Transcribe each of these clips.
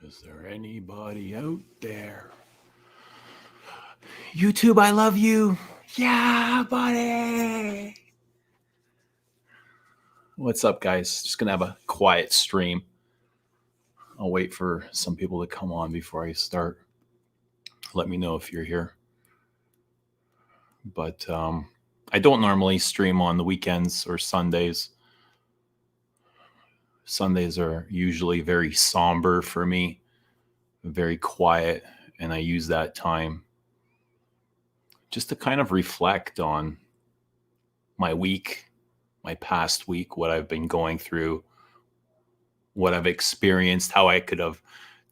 Is there anybody out there? YouTube, I love you. Yeah, buddy. What's up, guys? Just gonna have a quiet stream. I'll wait for some people to come on before I start. Let me know if you're here. But I don't normally stream on the weekends or Sundays. Sundays are usually very somber for me, very quiet, and I use that time just to kind of reflect on my week, my past week, what I've been going through, what I've experienced, how I could have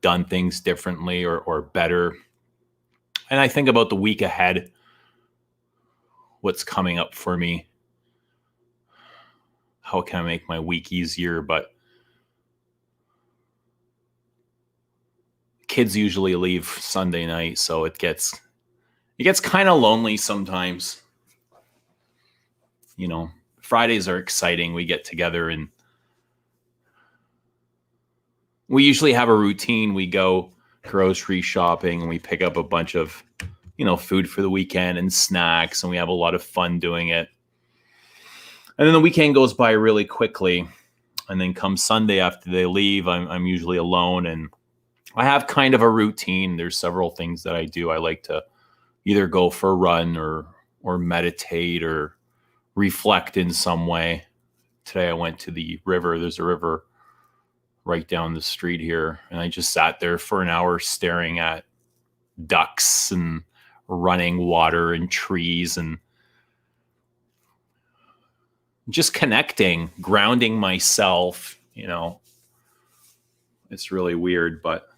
done things differently or better. And I think about the week ahead, what's coming up for me, how can I make my week easier. But kids usually leave Sunday night, so it gets kind of lonely sometimes. You know, Fridays are exciting. We get together and we usually have a routine. We go grocery shopping and we pick up a bunch of, food for the weekend and snacks, and we have a lot of fun doing it. And then the weekend goes by really quickly. And then come Sunday after they leave, I'm usually alone, and I have kind of a routine. There's several things that I do. I like to either go for a run or meditate or reflect in some way. Today I went to the river. There's a river right down the street here, and I just sat there for an hour staring at ducks and running water and trees and just connecting, grounding myself. It's really weird, but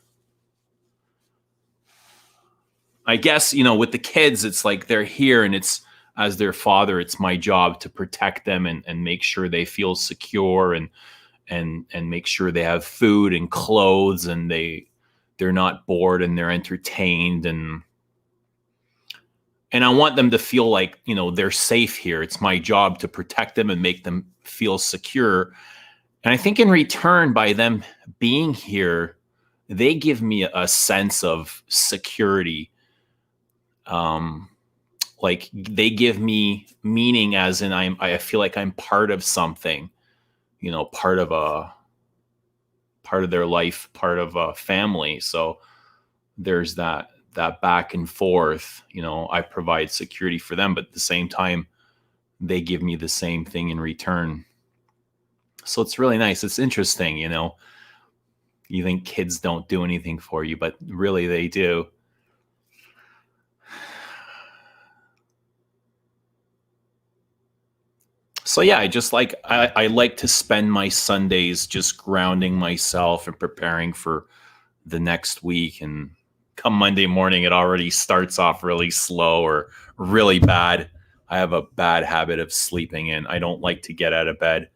I guess, with the kids, it's like they're here, and it's, as their father, it's my job to protect them and make sure they feel secure and make sure they have food and clothes, and they're not bored and they're entertained, and I want them to feel like, they're safe here. It's my job to protect them and make them feel secure. And I think in return, by them being here, they give me a sense of security. Like they give me meaning, as in I feel like I'm part of something, part of their life, part of a family. So there's that back and forth. I provide security for them, but at the same time, they give me the same thing in return. So it's really nice. It's interesting, you think kids don't do anything for you, but really they do. So yeah, I like to spend my Sundays just grounding myself and preparing for the next week. And come Monday morning, it already starts off really slow or really bad. I have a bad habit of sleeping in. I don't like to get out of bed.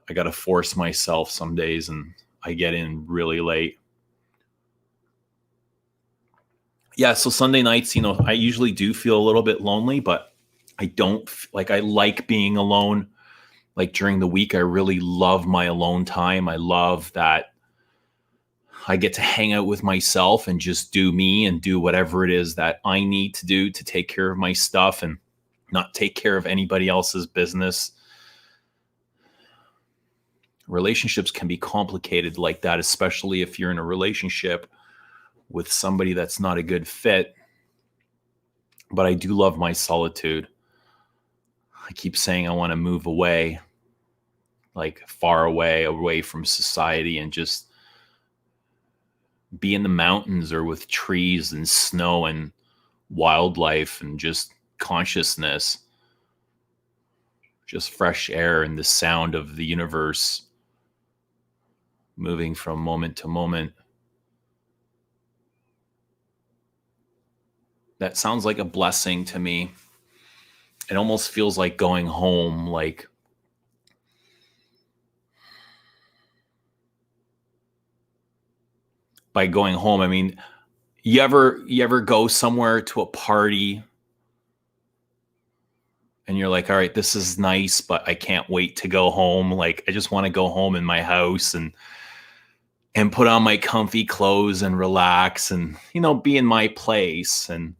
I got to force myself some days, and I get in really late. Yeah, so Sunday nights, I usually do feel a little bit lonely, but I don't I like being alone. Like during the week, I really love my alone time. I love that I get to hang out with myself and just do me and do whatever it is that I need to do to take care of my stuff and not take care of anybody else's business. Relationships can be complicated like that, especially if you're in a relationship with somebody that's not a good fit. But I do love my solitude. I keep saying I want to move away, like far away from society, and just be in the mountains or with trees and snow and wildlife and just consciousness, just fresh air and the sound of the universe moving from moment to moment. That sounds like a blessing to me. It almost feels like going home. Like by going home, I mean, you ever go somewhere to a party and you're like, all right, this is nice, but I can't wait to go home. Like, I just want to go home in my house and and put on my comfy clothes and relax and, be in my place. And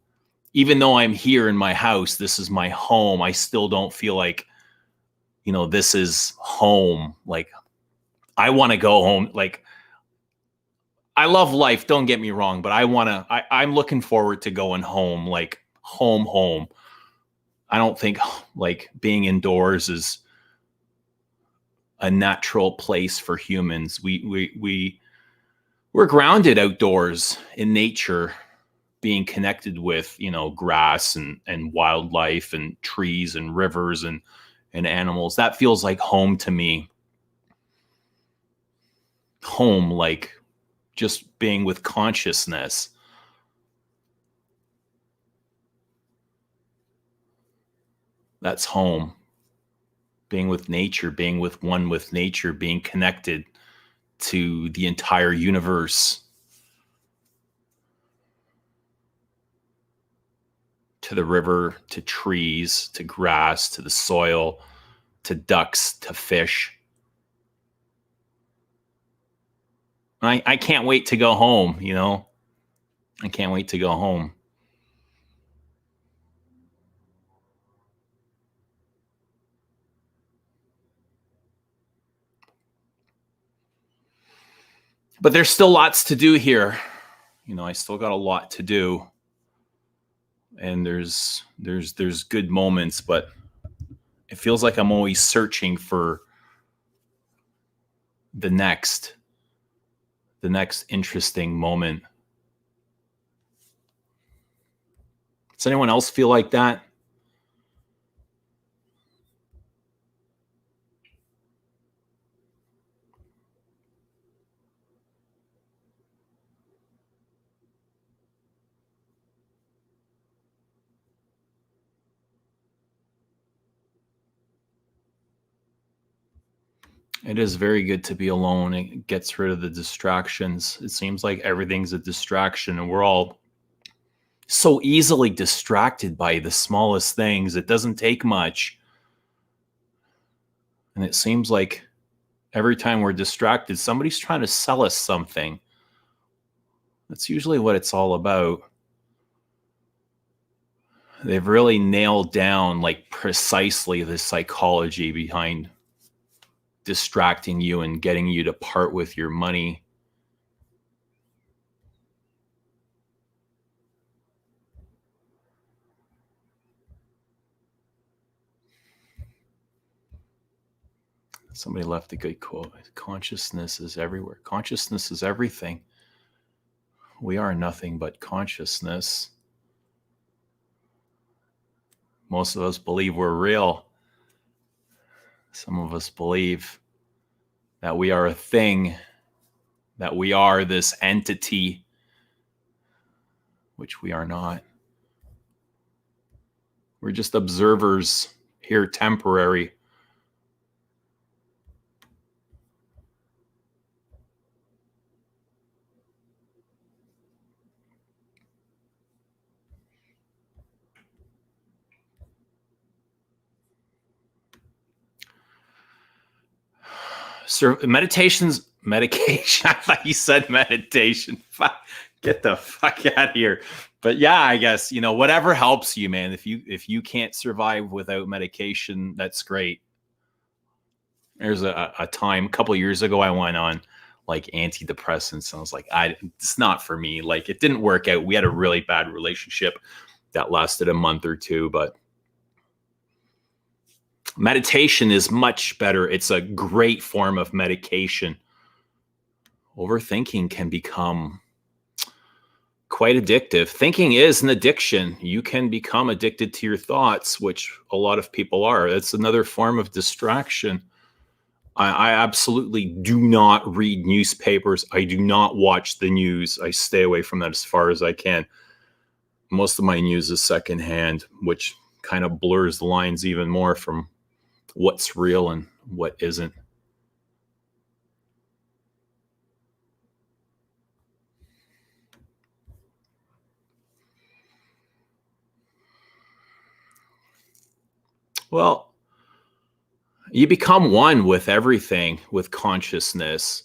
even though I'm here in my house, this is my home, I still don't feel like, this is home. Like, I want to go home. Like, I love life, don't get me wrong, but I'm looking forward to going home, like home. I don't think like being indoors is a natural place for humans. We're grounded outdoors in nature, being connected with, grass and wildlife and trees and rivers and animals. That feels like home to me. Home, like just being with consciousness. That's home. Being with nature, being with one with nature, being connected to the entire universe, to the river, to trees, to grass, to the soil, to ducks, to fish. I can't wait to go home, I can't wait to go home. But there's still lots to do here. I still got a lot to do. And there's good moments, but it feels like I'm always searching for the next interesting moment. Does anyone else feel like that? It is very good to be alone. It gets rid of the distractions. It seems like everything's a distraction, and we're all so easily distracted by the smallest things. It doesn't take much. And it seems like every time we're distracted, somebody's trying to sell us something. That's usually what it's all about. They've really nailed down like precisely the psychology behind distracting you and getting you to part with your money. Somebody left a good quote. Consciousness is everywhere. Consciousness is everything. We are nothing but consciousness. Most of us believe we're real. Some of us believe that we are a thing, that we are this entity, which we are not. We're just observers here, temporary. Medication. I thought you said meditation. Get the fuck out of here. But yeah, I guess, whatever helps you, man. If you can't survive without medication, that's great. There's a time a couple of years ago, I went on like antidepressants. And I was like, it's not for me. Like, it didn't work out. We had a really bad relationship that lasted a month or two, but meditation is much better. It's a great form of medication. Overthinking can become quite addictive. Thinking is an addiction. You can become addicted to your thoughts, which a lot of people are. That's another form of distraction. I absolutely do not read newspapers. I do not watch the news. I stay away from that as far as I can. Most of my news is secondhand, which kind of blurs the lines even more from what's real and what isn't. Well, you become one with everything, with consciousness.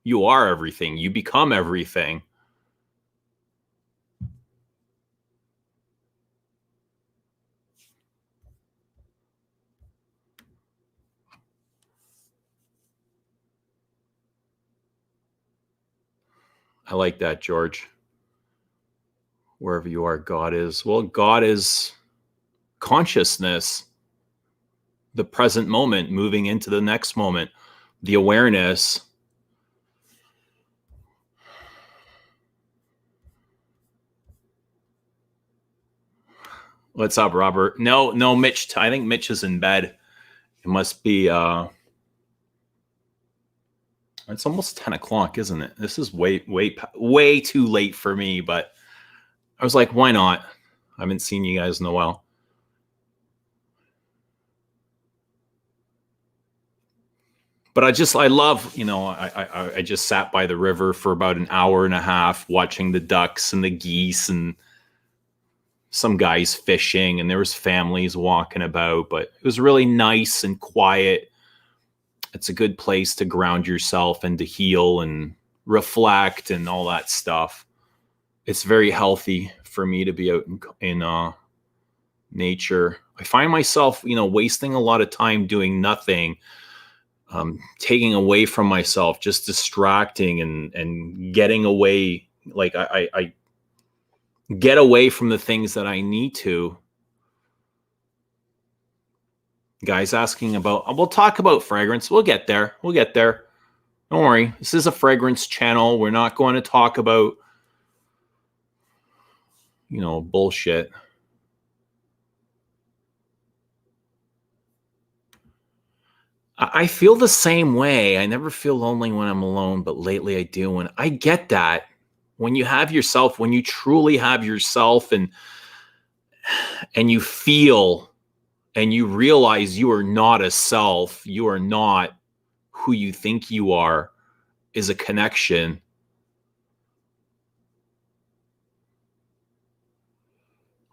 You are everything. You become everything. I like that, George. Wherever you are, God is. Well, God is consciousness, the present moment, moving into the next moment, the awareness. What's up, Robert? No, Mitch. I think Mitch is in bed. It must be, it's almost 10 o'clock, isn't it? This is way too late for me, but I was like, why not? I haven't seen you guys in a while. But I love, I just sat by the river for about an hour and a half watching the ducks and the geese and some guys fishing, and there was families walking about, but it was really nice and quiet. It's a good place to ground yourself and to heal and reflect and all that stuff. It's very healthy for me to be out in nature. I find myself, wasting a lot of time doing nothing, taking away from myself, just distracting and getting away. Like I get away from the things that I need to. Guys asking about, we'll talk about fragrance. We'll get there. Don't worry. This is a fragrance channel. We're not going to talk about, bullshit. I feel the same way. I never feel lonely when I'm alone, but lately I do. And I get that. When you have yourself, when you truly have yourself and you feel and you realize you are not a self, you are not who you think you are, is a connection.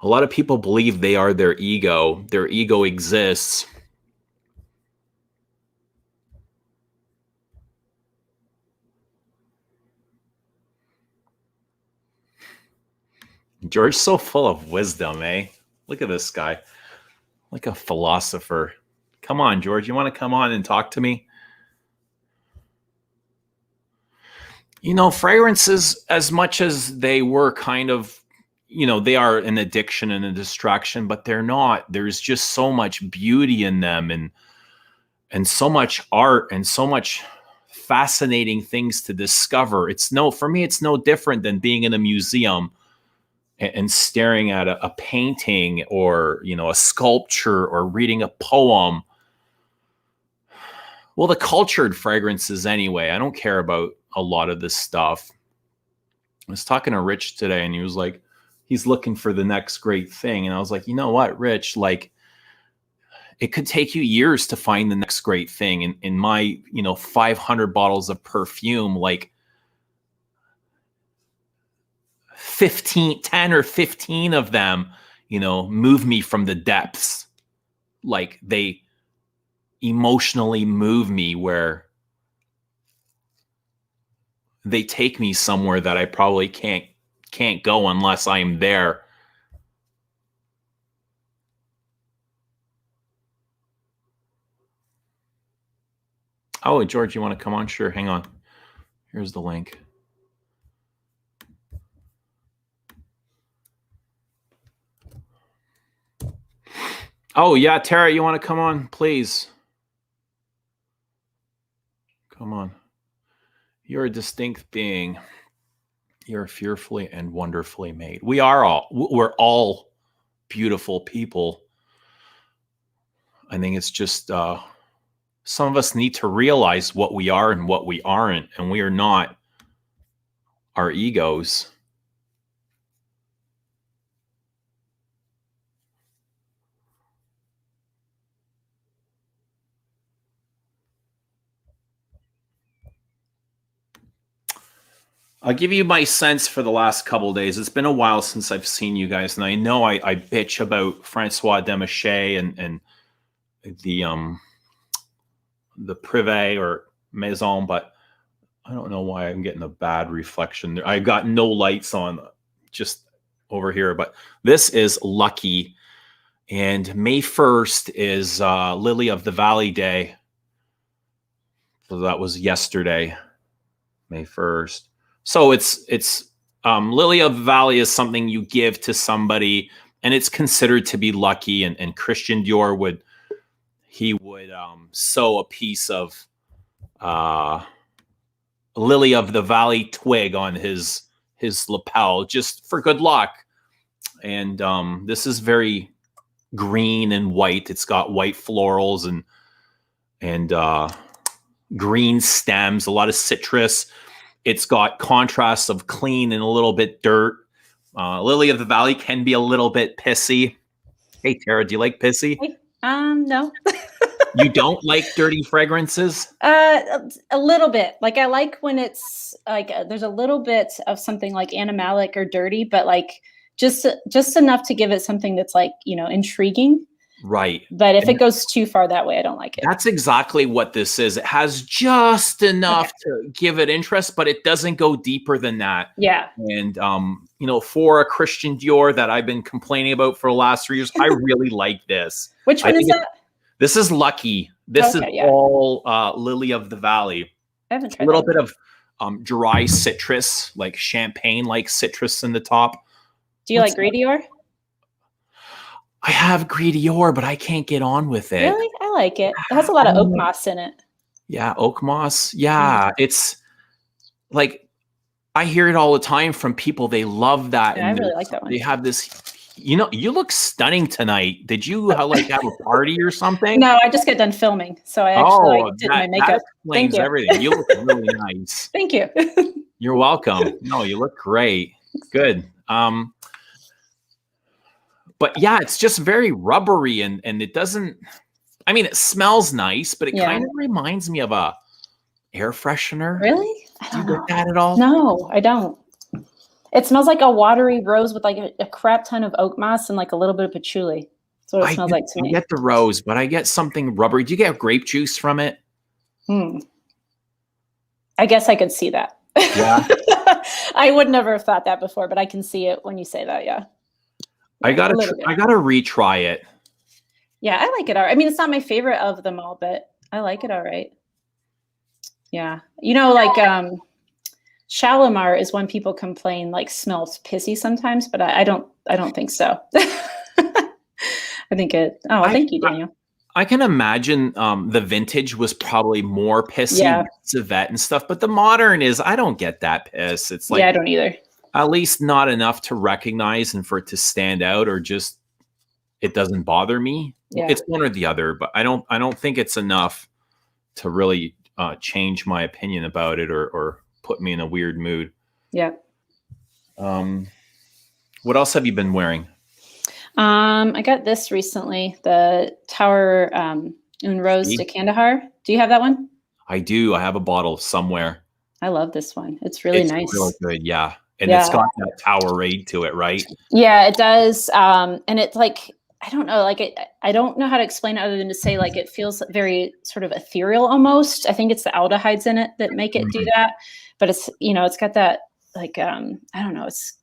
A lot of people believe they are their ego. Their ego exists. George's so full of wisdom, eh? Look at this guy. Like a philosopher. Come on, George. You want to come on and talk to me? Fragrances, as much as they were kind of, they are an addiction and a distraction, but they're not. There's just so much beauty in them and so much art and so much fascinating things to discover. For me, it's no different than being in a museum and staring at a painting or, a sculpture or reading a poem. Well, the cultured fragrances anyway. I don't care about a lot of this stuff. I was talking to Rich today and he was like, he's looking for the next great thing. And I was like, you know what, Rich, like it could take you years to find the next great thing. And in my, 500 bottles of perfume, like 10 or 15 of them, move me from the depths. Like they emotionally move me where they take me somewhere that I probably can't go unless I'm there. Oh, George, you want to come on? Sure, hang on. Here's the link. Oh, yeah, Tara, you want to come on, please? Come on. You're a distinct being. You're fearfully and wonderfully made. We're all beautiful people. I think it's just some of us need to realize what we are and what we aren't, and we are not our egos. I'll give you my sense for the last couple of days. It's been a while since I've seen you guys, and I know I bitch about Francois Demachet and the Privé or Maison, but I don't know why I'm getting a bad reflection there. I've got no lights on just over here, but this is Lucky. And May 1st is Lily of the Valley Day. So that was yesterday, May 1st. So it's Lily of the Valley is something you give to somebody, and it's considered to be lucky. And Christian Dior would sew a piece of Lily of the Valley twig on his lapel just for good luck. And this is very green and white. It's got white florals and green stems, a lot of citrus. It's got contrasts of clean and a little bit dirt. Lily of the Valley can be a little bit pissy. Hey, Tara, do you like pissy? No. You don't like dirty fragrances? A little bit. Like I like when it's like there's a little bit of something like animalic or dirty, but like just enough to give it something that's like, you know, intriguing. Right. But if it goes too far that way, I don't like it. That's exactly what this is. It has just enough to give it interest, but it doesn't go deeper than that. Yeah. And, you know, for a Christian Dior that I've been complaining about for the last 3 years, I really like this. Which one is that? This is Lucky. This is all Lily of the Valley. I haven't tried a little bit of dry citrus, like champagne-like citrus in the top. Do you like Gris Dior? I have Gris Dior, but I can't get on with it. Really? I like it. It has a lot of oak moss in it. Yeah, oak moss. Yeah, it's like I hear it all the time from people. They love that. Yeah, and I really like that one. They have this. You know, you look stunning tonight. Did you like have a party or something? No, I just got done filming, so I actually did my makeup. That explains everything. You look really nice. Thank you. You're welcome. No, you look great. Good. But yeah, it's just very rubbery and it doesn't, I mean, it smells nice, but it kind of reminds me of a air freshener. Really? Do you get that at all? No, I don't. It smells like a watery rose with like a crap ton of oak moss and like a little bit of patchouli. That's what it smells like to me. I get the rose, but I get something rubbery. Do you get grape juice from it? I guess I could see that. Yeah. I would never have thought that before, but I can see it when you say that. Yeah. I gotta retry it. Yeah, I like it. All right. I mean, it's not my favorite of them all, but I like it. All right. Yeah. You know, like Shalimar is when people complain like smells pissy sometimes, but I don't think so. I think it. Oh, thank you, Daniel. I can imagine the vintage was probably more pissy, civet and stuff, but the modern is, I don't get that piss. It's like, I don't either. At least not enough to recognize and for it to stand out, or just it doesn't bother me. Yeah. It's one or the other, but I don't think it's enough to really change my opinion about it or put me in a weird mood. Yeah. What else have you been wearing? I got this recently, the Tower Une Rose de Kandahar. Do you have that one? I do. I have a bottle somewhere. I love this one. It's really nice. It's really good. Yeah. And it's got that Towerade to it, right? Yeah, it does. And it's like, I don't know, like I don't know how to explain it other than to say like it feels very sort of ethereal almost. I think it's the aldehydes in it that make it do that. But it's, you know, it's got that like I don't know, it's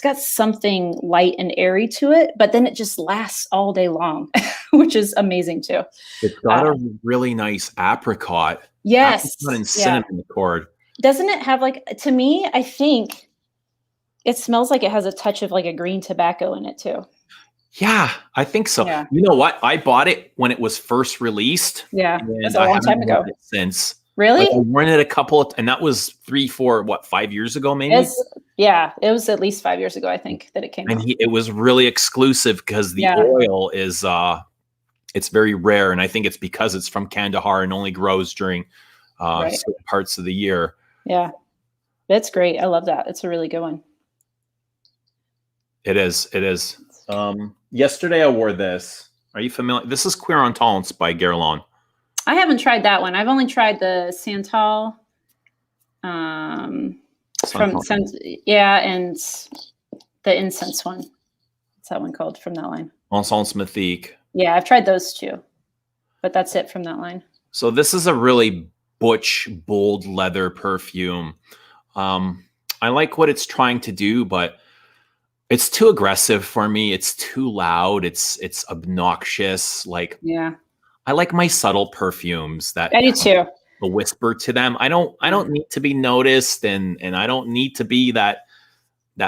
got something light and airy to it, but then it just lasts all day long, which is amazing too. It's got a really nice apricot. Yes. Apricot and cinnamon accord. Doesn't it have like, to me, I think it smells like it has a touch of like a green tobacco in it too. Yeah, I think so. Yeah. You know what? I bought it when it was first released. Yeah, that's a long time ago. Since. Really? Like, I worn it a couple of, and that was 5 years ago, maybe? It was at least 5 years ago, I think, that it came out. It was really exclusive because the oil is, it's very rare. And I think it's because it's from Kandahar and only grows during certain parts of the year. Yeah, that's great. I love that. It's a really good one. It is. It is. Yesterday I wore this. Are you familiar? This is CUIR Intolerance by Guerlain. I haven't tried that one. I've only tried the Santal. And the incense one. What's that one called from that line? Encens Mythique. Yeah, I've tried those two, but that's it from that line. So this is a really butch, bold leather perfume. I like what it's trying to do, but it's too aggressive for me. It's too loud. It's obnoxious. Like, Yeah. I like my subtle perfumes that I do too. a whisper to them. I don't need to be noticed, and I don't need to be that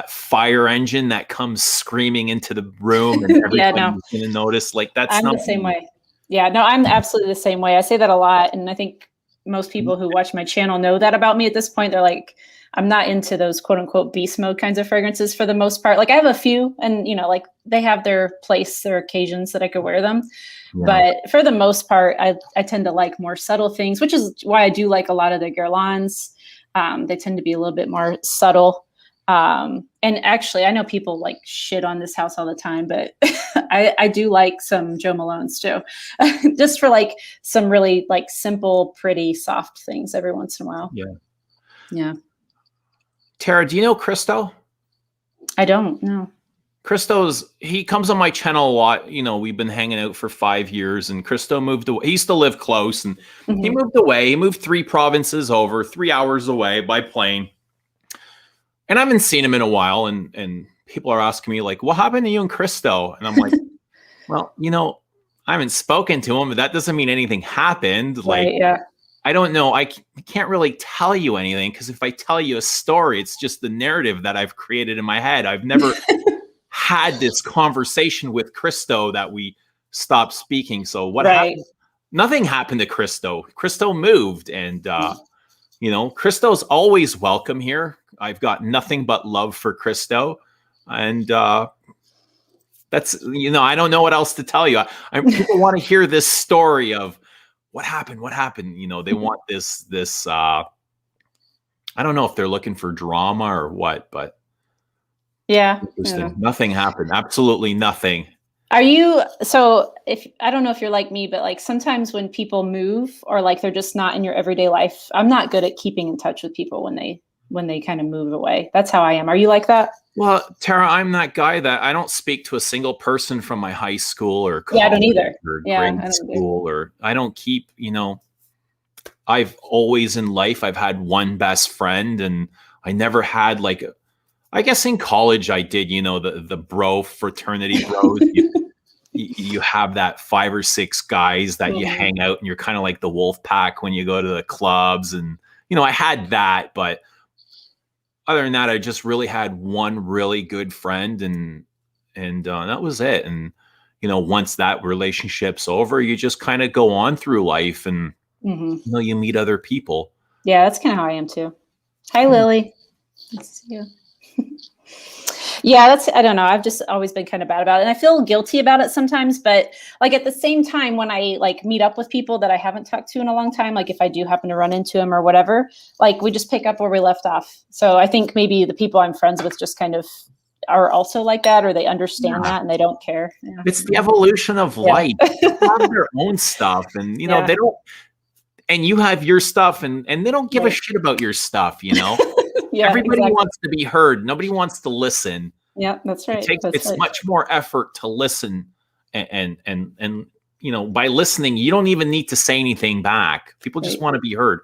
fire engine that comes screaming into the room and everybody's going to notice. Like, that's I'm not the same way. Yeah, no, I'm absolutely the same way. I say that a lot, and I think most people who watch my channel know that about me at this point. They're like, I'm not into those quote unquote beast mode kinds of fragrances for the most part. Like, I have a few, and like they have their place, their occasions that I could wear them. Yeah. But for the most part, I tend to like more subtle things, which is why I do like a lot of the Guerlains. They tend to be a little bit more subtle. And actually, I know people like shit on this house all the time, but I do like some Jo Malone's too, just for like some really like simple, pretty, soft things every once in a while. Yeah. Yeah. Tara, do you know Christo? I don't know. He comes on my channel a lot. We've been hanging out for 5 years, and Christo moved away. He used to live close, and he moved away. He moved 3 provinces over, 3 hours away by plane. And I haven't seen him in a while, and people are asking me, like, what happened to you and Christo? And I'm like, well, I haven't spoken to him, but that doesn't mean anything happened. Like, right, yeah. I don't know. I can't really tell you anything, because if I tell you a story, it's just the narrative that I've created in my head. I've never had this conversation with Christo that we stopped speaking. So what happened? Nothing happened to Christo. Christo moved, and Christo's always welcome here. I've got nothing but love for Christo, and that's I don't know what else to tell you. People want to hear this story of what happened. They want this. I don't know if they're looking for drama or what, but yeah, nothing happened. Absolutely nothing. I don't know if you're like me, but like sometimes when people move or like they're just not in your everyday life, I'm not good at keeping in touch with people when they kind of move away. That's how I am. Are you like that? Well, Tara, I'm that guy that I don't speak to a single person from my high school or college I don't either. or grade school, or I don't keep, I've always in life, I've had one best friend, and I never had like, I guess in college I did, the bro fraternity bros. You have that 5 or 6 guys that you hang out, and you're kind of like the wolf pack when you go to the clubs. And, I had that, but other than that, I just really had one really good friend, and that was it. And, once that relationship's over, you just kind of go on through life, and, you meet other people. Yeah, that's kind of how I am too. Hi, Lily. Nice to see you. Yeah, I don't know. I've just always been kind of bad about it. And I feel guilty about it sometimes, but like at the same time, when I like meet up with people that I haven't talked to in a long time, like if I do happen to run into them or whatever, like we just pick up where we left off. So I think maybe the people I'm friends with just kind of are also like that, or they understand that and they don't care. Yeah. It's the evolution of life. They have their own stuff, and they don't, and you have your stuff, and they don't give a shit about your stuff, Yeah, everybody wants to be heard. Nobody wants to listen. Yeah, that's right. It's much more effort to listen, and by listening, you don't even need to say anything back. People just want to be heard.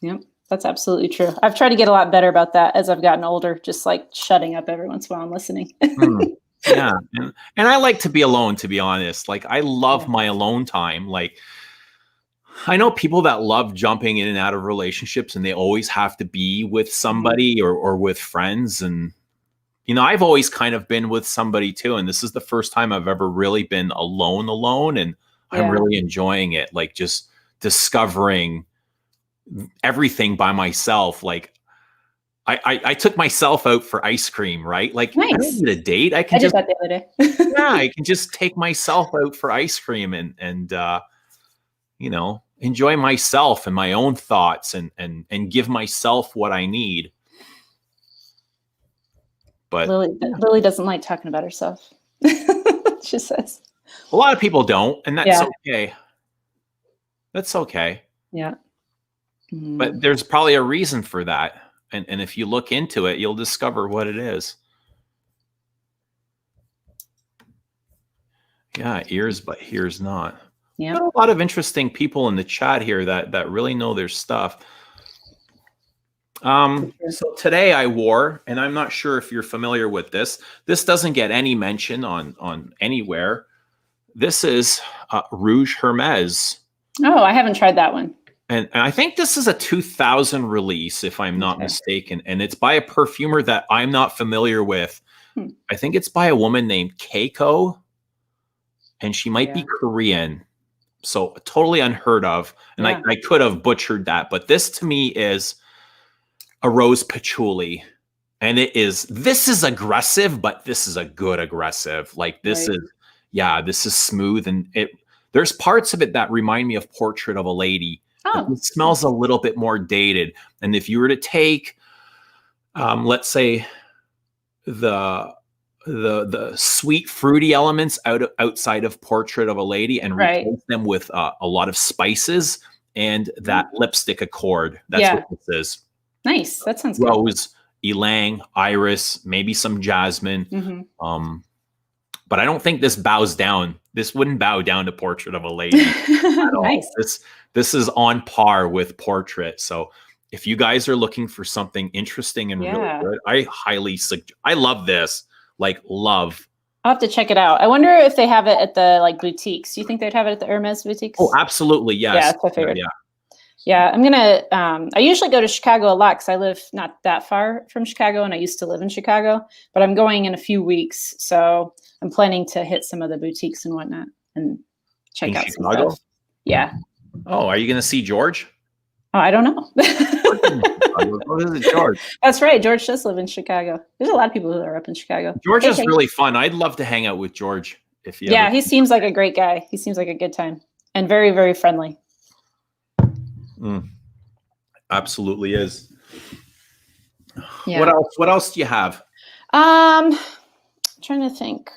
Yep, that's absolutely true. I've tried to get a lot better about that as I've gotten older, just like shutting up every once in a while and listening. Yeah, and I like to be alone, to be honest. Like, I love my alone time. Like, I know people that love jumping in and out of relationships, and they always have to be with somebody or with friends. And, I've always kind of been with somebody too. And this is the first time I've ever really been alone. And I'm really enjoying it. Like, just discovering everything by myself. Like, I took myself out for ice cream, right? Like, nice. I don't need a date. I did that the other day. Yeah, I can just take myself out for ice cream and enjoy myself and my own thoughts and give myself what I need. But Lily doesn't like talking about herself. She says. A lot of people don't, and that's okay. That's okay. Yeah. But there's probably a reason for that. And if you look into it, you'll discover what it is. Yeah, ears, but hears not. Yeah. Got a lot of interesting people in the chat here that really know their stuff. So today I wore, and I'm not sure if you're familiar with this. This doesn't get any mention on anywhere. This is Rouge Hermes. Oh, I haven't tried that one. And I think this is a 2000 release, if I'm not mistaken. And it's by a perfumer that I'm not familiar with. I think it's by a woman named Keiko. And she might be Korean. So totally unheard of. And I could have butchered that. But this to me is a rose patchouli. And this is aggressive, but this is a good aggressive. Like this this is smooth. And there's parts of it that remind me of Portrait of a Lady. Oh. It smells a little bit more dated. And if you were to take, let's say, the sweet, fruity elements outside of Portrait of a Lady and replace them with a lot of spices and that lipstick accord. That's what this is. Nice. That sounds Rose, ylang, iris, maybe some jasmine. But I don't think this bows down. This wouldn't bow down to Portrait of a Lady at all. Nice. This is on par with Portrait. So if you guys are looking for something interesting and really good, I highly suggest. I love this. Like love. I'll have to check it out. I wonder if they have it at the like boutiques. Do you think they'd have it at the Hermes boutiques? Oh, absolutely. Yes. Yeah, that's what I figured. Yeah, I'm gonna. I usually go to Chicago a lot because I live not that far from Chicago, and I used to live in Chicago. But I'm going in a few weeks, so I'm planning to hit some of the boutiques and whatnot and check out some stuff. Yeah. Oh, are you gonna see George? Oh, I don't know. What is it, George? That's right. George does live in Chicago. There's a lot of people who are up in Chicago. George is really fun. I'd love to hang out with George if you. Yeah, he seems like a great guy. He seems like a good time and very, very friendly. Absolutely is. Yeah. What else? What else do you have? I'm trying to think.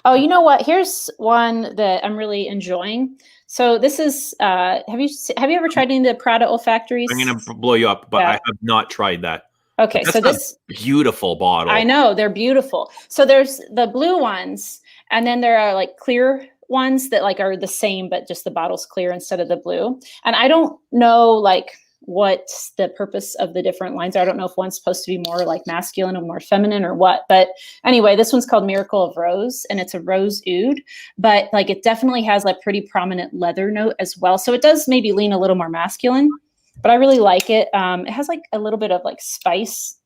Oh, you know what? Here's one that I'm really enjoying. So this is. Have you ever tried any of the Prada olfactories? I'm gonna blow you up, but I have not tried that. Okay, so this beautiful bottle. I know they're beautiful. So there's the blue ones, and then there are like clear ones that like are the same, but just the bottle's clear instead of the blue. And I don't know like what the purpose of the different lines are. I don't know if one's supposed to be more like masculine or more feminine or what. But anyway, this one's called Miracle of Rose, and it's a rose oud, but like it definitely has like pretty prominent leather note as well. So it does maybe lean a little more masculine, but I really like it. It has like a little bit of like spice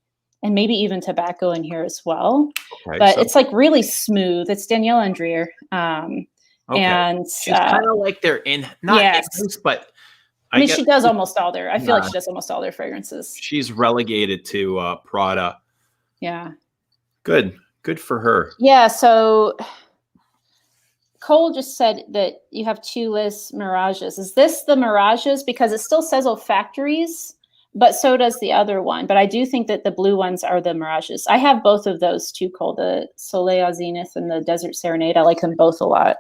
and maybe even tobacco in here as well. Okay, but it's like really smooth. It's Danielle Andrier. Okay. And she's kind of like they're in, not in-house, but I mean, she does almost all their, I feel like she does almost all their fragrances. She's relegated to Prada. Yeah. Good for her. Yeah. So Cole just said that you have two lists, Mirages. Is this the Mirages? Because it still says olfactories, but so does the other one. But I do think that the blue ones are the Mirages. I have both of those too, Cole, the Soleil Zenith and the Desert Serenade. I like them both a lot.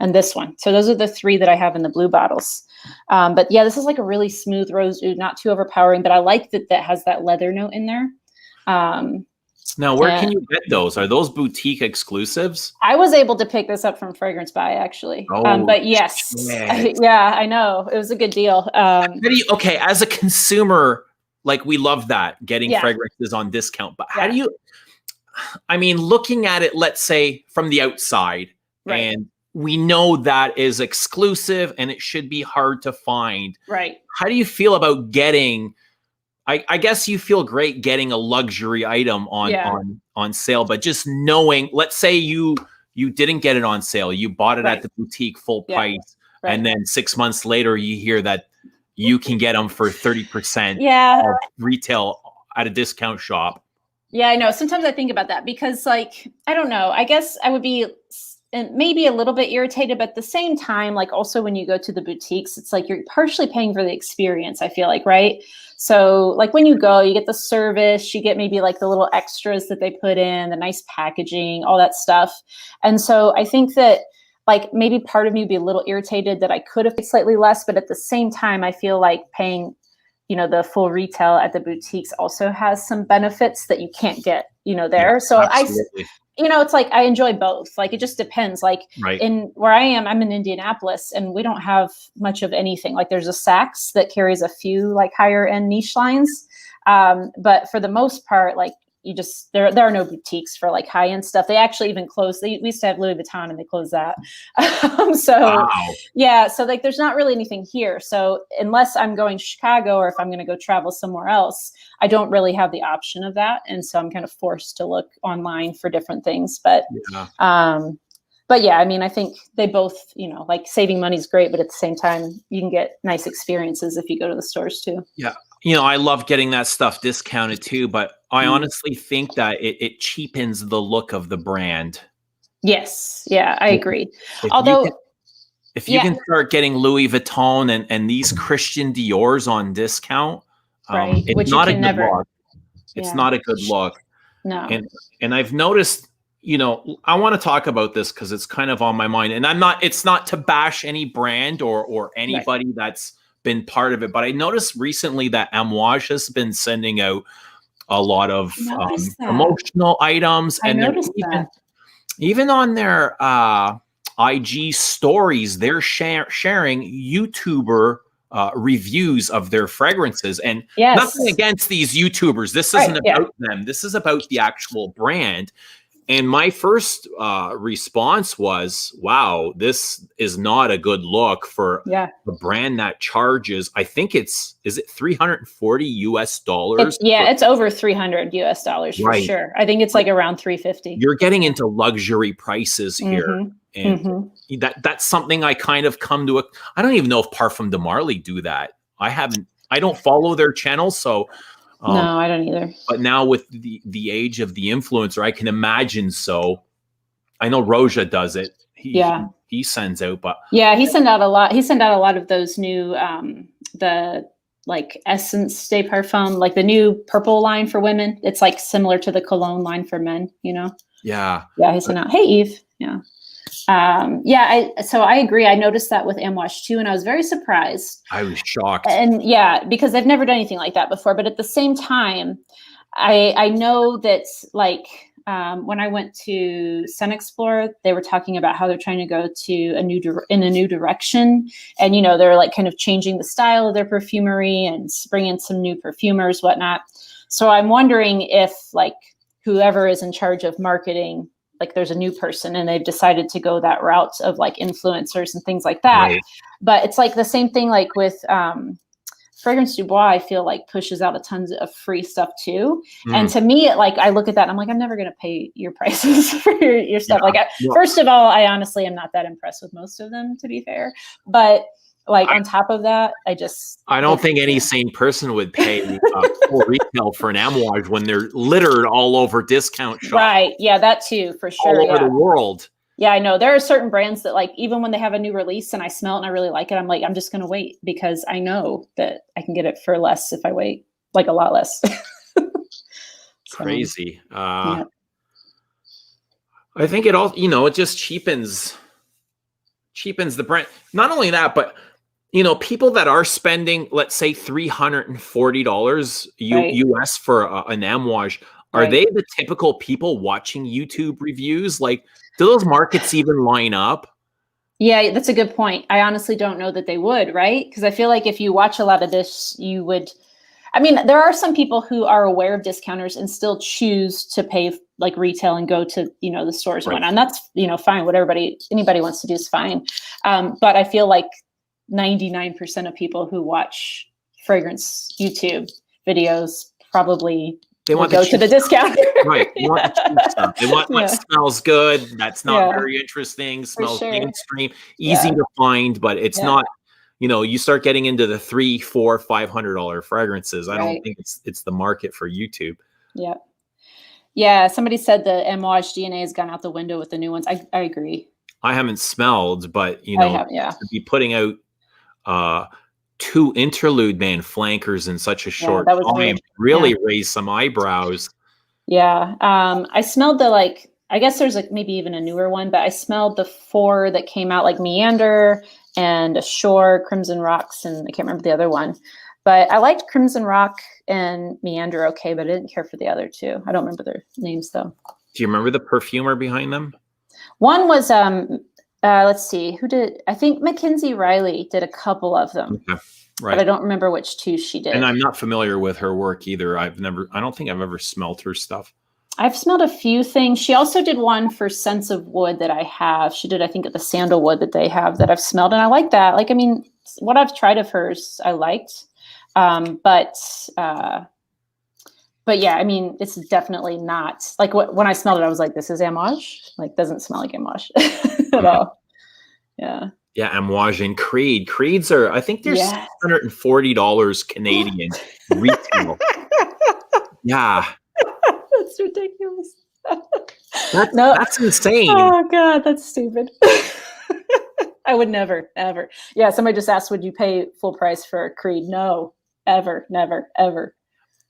And this one. So those are the three that I have in the blue bottles. But yeah, this is like a really smooth rose oud, not too overpowering, but I like that has that leather note in there. Now, where can you get those? Are those boutique exclusives? I was able to pick this up from Fragrance Buy, actually. But yes, yeah, I know. It was a good deal. Okay, as a consumer, like we love that, getting fragrances on discount. But how do you, I mean, looking at it, let's say from the outside, and we know that is exclusive and it should be hard to find. Right. How do you feel about getting, I guess you feel great getting a luxury item on sale, but just knowing, let's say you didn't get it on sale, you bought it at the boutique full price, and then 6 months later you hear that you can get them for 30% of retail at a discount shop. Yeah, I know. Sometimes I think about that because like, I don't know, I guess I would be and maybe a little bit irritated, but at the same time, like also when you go to the boutiques, it's like you're partially paying for the experience, I feel like, right? So like when you go, you get the service, you get maybe like the little extras that they put in, the nice packaging, all that stuff. And so I think that like maybe part of me would be a little irritated that I could have paid slightly less, but at the same time, I feel like paying you know, the full retail at the boutiques also has some benefits that you can't get, you know, there. Yeah, So absolutely. you know, it's like I enjoy both. Like it just depends. Like Right. in where I am, I'm in Indianapolis, and we don't have much of anything. Like there's a Saks that carries a few like higher end niche lines, but for the most part, like you just there are no boutiques for like high end stuff. They actually even closed. We used to have Louis Vuitton, and they closed that. So Wow. yeah, so like there's not really anything here. So unless I'm going to Chicago or if I'm going to go travel somewhere else, I don't really have the option of that, and so I'm kind of forced to look online for different things. But yeah, I mean, I think they both, you know, like saving money is great, but at the same time, you can get nice experiences if you go to the stores too. Yeah. You know, I love getting that stuff discounted too, but I honestly think that it cheapens the look of the brand. Yes. Yeah, I agree. If Although, you can start getting Louis Vuitton and these Christian Dior's on discount, right, it's which not you a can good never. look. It's not a good look. No. And I've noticed, you know, I want to talk about this because it's kind of on my mind. And it's not to bash any brand or anybody that's been part of it, but I noticed recently that Amouage has been sending out a lot of promotional items, and they're even on their IG stories, they're sharing YouTuber reviews of their fragrances. And nothing against these YouTubers. This isn't about them. This is about the actual brand. And my first response was, wow, this is not a good look for a brand that charges, I think is it $340 US? It's over $300 US for sure. I think it's like around 350. You're getting into luxury prices here. And that's something I kind of come to I don't even know if Parfum de Marly do that. I don't follow their channel, so no, I don't either. But now with the age of the influencer, I can imagine. So I know Rouge does it. He sends out, but he sent out a lot. He sent out a lot of those new the like Essence de Parfum, like the new purple line for women. It's like similar to the cologne line for men, you know? Yeah. Yeah, he sent out. Hey, Eve. Yeah. So I agree. I noticed that with Amouage too, and I was very surprised. I was shocked. And because they've never done anything like that before. But at the same time, I know that like when I went to Sun Explorer, they were talking about how they're trying to go to a new direction, and you know they're like kind of changing the style of their perfumery and bringing some new perfumers, whatnot. So I'm wondering if like whoever is in charge of marketing, like there's a new person and they've decided to go that route of like influencers and things like that. Right. But it's like the same thing like with Fragrance Du Bois, I feel like pushes out a tons of free stuff too. And to me, like I look at that and I'm like, I'm never going to pay your prices for your stuff. Like first of all, I honestly am not that impressed with most of them, to be fair. But like on top of that, I don't think any sane person would pay full retail for an Amouage when they're littered all over discount shops. Right. Yeah, that too, for sure. All over the world. Yeah, I know. There are certain brands that like, even when they have a new release and I smell it and I really like it, I'm like, I'm just going to wait because I know that I can get it for less if I wait, like a lot less. Crazy. I think it all, it just cheapens the brand. Not only that, but people that are spending, let's say $340 US for an Amouage, are they the typical people watching YouTube reviews? Like, do those markets even line up? Yeah, that's a good point. I honestly don't know that they would, right? Because I feel like if you watch a lot of this, you would. I mean, there are some people who are aware of discounters and still choose to pay like retail and go to, the stores and whatnot. And that's, fine. What anybody wants to do is fine. But I feel like 99% of people who watch fragrance YouTube videos probably they want go to the discounter. Right. They want the cheap stuff. They want what smells good. That's not very interesting. Smells mainstream, easy to find, but it's not, you start getting into the $300, $400, $500 fragrances. I don't think it's the market for YouTube. Yeah. Yeah. Somebody said the Amouage DNA has gone out the window with the new ones. I agree. I haven't smelled, but to be putting out 2 interlude band flankers in such a short time really raised some eyebrows. Yeah. I smelled the I guess there's maybe even a newer one, but I smelled the 4 that came out like Meander and Ashore, Crimson Rocks, and I can't remember the other one. But I liked Crimson Rock and Meander okay, but I didn't care for the other two. I don't remember their names though. Do you remember the perfumer behind them? One was let's see, who did, I think Mackenzie Riley did a couple of them. Okay. Right. But I don't remember which two she did. And I'm not familiar with her work either. I don't think I've ever smelt her stuff. I've smelled a few things. She also did one for Sense of Wood that I have. She did, I think, the sandalwood that they have that I've smelled, and I like that. Like, I mean, what I've tried of hers, I liked. But yeah, I mean, it's definitely not like when I smelled it, I was like, this is Amouage. Like, doesn't smell like Amouage at all. Yeah. Yeah, Amouage and Creed. Creeds are, I think they're $640 Canadian retail. Yeah. That's ridiculous. That's insane. Oh God, that's stupid. I would never, ever. Yeah, somebody just asked, would you pay full price for a Creed? No, ever, never, ever.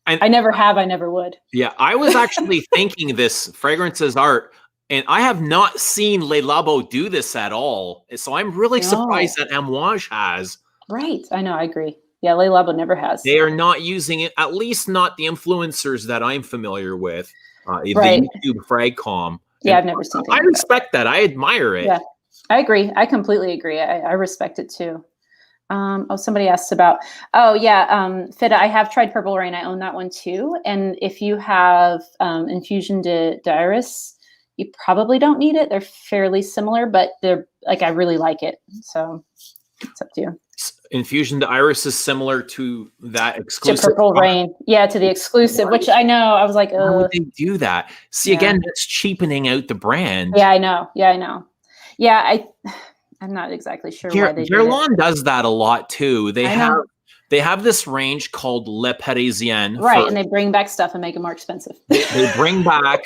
I never have, I never would. Yeah, I was actually thinking this fragrance is art, and I have not seen Le Labo do this at all. So I'm really surprised that Amouage has. Right, I know, I agree. Yeah, Le Labo never has. They are not using it, at least not the influencers that I'm familiar with. The YouTube Fragcom. Yeah, I've never seen. I respect that. I admire it. Yeah, I agree. I completely agree. I respect it too. Somebody asked about, Fida, I have tried Purple Rain. I own that one too. And if you have Infusion d'Iris, you probably don't need it. They're fairly similar, but they're like, I really like it. So it's up to you. Infusion d'Iris is similar to that exclusive. To Purple Rain. Yeah, to the exclusive, which I know, I was like, why would they do that? See, again, that's cheapening out the brand. Yeah, I know. Yeah, I know. Yeah, I'm not exactly sure why they do it. Guerlain does that a lot too. They have this range called Le Parisien. Right, and they bring back stuff and make it more expensive. They bring back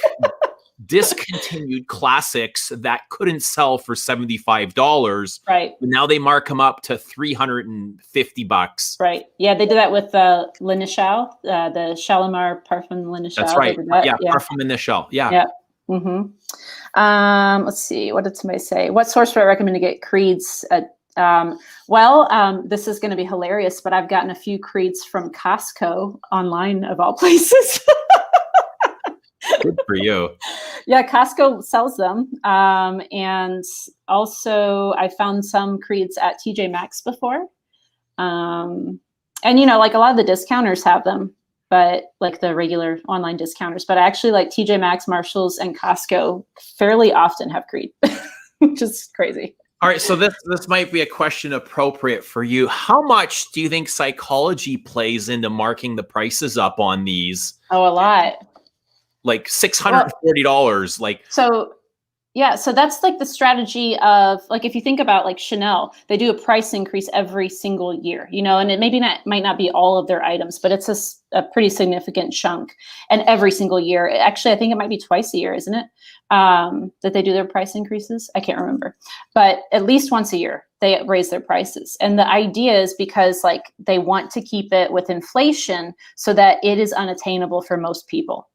discontinued classics that couldn't sell for $75. Right. But now they mark them up to $350. Right. Yeah, they did that with Le Nichal, the Shalimar Parfum Le Nichal. That's right. Yeah, Parfum Le Nichal. Yeah. Yeah. Mm-hmm. Let's see. What did somebody say? What source would I recommend to get Creeds? This is going to be hilarious, but I've gotten a few Creeds from Costco online, of all places. Good for you. Yeah, Costco sells them. And also I found some Creeds at TJ Maxx before. And, like a lot of the discounters have them, but like the regular online discounters. But I actually like TJ Maxx, Marshalls, and Costco fairly often have Creed, which is crazy. All right, so this might be a question appropriate for you. How much do you think psychology plays into marking the prices up on these? Oh, a lot. Like $640. So that's like the strategy of, like, if you think about like Chanel, they do a price increase every single year, and it might not be all of their items, but it's a pretty significant chunk. And every single year, actually, I think it might be twice a year, isn't it? That they do their price increases. I can't remember, but at least once a year they raise their prices. And the idea is because like they want to keep it with inflation so that it is unattainable for most people.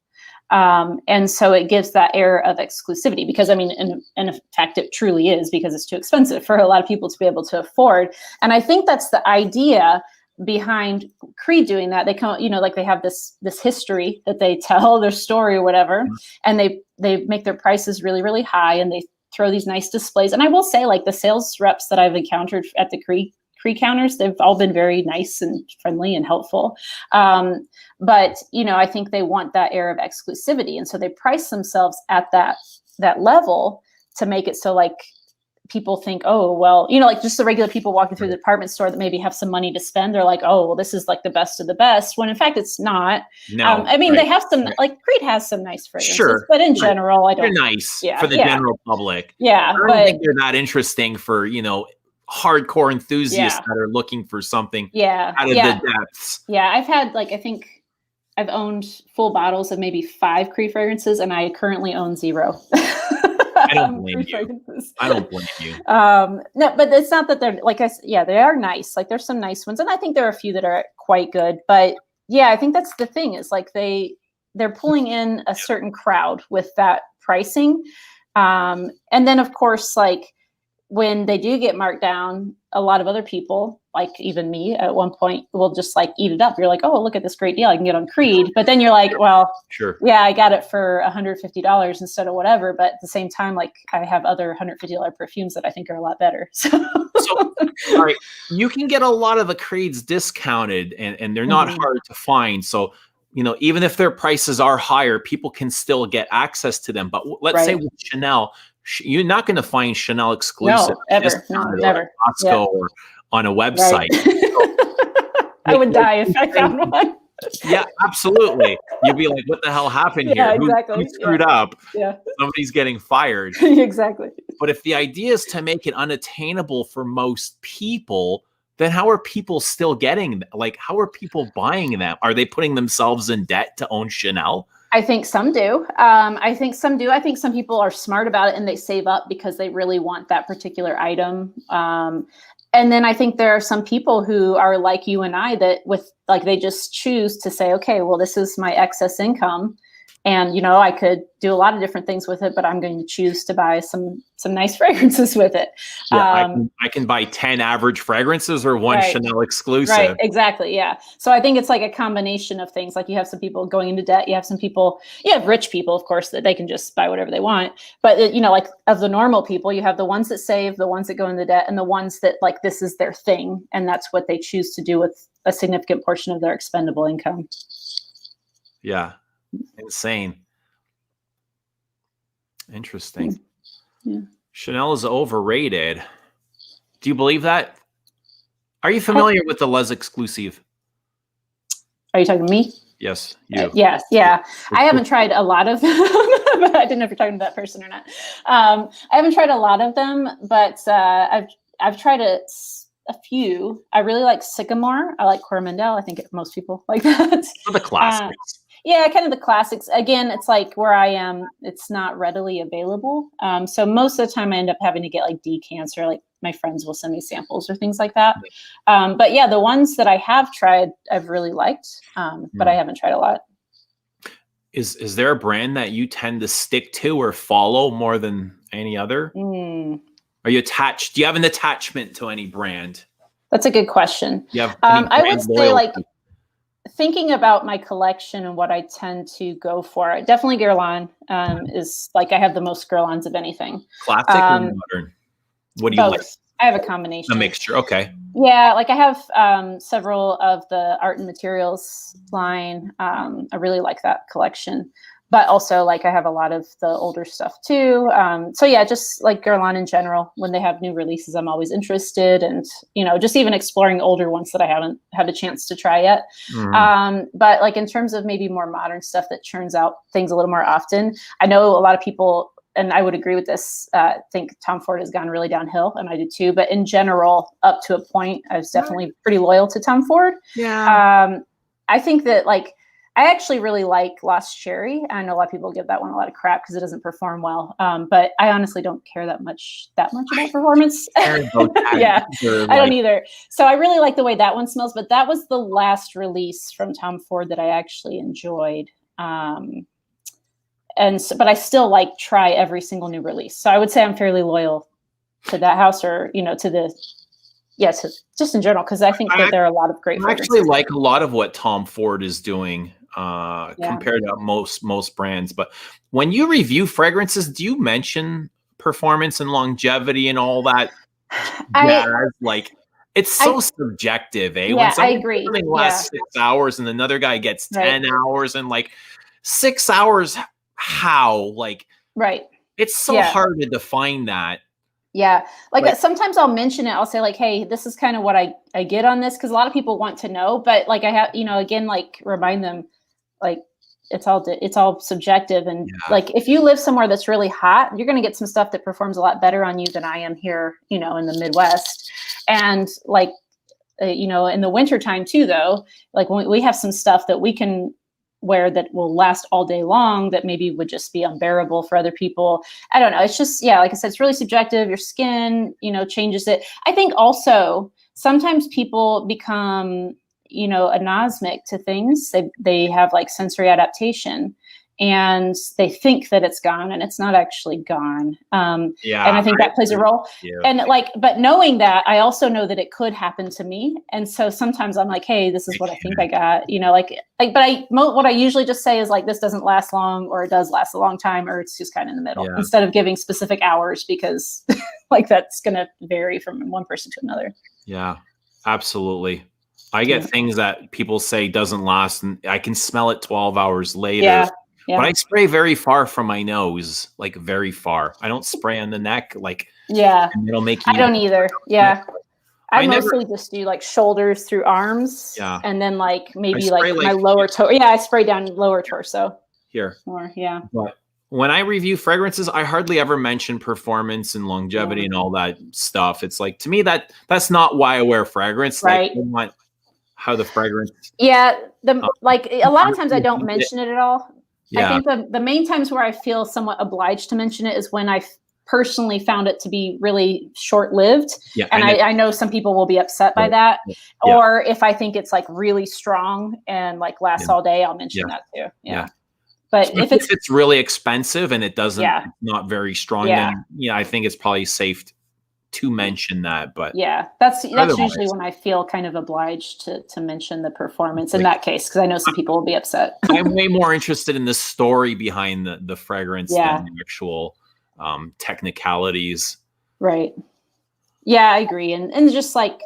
And so it gives that air of exclusivity because, I mean, in fact, it truly is because it's too expensive for a lot of people to be able to afford. And I think that's the idea behind Creed doing that. They come, like they have this history that they tell, their story or whatever, and they make their prices really, really high, and they throw these nice displays. And I will say, like, the sales reps that I've encountered at the Creed counters, they've all been very nice and friendly and helpful. But, I think they want that air of exclusivity. And so they price themselves at that level to make it so like people think, oh, well, like just the regular people walking through the department store that maybe have some money to spend. They're like, oh, well, this is like the best of the best. When in fact, it's not. No, they have some, like Creed has some nice fragrances, sure, but in general, I don't. They're nice for the general public. Yeah. I don't think they're that interesting for, hardcore enthusiasts that are looking for something out of the depths. Yeah, I've had I think I've owned full bottles of maybe 5 Creed fragrances, and I currently own 0. I don't blame you. I don't blame you. No, but it's not that they're they are nice. Like there's some nice ones, and I think there are a few that are quite good. But yeah, I think that's the thing is like they're pulling in a certain crowd with that pricing, and then of course when they do get marked down, a lot of other people, like even me at one point, will just like eat it up. You're like, oh, look at this great deal I can get on Creed. But then you're like, well, Sure. yeah, I got it for $150 instead of whatever. But at the same time, like I have other $150 perfumes that I think are a lot better. So, all right, you can get a lot of the Creeds discounted, and they're not hard to find. So, you know, even if their prices are higher, people can still get access to them. But let's say with Chanel, you're not going to find Chanel exclusive. No, ever. No, never. Costco or on a website. So, I would die if I found one. Yeah, absolutely. You'd be like, what the hell happened here? Exactly. Who screwed up? Yeah. Somebody's getting fired. Exactly. But if the idea is to make it unattainable for most people, then how are people still getting, like, how are people buying them? Are they putting themselves in debt to own Chanel? I think some do. I think some do. I think some people are smart about it and they save up because they really want that particular item. And then I think there are some people who are like you and I that they just choose to say, okay, well, this is my excess income. And, you know, I could do a lot of different things with it, but I'm going to choose to buy some nice fragrances with it. Yeah, I can buy 10 average fragrances or one Chanel exclusive. Right, exactly, yeah. So I think it's like a combination of things. Like you have some people going into debt. You have some people, you have rich people, of course, that they can just buy whatever they want. But, you know, like of the normal people, you have the ones that save, the ones that go into debt, and the ones that like this is their thing. And that's what they choose to do with a significant portion of their expendable income. Yeah. Insane. Interesting. Yeah. Chanel is overrated. Do you believe that? Are you familiar with the Les Exclusive? Are you talking to me? Yes, you. Yes, yeah. I haven't tried a lot of them, but I didn't know if you're talking to that person or not. I haven't tried a lot of them, but I've tried a few. I really like Sycamore. I like Coromandel. I think most people like that. For the classics. Yeah, kind of the classics. Again, it's like where I am, it's not readily available. So most of the time I end up having to get like decants, or like my friends will send me samples or things like that. But yeah, the ones that I have tried, I've really liked, but I haven't tried a lot. Is there a brand that you tend to stick to or follow more than any other? Are you attached? Do you have an attachment to any brand? That's a good question. Yeah, I would say like, thinking about my collection and what I tend to go for, definitely Guerlain is like, I have the most Guerlains of anything. Classic or modern? What do you like? I have a combination. A mixture, okay. Yeah, like I have several of the art and materials line. I really like that collection. But also, like, I have a lot of the older stuff too. So yeah, just like Guerlain in general, when they have new releases, I'm always interested, and you know, just even exploring older ones that I haven't had a chance to try yet. But like in terms of maybe more modern stuff that churns out things a little more often, I know a lot of people, and I would agree with this, think Tom Ford has gone really downhill, and I do too. But in general, up to a point, I was definitely pretty loyal to Tom Ford. Yeah. I think that like, I actually really like Lost Cherry. I know a lot of people give that one a lot of crap because it doesn't perform well. But I honestly don't care that much about performance. Yeah, I don't either. So I really like the way that one smells. But that was the last release from Tom Ford that I actually enjoyed. But I still like try every single new release. So I would say I'm fairly loyal to that house, or you know, to just in general, because I think that there are a lot of great. I actually like a lot of what Tom Ford is doing. Compared to most brands. But when you review fragrances, do you mention performance and longevity and all that? Like, it's so subjective, eh? Yeah, when I agree. Something lasts 6 hours and another guy gets 10 hours, and like 6 hours, how? Like, it's so hard to define that. Yeah. Like sometimes I'll mention it. I'll say like, hey, this is kind of what I get on this. Cause a lot of people want to know, but like I have, you know, again, like remind them like it's all subjective. And like, if you live somewhere that's really hot, you're going to get some stuff that performs a lot better on you than I am here, you know, in the Midwest. And like, you know, in the wintertime too, though, like when we have some stuff that we can wear that will last all day long that maybe would just be unbearable for other people. I don't know. It's just, like I said, it's really subjective. Your skin, you know, changes it. I think also sometimes people become, you know, anosmic to things. They have like sensory adaptation. and they think that it's gone, and it's not actually gone. Yeah, and I think that plays a role. Yeah. And like, but knowing that, I also know that it could happen to me. And so sometimes I'm like, hey, this is what I think I got, you know, but what I usually just say is like, this doesn't last long, or it does last a long time, or it's just kind of in the middle, instead of giving specific hours, because like that's going to vary from one person to another. Yeah, absolutely. I get things that people say doesn't last, and I can smell it 12 hours later. Yeah. But I spray very far from my nose, like very far. I don't spray on the neck, like, and it'll make you. I don't either. Yeah. I mostly just do like shoulders through arms. Yeah. And then like maybe like my lower torso. Yeah, I spray down lower torso. Here. More, yeah. But when I review fragrances, I hardly ever mention performance and longevity and all that stuff. It's like, to me, that's not why I wear fragrance. Right. Like, I want how the fragrance. Yeah. Like a lot of times I don't mention it at all. Yeah. I think the main times where I feel somewhat obliged to mention it is when I personally found it to be really short-lived. Yeah, and I know some people will be upset by that. Yeah. Or if I think it's like really strong and like lasts all day, I'll mention that too. Yeah. But if it's really expensive and it doesn't, not very strong, then I think it's probably safe to mention that. But that's usually when I feel kind of obliged to mention the performance in that case, because I know some people will be upset. I'm way more interested in the story behind the fragrance than the actual technicalities. Right. Yeah, I agree. And just like,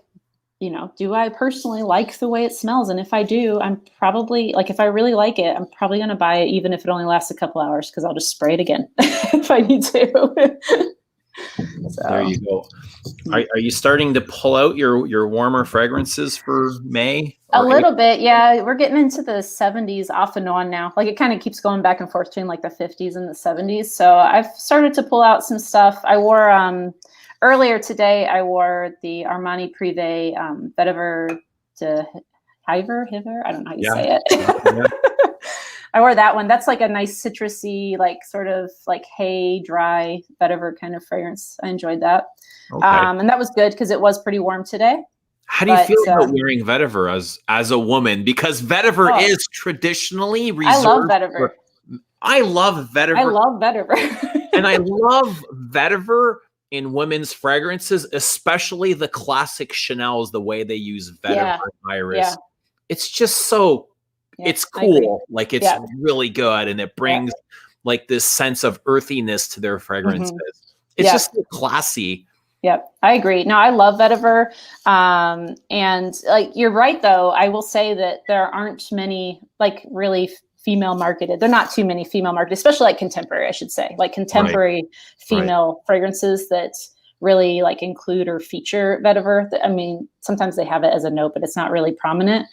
you know, do I personally like the way it smells? And if I do, I'm probably like, if I really like it, I'm probably going to buy it, even if it only lasts a couple hours, because I'll just spray it again if I need to. So. There you go. Are you starting to pull out your warmer fragrances for May? A little bit, yeah. We're getting into the 70s off and on now. Like it kind of keeps going back and forth between like the 50s and the 70s. So I've started to pull out some stuff. I wore earlier today. I wore the Armani Privé Vetiver de Hiver. I don't know how you say it. Yeah. I wore that one. That's like a nice citrusy, like sort of like hay, dry vetiver kind of fragrance. I enjoyed that. Okay. And that was good because it was pretty warm today. How do you feel about wearing vetiver as a woman? Because vetiver is traditionally reserved. I love vetiver. I love vetiver. I love vetiver. And I love vetiver in women's fragrances, especially the classic Chanel's, the way they use vetiver iris. Yeah. It's just so... it's cool. Like it's really good. And it brings like this sense of earthiness to their fragrances. It's just so classy. Yep. I agree. No, I love vetiver. And like, you're right though. I will say that there aren't many like really female marketed. There are not too many female marketed, especially like contemporary, I should say, like contemporary female fragrances that really like include or feature vetiver. I mean, sometimes they have it as a note, but it's not really prominent.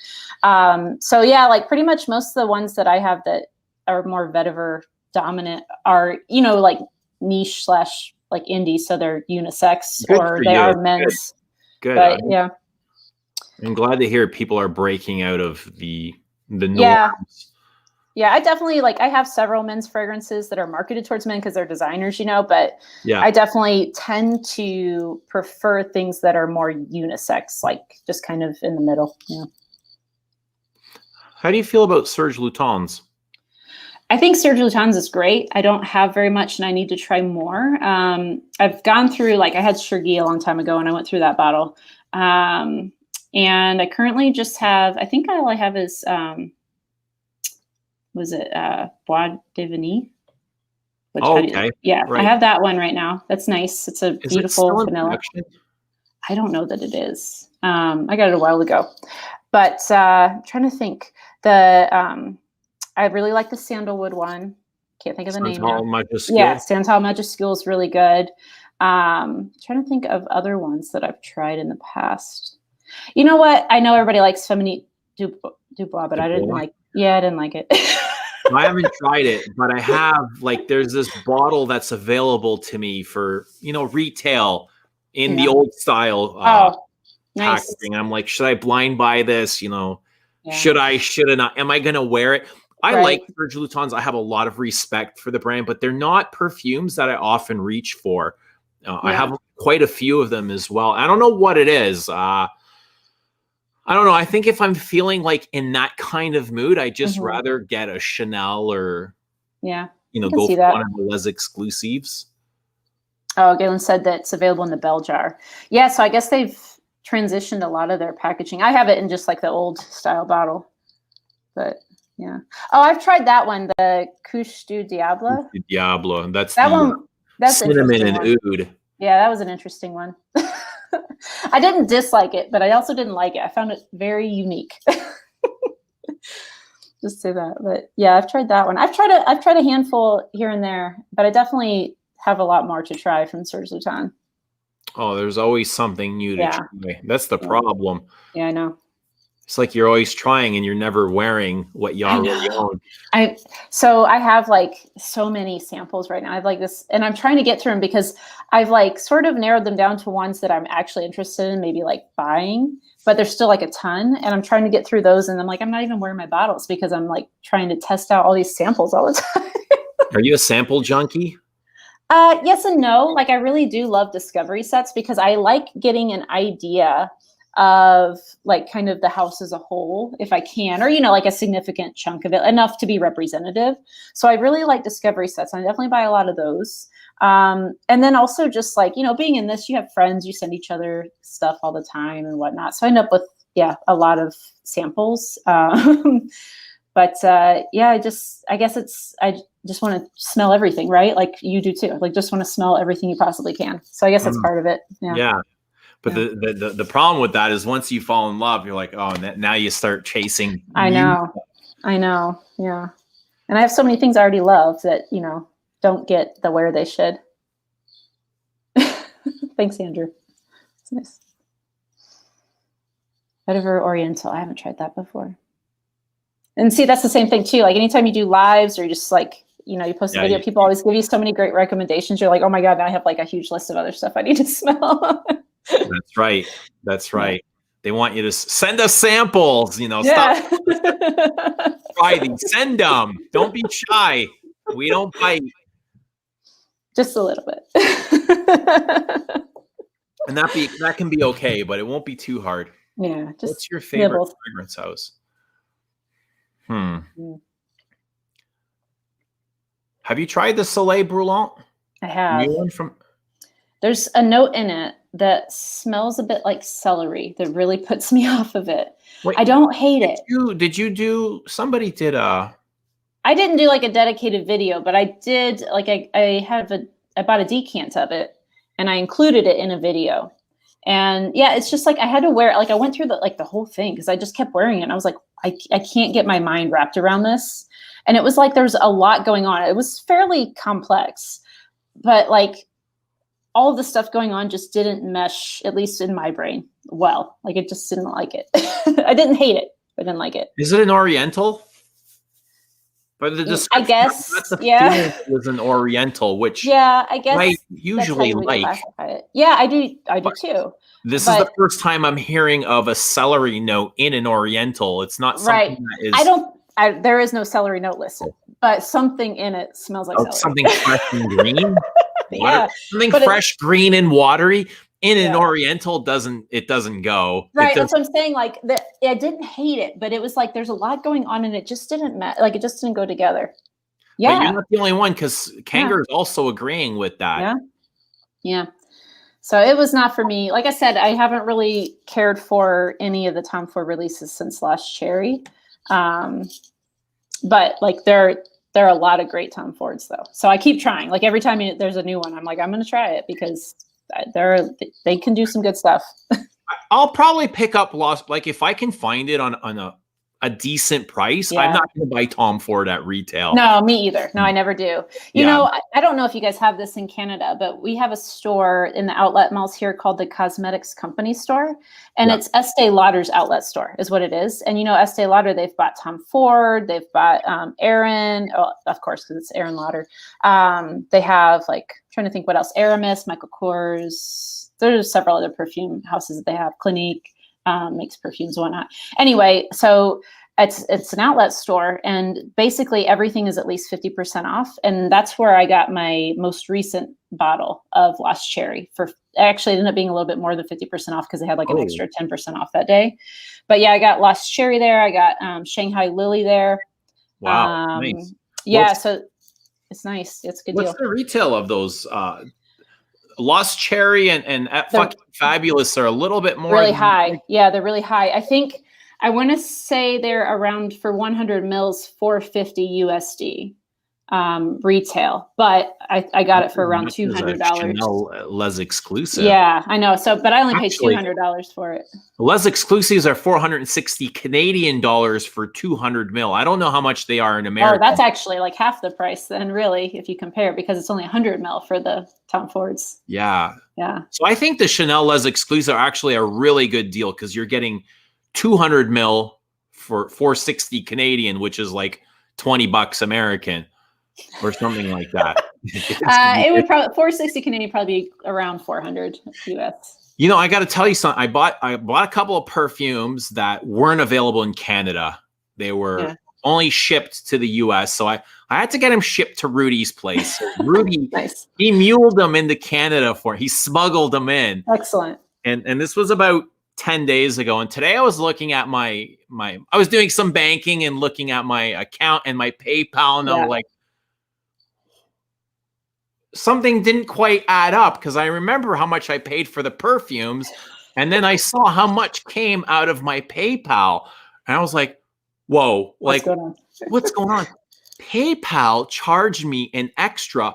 So yeah, like pretty much most of the ones that I have that are more vetiver dominant are, you know, like niche / like indie. So they're unisex or they are men's. Good. But, yeah. I'm glad to hear people are breaking out of the norms. Yeah, I definitely I have several men's fragrances that are marketed towards men because they're designers, you know, but I definitely tend to prefer things that are more unisex, like just kind of in the middle. Yeah. How do you feel about Serge Lutens? I think Serge Lutens is great. I don't have very much and I need to try more. I've gone through, I had SERGE a long time ago and I went through that bottle. And I currently just have, I think all I have is, was it Bois de Vanille? Okay. I have that one right now. That's nice. It's a beautiful vanilla. I don't know that it is. I got it a while ago. But I'm trying to think. I really like the sandalwood one. Can't think of the name now. Yeah, Santal Majuscule is really good. Trying to think of other ones that I've tried in the past. You know what? I know everybody likes Féminine Dubois, but I didn't like. Yeah, I didn't like it. I haven't tried it, but I have. There's this bottle that's available to me for retail in the old style packaging. I'm like, should I blind buy this? Should I? Should I not? Am I gonna wear it? I like Serge Lutens. I have a lot of respect for the brand, but they're not perfumes that I often reach for. I have quite a few of them as well. I don't know what it is. I don't know. I think if I'm feeling in that kind of mood, I just rather get a Chanel or Yeah. You know, I can go see for that. one of the Les Exclusives. Oh, Galen said that it's available in the bell jar. Yeah, so I guess they've transitioned a lot of their packaging. I have it in just like the old style bottle. But yeah. Oh, I've tried that one, the Couche du Diable. Diablo. That's That the one, that's an cinnamon interesting and one. oud. Yeah, that was an interesting one. I didn't dislike it, but I also didn't like it. I found it very unique. Just say that. But yeah, I've tried that one. I've tried a handful here and there, but I definitely have a lot more to try from SERGE LUTENS. Oh, there's always something new to try. That's the problem. Yeah, I know. It's like you're always trying and you're never wearing what you already own. So I have like so many samples right now. I have like this, and I'm trying to get through them because I've like sort of narrowed them down to ones that I'm actually interested in, maybe like buying, but there's still like a ton, and I'm trying to get through those. And I'm like, I'm not even wearing my bottles because I'm like trying to test out all these samples all the time. Are you a sample junkie? Yes and no. Like I really do love discovery sets because I like getting an idea of like kind of the house as a whole, if I can, or, you know, like a significant chunk of it, enough to be representative. So I really like discovery sets. I definitely buy a lot of those. And then also just like, you know, being in this, you have friends, you send each other stuff all the time and whatnot. So I end up with, yeah, a lot of samples. But yeah, I guess I just want to smell everything, right? Like you do too. Like just want to smell everything you possibly can. So I guess that's part of it. Yeah. But the problem with that is once you fall in love, you're like, oh, now you start chasing. I know. Yeah. And I have so many things I already love that, you know, don't get the where they should. Thanks, Andrew. It's nice. Vetiver Oriental. I haven't tried that before. And see, that's the same thing too. Like anytime you do lives or you just like, you know, you post a video, people always give you so many great recommendations. You're like, oh my God, now I have like a huge list of other stuff I need to smell. That's right. That's right. They want you to send us samples, you know, yeah. stop. Try these. Send them. Don't be shy. We don't bite. Just a little bit. And that can be okay, but it won't be too hard. Yeah. Just what's your favorite nibbles. fragrance house? Have you tried the Soleil Brûlant? I have. New one from. There's a note in it that smells a bit like celery that really puts me off of it. Wait, I don't hate it. Did you do? Somebody did a. I didn't do like a dedicated video, but I did like I bought a decant of it and I included it in a video. And yeah, it's just like I had to wear it. Like I went through the whole thing because I just kept wearing it. And I was like, I can't get my mind wrapped around this. And it was like there was a lot going on. It was fairly complex, but like all of the stuff going on just didn't mesh, at least in my brain, well. Like it just didn't like it. I didn't hate it, but I didn't like it. Is it an Oriental? But I guess, yeah. It was an Oriental, which I guess I usually like. Yeah, I do too. This is the first time I'm hearing of a celery note in an Oriental. It's not something that is. There is no celery note listed, but something in it smells like celery. Something fresh and green. Something but fresh, green, and watery. In an Oriental doesn't go. Right, that's what I'm saying. Like I didn't hate it, but it was like there's a lot going on, and it just didn't like it just didn't go together. Yeah, but you're not the only one because Kanger is also agreeing with that. Yeah. So it was not for me. Like I said, I haven't really cared for any of the Tom Ford releases since Lost Cherry, but like there are a lot of great Tom Fords though. So I keep trying. Like every time there's a new one, I'm like, I'm going to try it because they can do some good stuff. I'll probably pick up Lost, like if I can find it on a decent price. I'm not going to buy Tom Ford at retail. No, me either. No, I never do. You know, I don't know if you guys have this in Canada, but we have a store in the outlet malls here called the Cosmetics Company store. And it's Estee Lauder's outlet store is what it is. And, you know, Estee Lauder, they've bought Tom Ford, they've bought Aaron, of course, because it's Aaron Lauder. They have like, I'm trying to think what else, Aramis, Michael Kors. There's several other perfume houses that they have. Clinique makes perfumes and whatnot. Anyway, so it's an outlet store, and basically everything is at least 50% off. And that's where I got my most recent bottle of Lost Cherry for. Actually, it ended up being a little bit more than 50% off because they had like an extra 10% off that day. But yeah, I got Lost Cherry there. I got Shanghai Lily there. Wow, nice. Yeah, so It's nice. It's a good What's deal. the retail of those? Lost Cherry and fucking Fabulous are a little bit more really high. Yeah, they're really high. I think I want to say they're around for 100 mils, 450 USD retail, but I got it for around $200. Chanel Les Exclusive. Yeah, I know. So, but I only paid $200 for it. Les Exclusives are 460 Canadian dollars for 200 mil. I don't know how much they are in America. Oh, that's actually like half the price then, really, if you compare, because it's only 100 mil for the Tom Fords. Yeah. Yeah. So I think the Chanel Les Exclusive are actually a really good deal because you're getting 200 mil for 460 Canadian, which is like $20 American or something like that. It would probably 460 Canadian probably be around 400 US. You know, I got to tell you something. I bought a couple of perfumes that weren't available in Canada. They were only shipped to the US. So I had to get them shipped to Rudy's place. So Rudy, nice. He muled them into Canada he smuggled them in. Excellent. And this was about 10 days ago. And today I was looking at I was doing some banking and looking at my account and my PayPal. And I'm like, something didn't quite add up because I remember how much I paid for the perfumes. And then I saw how much came out of my PayPal. And I was like, whoa, like, what's going on? PayPal charged me an extra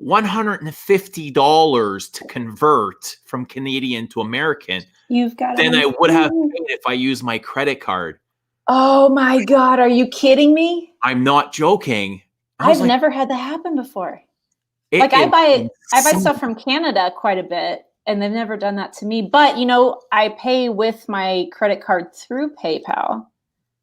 $150 to convert from Canadian to American. You've got than I would have paid if I used my credit card. Oh my God. Are you kidding me? I'm not joking. I've never had that happen before. Like I buy stuff from Canada quite a bit and they've never done that to me. But you know, I pay with my credit card through PayPal.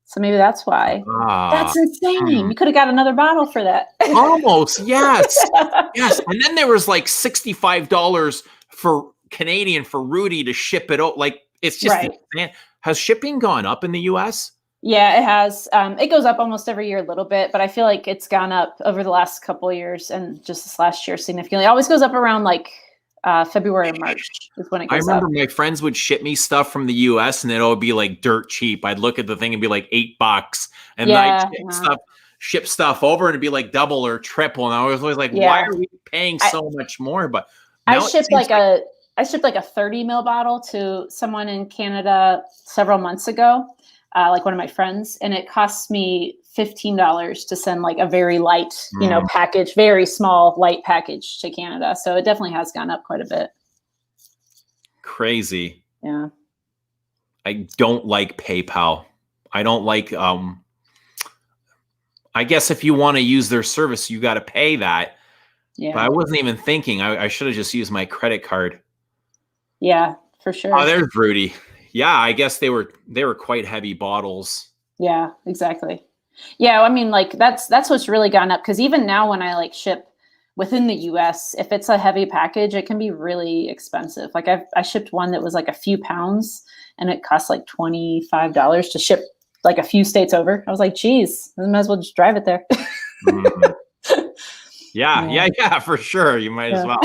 So maybe that's why. That's insane. You could have got another bottle for that. Almost, yes. Yes. And then there was like $65 for Canadian for Rudy to ship it out. Like it's just has shipping gone up in the US? Yeah, it has. It goes up almost every year a little bit, but I feel like it's gone up over the last couple of years and just this last year significantly. It always goes up around like February or March is when it goes up. I remember my friends would ship me stuff from the US and it would be like dirt cheap. I'd look at the thing and be like $8. And then I'd ship stuff over and it'd be like double or triple. And I was always like, why are we paying so much more? But I shipped like a 30 ml bottle to someone in Canada several months ago. Like one of my friends, and it cost me $15 to send like a very light, you know, package, very small, light package to Canada. So it definitely has gone up quite a bit. Crazy. Yeah. I don't like PayPal. I don't like, I guess if you want to use their service, you got to pay that. Yeah. But I wasn't even thinking. I should have just used my credit card. Yeah, for sure. Oh, there's Rudy. Yeah, I guess they were quite heavy bottles. Yeah, exactly. Yeah, I mean, like that's what's really gone up because even now when I like ship within the US, if it's a heavy package, it can be really expensive. Like I shipped one that was like a few pounds and it cost like $25 to ship like a few states over. I was like, geez, I might as well just drive it there. Yeah, for sure. You might as well.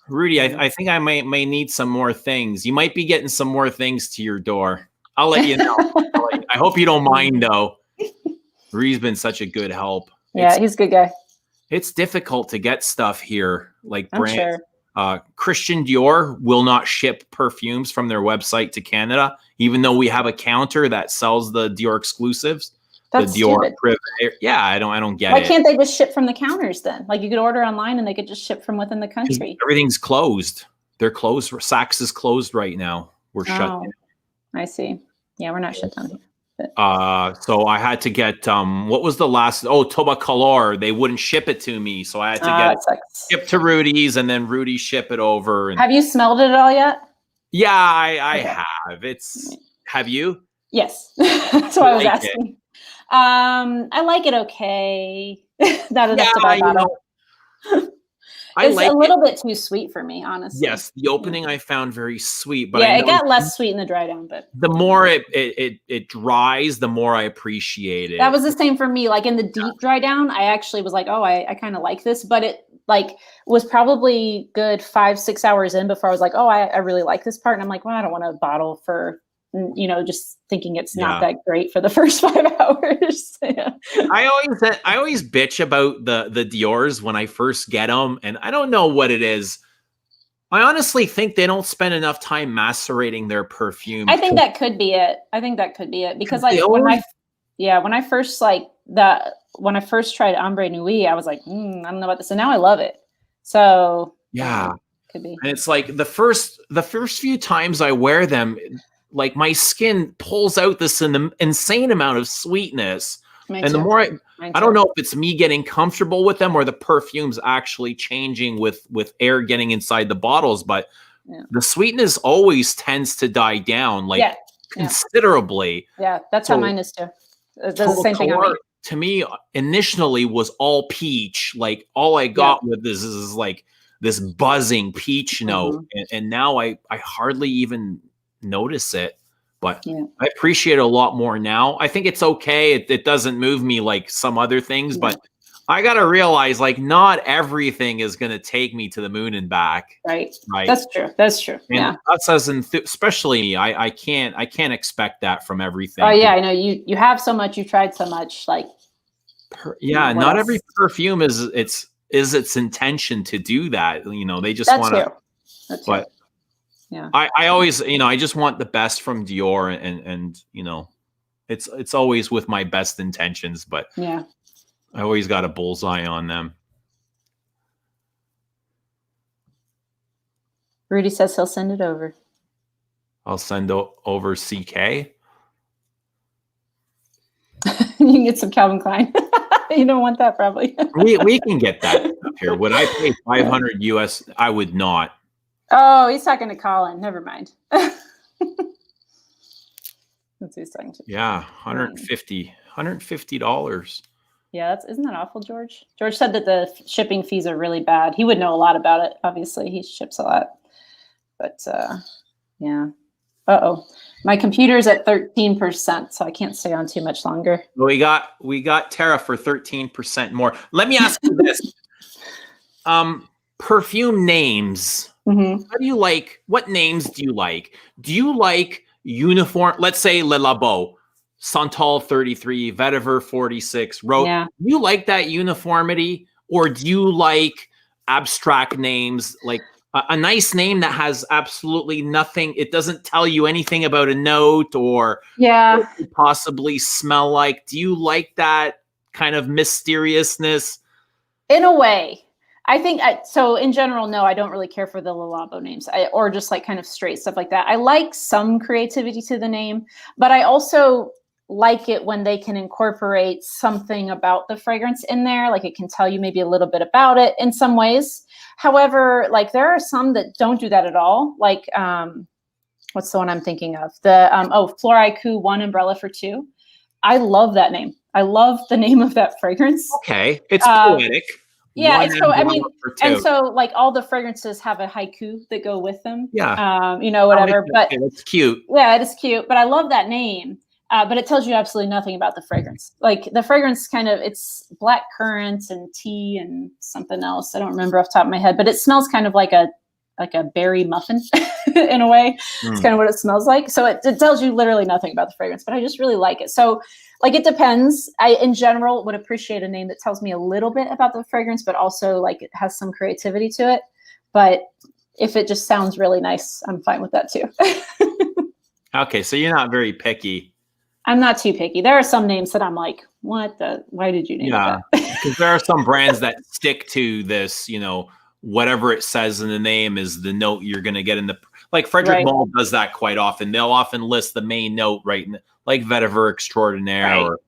Rudy, I think I may need some more things. You might be getting some more things to your door. I'll let you know. I hope you don't mind, though. Rudy's been such a good help. Yeah, he's a good guy. It's difficult to get stuff here, like brands. Sure. Christian Dior will not ship perfumes from their website to Canada, even though we have a counter that sells the Dior exclusives. That's the Dior stupid. Yeah, I don't get it. Why can't they just ship from the counters then? Like you could order online and they could just ship from within the country. Everything's closed. They're closed. Saks is closed right now. We're shut down. I see. Yeah, we're not shut down. So I had to get what was the last? Tobacolor. They wouldn't ship it to me, so I had to get it shipped to Rudy's, and then Rudy ship it over. And have you smelled it at all yet? Yeah, I have. Have you? Yes, that's what I was asking. I like it okay. That's about it. It's a little bit too sweet for me, honestly. Yes, the opening I found very sweet, but it got less sweet in the dry down. But the more it dries, the more I appreciate it. That was the same for me. Like in the deep dry down, I actually was like, oh, I kind of like this, but it like was probably good 5-6 hours in before I was like, oh, I really like this part, and I'm like, well, I don't want a bottle for you know, just thinking it's not Yeah. that great for the first 5 hours. Yeah. I always bitch about the Dior's when I first get them, and I don't know what it is. I honestly think they don't spend enough time macerating their perfume. I think that could be it. I think that could be it because like They when always- I first when I first tried Ombre Nuit, I was like, I don't know about this, and now I love it. So yeah, could be. and it's like the first few times I wear them, like my skin pulls out this insane amount of sweetness. Mine And the too. more Mine I don't too. know if it's me getting comfortable with them or the perfume's actually changing with air getting inside the bottles, but the sweetness always tends to die down like considerably. Yeah, that's how mine is too. It does the same thing on me. To me, initially was all peach. Like all I got with this is like this buzzing peach note, and now I hardly even notice it. But I appreciate it a lot more now. I think it's okay. It doesn't move me like some other things, but I got to realize like not everything is going to take me to the moon and back. Right. That's true. That's true. And us as especially me, I can't expect that from everything. Oh yeah, I know you have so much, you tried so much, like not every perfume is its intention to do that. You know, they just want to. But yeah, I always, you know, I just want the best from Dior, and you know, it's always with my best intentions, but yeah, I always got a bullseye on them. Rudy says he'll send it over. I'll send over CK. You can get some Calvin Klein. You don't want that, probably. we can get that up here. Would I pay 500 US? I would not. Oh, he's talking to Colin. Never mind. That's who he's talking to. Yeah, $150. Yeah, isn't that awful, George? George said that the shipping fees are really bad. He would know a lot about it. Obviously, he ships a lot. But yeah. My computer's at 13%, so I can't stay on too much longer. We got Tara for 13% more. Let me ask you this: perfume names. How do you like? What names do you like? Do you like uniform? Let's say Le Labo, Santal 33, Vetiver 46, Rose. Yeah. Do you like that uniformity, or do you like abstract names, like a nice name that has absolutely nothing? It doesn't tell you anything about a note or what it could possibly smell like. Do you like that kind of mysteriousness? In a way. I think so. In general, no, I don't really care for the Le Labo names, or just like kind of straight stuff like that. I like some creativity to the name, but I also like it when they can incorporate something about the fragrance in there. Like it can tell you maybe a little bit about it in some ways. However, like there are some that don't do that at all. Like what's the one I'm thinking of? The Floricu 1 Umbrella for 2. I love that name. I love the name of that fragrance. Okay, it's poetic. Yeah, it's cool. I mean, and so like all the fragrances have a haiku that go with them. Yeah. You know, whatever. But it's cute. Yeah, it is cute. But I love that name. But it tells you absolutely nothing about the fragrance. Like the fragrance it's black currant and tea and something else. I don't remember off the top of my head, but it smells kind of like a berry muffin in a way. It's kind of what it smells like. So it tells you literally nothing about the fragrance, but I just really like it. So like, it depends. I, in general, would appreciate a name that tells me a little bit about the fragrance, but also like it has some creativity to it. But if it just sounds really nice, I'm fine with that too. Okay. So you're not very picky. I'm not too picky. There are some names that I'm like, why did you name that? Because there are some brands that stick to this, you know, whatever it says in the name is the note you're going to get in the, like Frederic Malle does that quite often. They'll often list the main note, right? Like Vetiver Extraordinaire or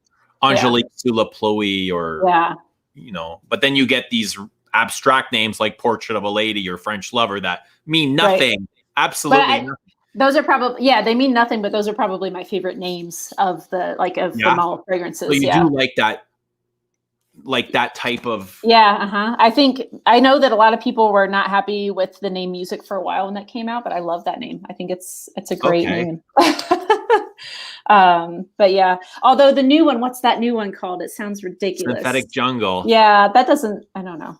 Angelique sous la pluie or, you know, but then you get these abstract names like Portrait of a Lady or French Lover that mean nothing. Absolutely nothing. Those are probably, they mean nothing, but those are probably my favorite names of the Malle fragrances. So you do like that type of. I think, I know that a lot of people were not happy with the name Music for a while when that came out, but I love that name. I think it's a great name. But yeah, although the new one, what's that new one called? It sounds ridiculous. Synthetic Jungle. Yeah, that doesn't, I don't know.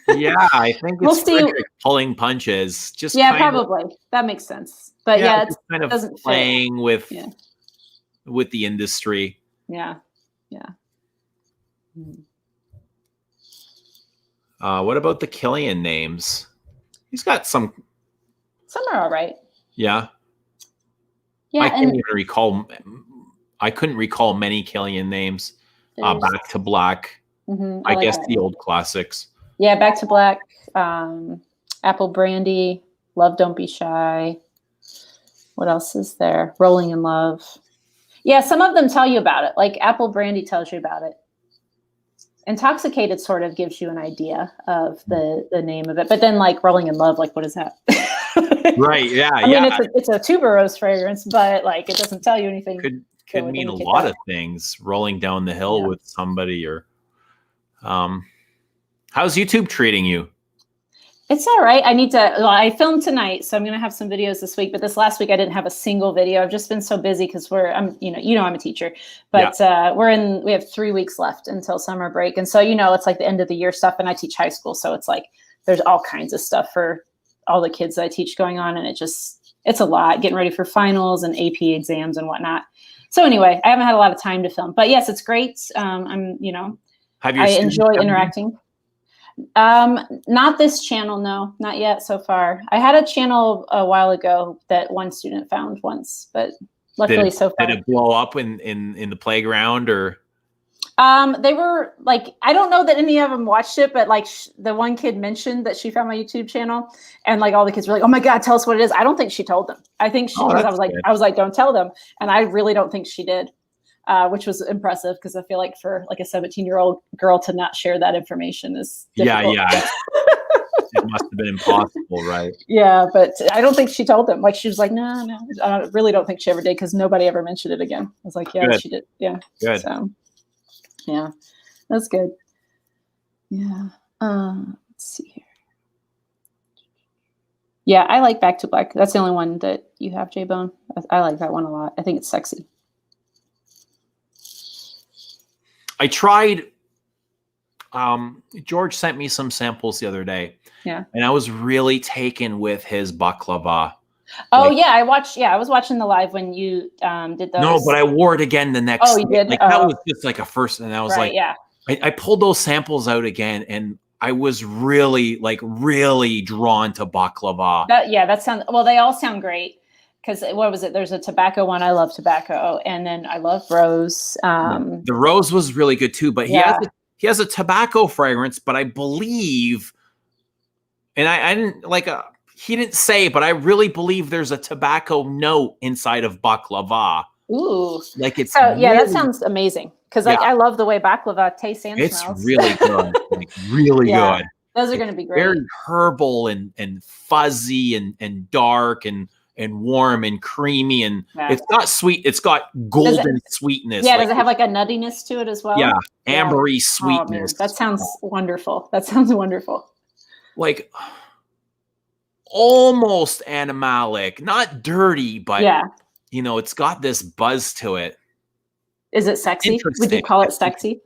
Yeah, I think We'll it's see. Frederick pulling punches. Just Yeah, kind of, probably. That makes sense. But yeah, just kind of doesn't fit. playing with Yeah. with the industry. Yeah. Yeah. What about the Killian names? He's got some. Some are all right. Yeah. Yeah, I can't and even recall. I couldn't recall many Killian names. Back to Black. I like guess that the one. old classics. Yeah, Back to Black, Apple Brandy, Love Don't Be Shy. What else is there? Rolling in Love. Yeah, some of them tell you about it. Like Apple Brandy tells you about it. Intoxicated sort of gives you an idea of the name of it. But then like Rolling in Love, like what is that? Right, yeah. I mean, it's a tuberose fragrance, but like it doesn't tell you anything. Could mean a lot of things. Rolling down the hill with somebody, or how's YouTube treating you? It's all right. I filmed tonight, so I'm going to have some videos this week, but this last week I didn't have a single video. I've just been so busy because I'm a teacher, but we have 3 weeks left until summer break. And so, it's like the end of the year stuff, and I teach high school. So it's like, there's all kinds of stuff for all the kids that I teach going on. And it's a lot, getting ready for finals and AP exams and whatnot. So anyway, I haven't had a lot of time to film, but yes, it's great. I enjoy interacting. Not this channel, no, not yet so far. I had a channel a while ago that one student found once, but luckily so far. Did it blow up in the playground, or? They were like, I don't know that any of them watched it, but like the one kid mentioned that she found my YouTube channel, and like all the kids were like, "Oh my God, tell us what it is." I don't think she told them. I think she, because I was like, "Don't tell them," and I really don't think she did. Which was impressive, because I feel like for like a 17-year-old girl to not share that information is difficult. Yeah. It must have been impossible, right? Yeah, but I don't think she told them. Like she was like, no, I really don't think she ever did, because nobody ever mentioned it again. I was like, yeah, Good. She did. Yeah. Good. So, yeah, that's good. Yeah. Let's see here. Yeah, I like Back to Black. That's the only one that you have, J-Bone. I like that one a lot. I think it's sexy. I tried. George sent me some samples the other day. Yeah. And I was really taken with his baklava. Oh, yeah. I was watching the live when you did those. No, but I wore it again the next day. You did? Like, that was just like a first. And I was like, yeah. I pulled those samples out again, and I was really drawn to baklava. That sounds, well, they all sound great. Because what was it? There's a tobacco one. I love tobacco, and then I love rose. The rose was really good too. But he has a tobacco fragrance. But I believe, and I didn't he didn't say, but I really believe there's a tobacco note inside of baklava. Ooh, like it's that sounds amazing. Because I love the way baklava tastes and smells. It's really good, really good. Those are going to be great. Very herbal and fuzzy and dark and warm and creamy, and it's got sweet. It's got golden sweetness. Yeah, does it have like a nuttiness to it as well? Yeah, ambery sweetness. That sounds wonderful. That sounds wonderful. Like almost animalic, not dirty, but it's got this buzz to it. Is it sexy? Would you call it sexy?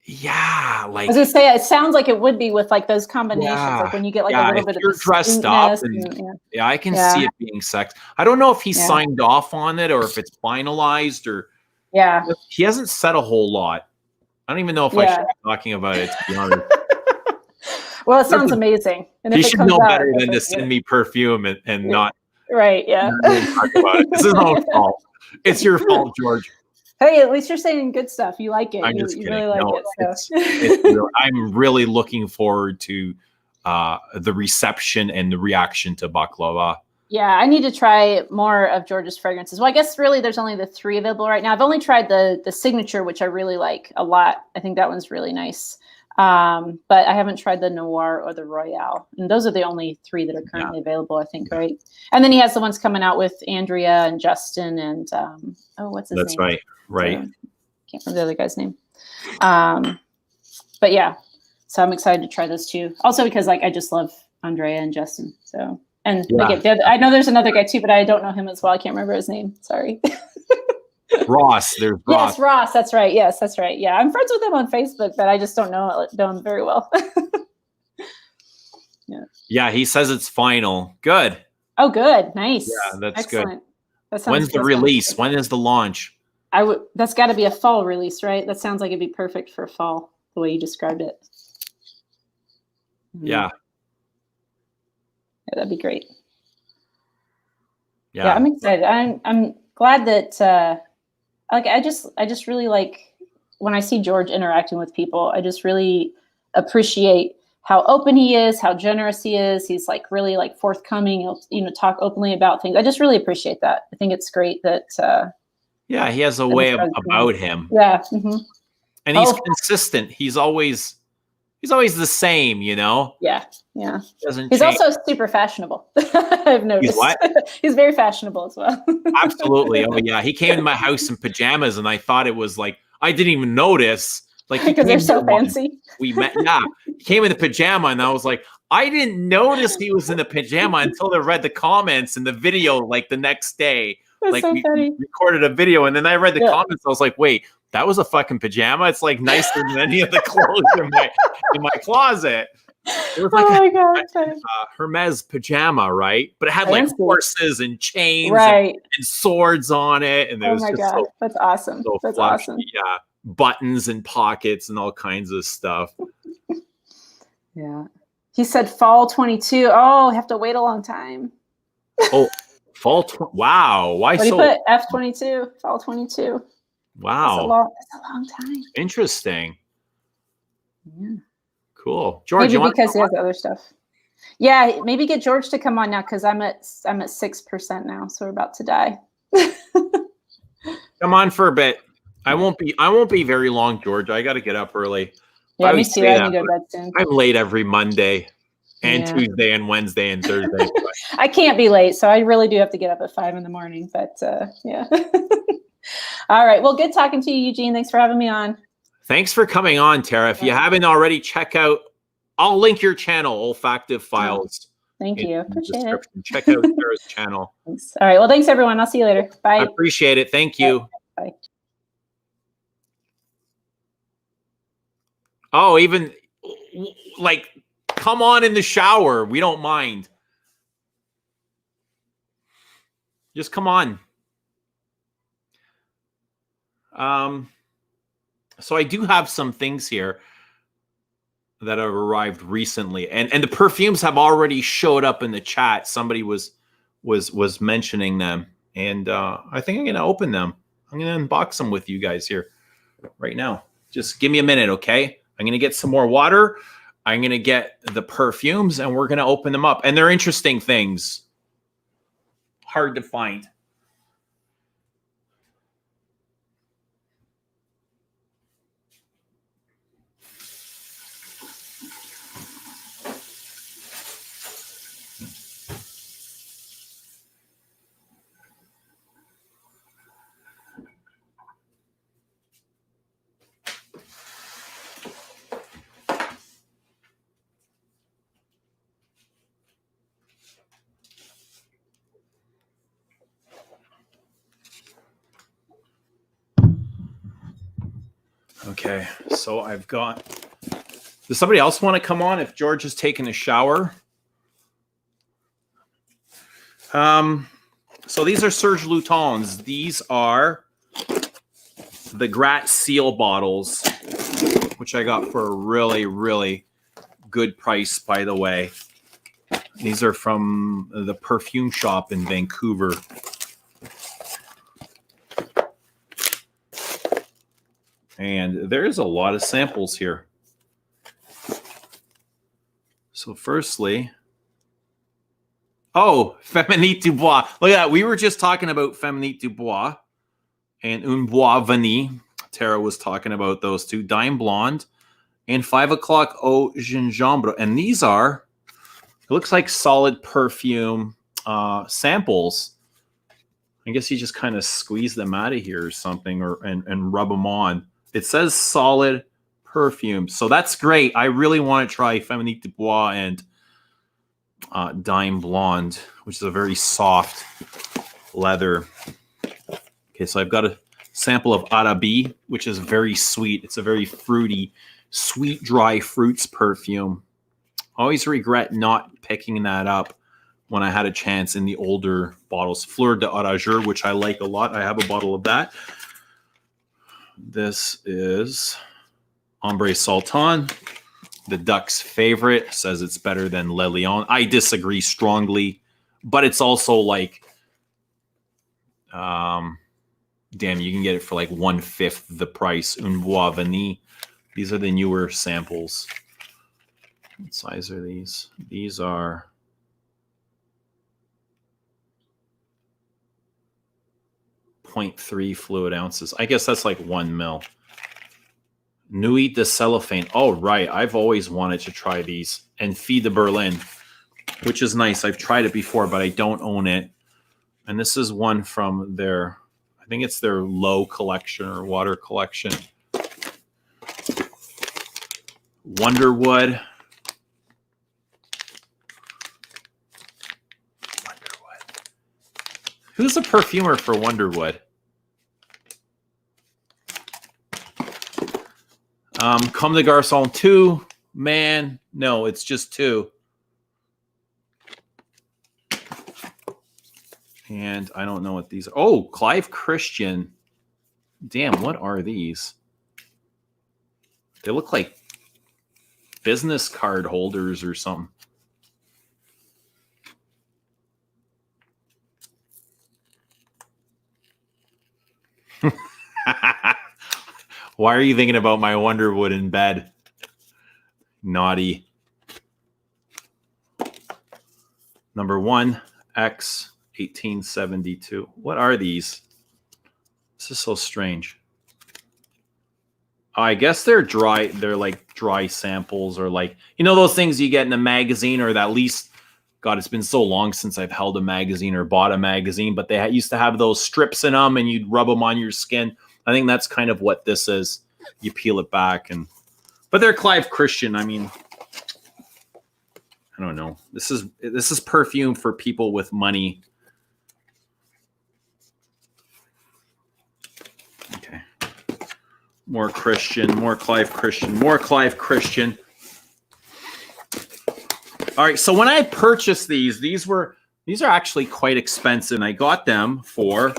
Yeah, like I was gonna say, it sounds like it would be with like those combinations, like when you get like a little bit of you're dressed up, and I can see it being sex. I don't know if he signed off on it or if it's finalized, or he hasn't said a whole lot. I don't even know if I should be talking about it, to be honest. Well, it sounds amazing. And he should know better than to send me perfume and not right. Yeah, talk about it. This is his own fault. It's your fault, George. Hey, at least you're saying good stuff. You like it. I'm just kidding. Really like it. So. It's I'm really looking forward to the reception and the reaction to baklava. Yeah, I need to try more of George's fragrances. Well, I guess really there's only the 3 available right now. I've only tried the signature, which I really like a lot. I think that one's really nice. But I haven't tried the Noir or the Royale. And those are the only 3 that are currently available, I think, right? And then he has the ones coming out with Andrea and Justin and, what's his name? That's right. Right. Can't remember the other guy's name. But yeah, so I'm excited to try those too. Also because I just love Andrea and Justin. So, and again, I know there's another guy too, but I don't know him as well. I can't remember his name. Sorry. Ross. There's Ross. Yes, Ross. That's right. Yes, that's right. Yeah, I'm friends with him on Facebook, but I just don't know him very well. Yeah, he says it's final. Good. Oh, good. Nice. Yeah, that's excellent. good. That sounds, When's the release? When is the launch? That's got to be a fall release, right? That sounds like it'd be perfect for fall, the way you described it. Yeah. Yeah, that'd be great. Yeah. Yeah, I'm excited. I'm glad that like I just really like when I see George interacting with people. I just really appreciate how open he is, how generous he is. He's like really like forthcoming. He'll, you know, talk openly about things. I just really appreciate that. I think it's great that yeah, he has a way about him. Yeah. And he's consistent. He's always the same, you know? Yeah. Yeah. Doesn't He's change. also super fashionable. I've noticed. He's what? He's very fashionable as well. Absolutely. Oh yeah. He came to my house in pajamas and I thought it was like, I didn't even notice. Like, because they're so fancy. We met. Yeah. He came in a pajama and I was like, I didn't notice he was in a pajama until I read the comments in the video like the next day. That's like so we funny. recorded a video and then I read the comments. I was like, wait, that was a fucking pajama. It's like nicer than any of the clothes in my closet. It was like a Hermes pajama, right? But it had like horses and chains and swords on it. And it was just so, that's awesome. So that's flashy. awesome. Yeah. Buttons and pockets and all kinds of stuff. Yeah. He said fall 22. Oh, I have to wait a long time. Oh, fall. Wow. Why what so? Put F22, fall 22. Wow. That's a long time. Interesting. Yeah. Cool. George, maybe because he has other stuff. Yeah, maybe get George to come on now because I'm at 6% now, so we're about to die. Come on for a bit. I won't be very long, George. I got to get up early. Yeah, me too. I need to go to bed soon. I'm late every Monday and Tuesday and Wednesday and Thursday. I can't be late, so I really do have to get up at 5 in the morning. But yeah. All right. Well, good talking to you, Eugene. Thanks for having me on. Thanks for coming on, Tara. If you haven't already, check out. I'll link your channel, Olfactive Files. Thank you. Appreciate it. Check out Tara's channel. Thanks. All right. Well, thanks, everyone. I'll see you later. Bye. I appreciate it. Thank you. Bye. Oh, even like, come on in the shower. We don't mind. Just come on. So I do have some things here that have arrived recently, and the perfumes have already showed up in the chat. Somebody was mentioning them, and I think I'm gonna open them. I'm gonna unbox them with you guys here right now. Just give me a minute, okay? I'm gonna get some more water. I'm gonna get the perfumes, and we're gonna open them up. And they're interesting things. Hard to find. Okay, so I've got. Does somebody else want to come on if George is taking a shower? So these are Serge Lutens. These are the Grat Seal bottles, which I got for a really, really good price, by the way. These are from the perfume shop in Vancouver. And there's a lot of samples here. So firstly, oh, Feminite Dubois. Look at that. We were just talking about Feminite Dubois and Un Bois Vanille. Tara was talking about those two. Dime Blonde and 5 o'clock Eau Gingembre. And these are, it looks like solid perfume samples. I guess you just kind of squeeze them out of here or something and rub them on. It says solid perfume. So that's great. I really want to try Feminite Dubois and Dime Blonde, which is a very soft leather. Okay, so I've got a sample of Arabi, which is very sweet. It's a very fruity, sweet, dry fruits perfume. Always regret not picking that up when I had a chance in the older bottles. Fleur d'Oranger, which I like a lot. I have a bottle of that. This is Ombre Sultan, the Duck's favorite. Says it's better than Le Lion. I disagree strongly, but it's also like, damn, you can get it for like 1/5 the price. Un Bois Vanille. These are the newer samples. What size are these? These are 0.3 fluid ounces. I guess that's like 1 mil. Nuit de Cellophane. Oh, right. I've always wanted to try these. And Fille de Berlin, which is nice. I've tried it before, but I don't own it. And this is one from their, I think it's their low collection or water collection. Wonderwood. Who's the perfumer for Wonderwood? Comme des Garçons 2. Man, no, it's just 2. And I don't know what these are. Oh, Clive Christian. Damn, what are these? They look like business card holders or something. Why are you thinking about my Wonderwood in bed? Naughty. Number 1, X 1872. What are these? This is so strange. I guess they're dry. They're like dry samples, or like, you know, those things you get in a magazine, or that, at least, God, it's been so long since I've held a magazine or bought a magazine, but they used to have those strips in them and you'd rub them on your skin. I think that's kind of what this is. You peel it back, but they're Clive Christian. I mean, I don't know. This is perfume for people with money. Okay. More Christian, more Clive Christian, more Clive Christian. All right, so when I purchased these are actually quite expensive. And I got them for,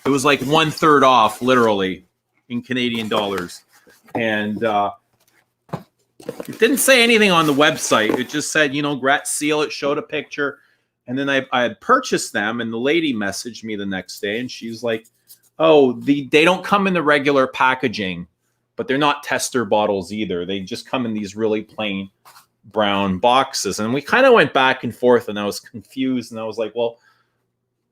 it was like 1/3 off, literally, in Canadian dollars. And it didn't say anything on the website. It just said, you know, Grat seal. It showed a picture. And then I had purchased them, and the lady messaged me the next day, and she's like, oh, they don't come in the regular packaging, but they're not tester bottles either. They just come in these really plain brown boxes. And we kind of went back and forth, and I was confused, and I was like, well,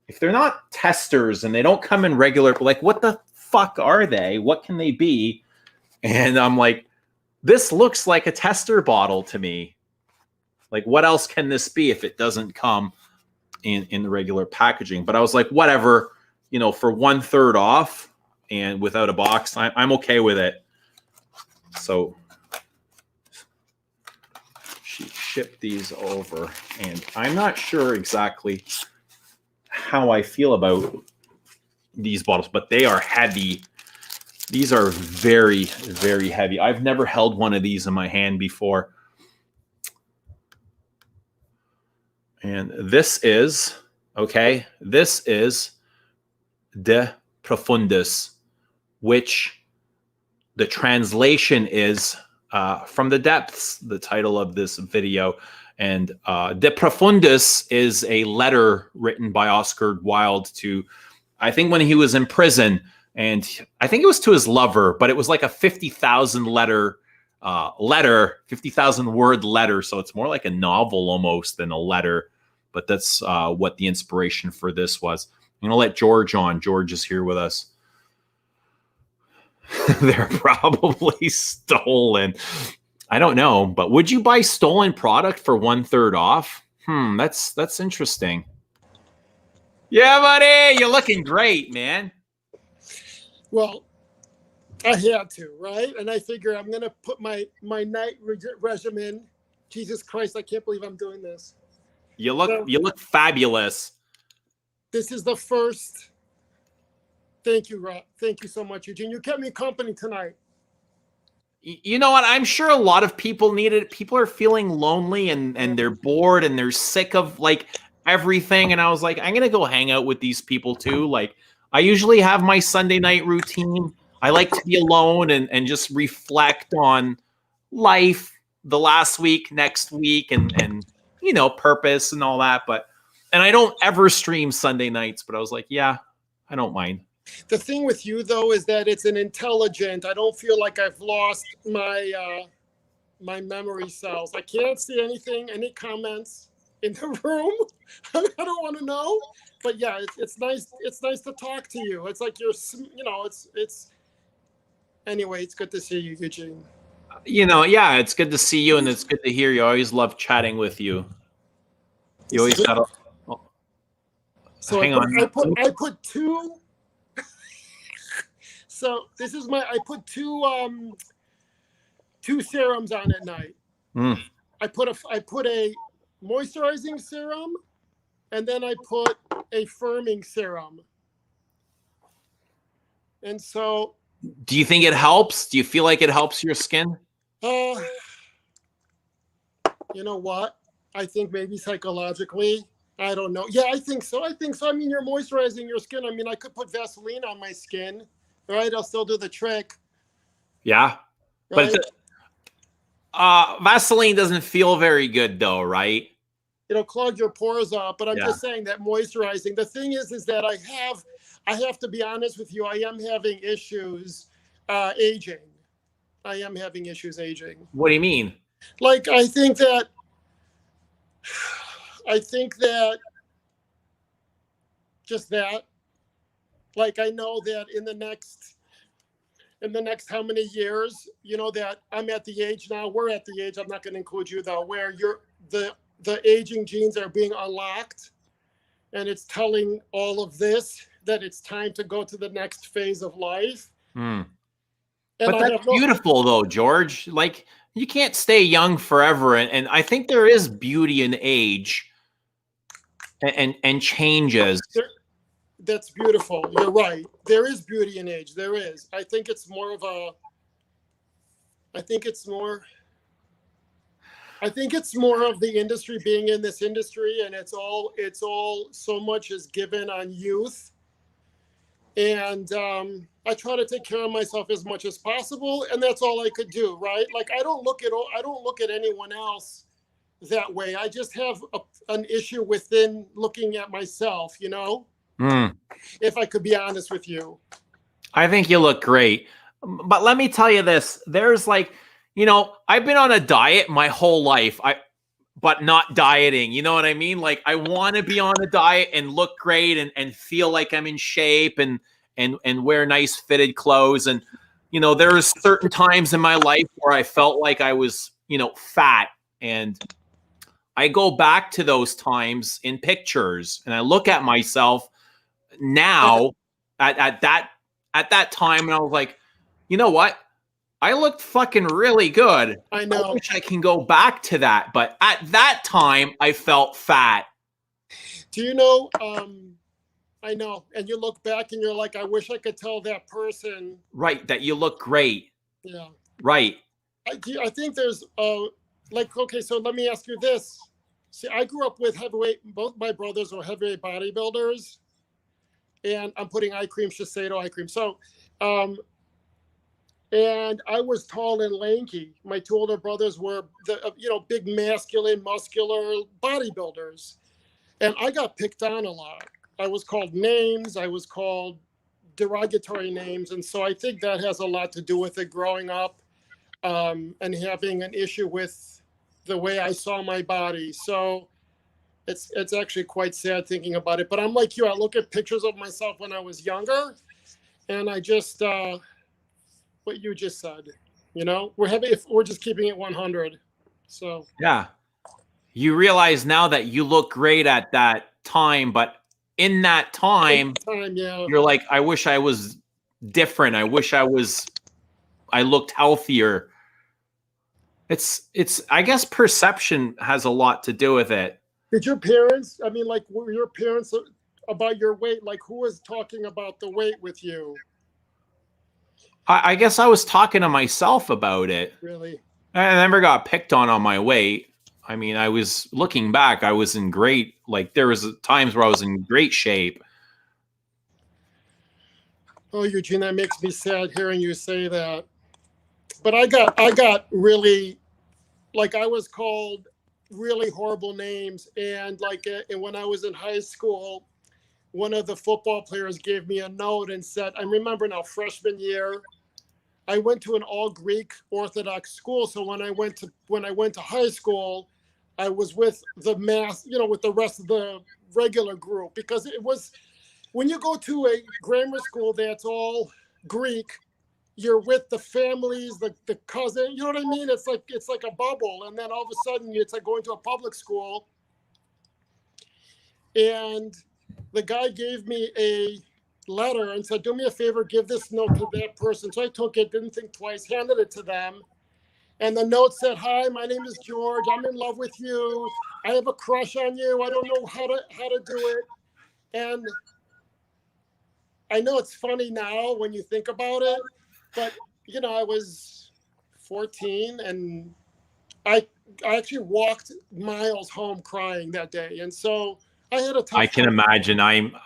if they're not testers and they don't come in regular, like, what the fuck are they? What can they be? And I'm like, this looks like a tester bottle to me. Like, what else can this be if it doesn't come in the regular packaging? But I was like, whatever, you know, for 1/3 off and without a box, I'm okay with it. So she shipped these over, and I'm not sure exactly how I feel about these bottles, but they are heavy. These are very, very heavy. I've never held one of these in my hand before. And this is, okay, this is De Profundis, which the translation is From the Depths, the title of this video. And De Profundis is a letter written by Oscar Wilde to, I think, when he was in prison, and I think it was to his lover, but it was like a 50,000 letter, 50,000 word letter. So it's more like a novel almost than a letter. But that's what the inspiration for this was. I'm gonna let George on. George is here with us. They're probably stolen. I don't know, but would you buy stolen product for 1/3 off? That's interesting. Yeah, buddy, you're looking great, man. Well, I had to, right? And I figure I'm gonna put my night regimen. Jesus Christ, I can't believe I'm doing this. You look fabulous. This is the first Thank you, Rob. Thank you so much, Eugene. You kept me company tonight. You know what? I'm sure a lot of people need it. People are feeling lonely and they're bored and they're sick of like everything. And I was like, I'm going to go hang out with these people too. Like I usually have my Sunday night routine. I like to be alone and just reflect on life, the last week, next week, and you know, purpose and all that. And I don't ever stream Sunday nights, but I was like, yeah, I don't mind. The thing with you though is that it's an intelligent. I don't feel like I've lost my my memory cells. I can't see anything, any comments in the room. I don't want to know. But yeah, it's nice. It's nice to talk to you. It's like you're, you know, it's. Anyway, it's good to see you, Eugene. You know, yeah, it's good to see you, and it's good to hear you. I always love chatting with you. You always got to. Oh, so hang on. I put two. So this is I put two serums on at night. Mm. I put a moisturizing serum, and then I put a firming serum. And so, do you think it helps? Do you feel like it helps your skin? you know what? I think maybe psychologically. I don't know. Yeah, I think so. I mean, you're moisturizing your skin. I mean, I could put Vaseline on my skin, right? I'll still do the trick. Yeah, right? But Vaseline doesn't feel very good, though, right? It'll clog your pores up. But I'm just saying that moisturizing. The thing is that I have to be honest with you. I am having issues aging. I am having issues aging. What do you mean? Like, I think that just that, like, I know that in the next how many years, you know, that I'm at the age now, we're at the age, I'm not going to include you though, where the aging genes are being unlocked, and it's telling all of this that it's time to go to the next phase of life. Mm. But that's beautiful though, George. Like, you can't stay young forever. And I think there is beauty in age and changes. That's beautiful. You're right. There is beauty in age. There is. I think it's more of the industry being in this industry, and it's all so much is given on youth. And I try to take care of myself as much as possible, and that's all I could do, right? Like, I don't look at anyone else that way. I just have an issue within looking at myself, you know? Mm. If I could be honest with you. I think you look great. But let me tell you this. There's like, you know, I've been on a diet my whole life. But not dieting. You know what I mean? Like, I want to be on a diet and look great and feel like I'm in shape and wear nice fitted clothes. And, you know, there's certain times in my life where I felt like I was, you know, fat. And I go back to those times in pictures and I look at myself now at that time, and I was like, you know what? I looked fucking really good. I know. I wish I can go back to that. But at that time, I felt fat. Do you know, I know. And you look back and you're like, I wish I could tell that person. Right, that you look great. Yeah. Right. I think there's, like, okay, so let me ask you this. See, I grew up with heavyweight, both my brothers were heavyweight bodybuilders. And I'm putting eye cream, Shiseido eye cream. So, and I was tall and lanky. My two older brothers were big, masculine, muscular bodybuilders. And I got picked on a lot. I was called names. I was called derogatory names. And so I think that has a lot to do with it growing up and having an issue with the way I saw my body. So it's actually quite sad thinking about it. But I'm like you. I look at pictures of myself when I was younger, and I just... what you just said, you know, we're just keeping it 100. So yeah, you realize now that you look great at that time, but in that time, you're like, I wish I was different. I wish I looked healthier. It's I guess perception has a lot to do with it. Did your parents, I mean, like, were your parents about your weight? Like, who was talking about the weight with you? I guess I was talking to myself about it. Really? I never got picked on my weight. I mean, I was looking back, I was in great, like there was times where I was in great shape. Oh, Eugene, that makes me sad hearing you say that. But I got really, like, I was called really horrible names. And like, and when I was in high school, one of the football players gave me a note and said, I remember now, freshman year, I went to an all Greek Orthodox school. So when I went to high school, I was with the mass, with the rest of the regular group, because it was, when you go to a grammar school that's all Greek, you're with the families, the cousin, you know what I mean? It's like a bubble. And then all of a sudden it's like going to a public school. And the guy gave me a letter and said, do me a favor, give this note to that person. So I took it, didn't think twice, handed it to them. And the note said, hi, my name is George. I'm in love with you. I have a crush on you. I don't know how to do it. And I know it's funny now when you think about it, but I was 14 and I actually walked miles home crying that day. And so I had a tough I can time. imagine.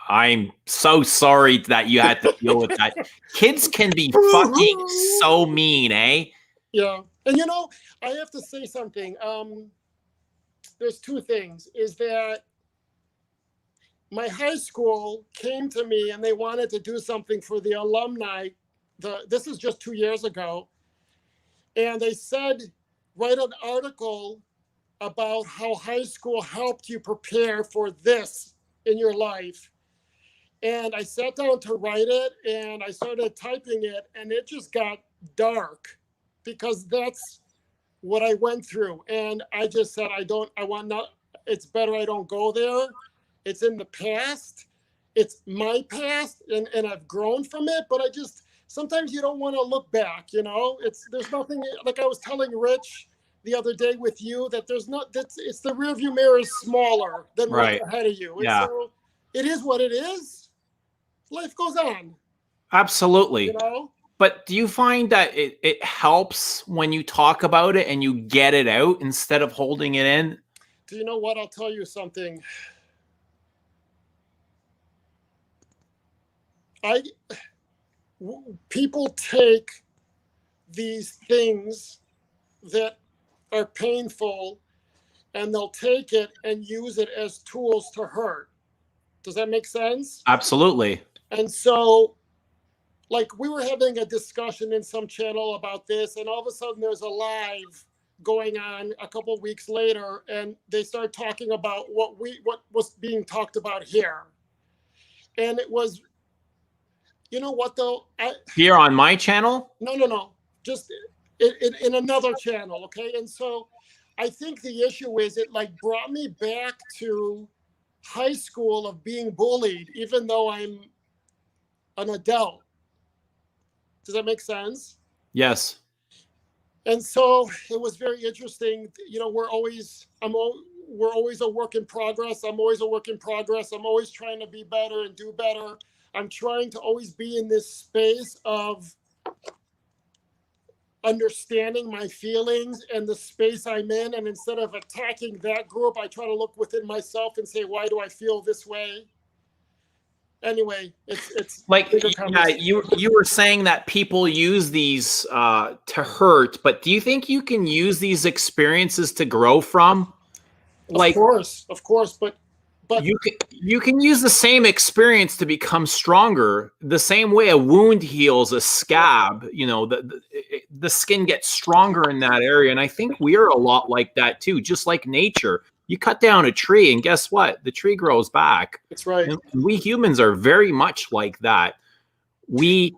I'm so sorry that you had to deal with that. Kids can be fucking so mean, eh? Yeah. And I have to say something. There's two things. Is that my high school came to me and they wanted to do something for the alumni. This is just 2 years ago. And they said, write an article about how high school helped you prepare for this in your life. And I sat down to write it and I started typing it and it just got dark because that's what I went through. And I just said, it's better I don't go there. It's in the past. It's my past and I've grown from it, but sometimes you don't want to look back, there's nothing, like I was telling Rich the other day with you, that it's the rearview mirror is smaller than what's ahead of you. And yeah. So it is what it is. Life goes on. Absolutely. But do you find that it helps when you talk about it and you get it out instead of holding it in? Do you know what? I'll tell you something. People take these things that are painful and they'll take it and use it as tools to hurt. Does that make sense? Absolutely. And so, like, we were having a discussion in some channel about this, and all of a sudden there's a live going on a couple of weeks later, and they start talking about what was being talked about here. And it was, you know what though? Here on my channel? No. Just in another channel, okay? And so I think the issue is it like brought me back to high school of being bullied, even though I'm an adult. Does that make sense? Yes. And so it was very interesting. We're always a work in progress. I'm always a work in progress. I'm always trying to be better and do better. I'm trying to always be in this space of understanding my feelings and the space I'm in. And instead of attacking that group, I try to look within myself and say, why do I feel this way? Anyway, it's like, yeah, you were saying that people use these to hurt, but do you think you can use these experiences to grow from? Like, of course, but you can use the same experience to become stronger. The same way a wound heals a scab, the skin gets stronger in that area. And I think we're a lot like that too, just like nature. You cut down a tree and guess what? The tree grows back. That's right. And we humans are very much like that. We,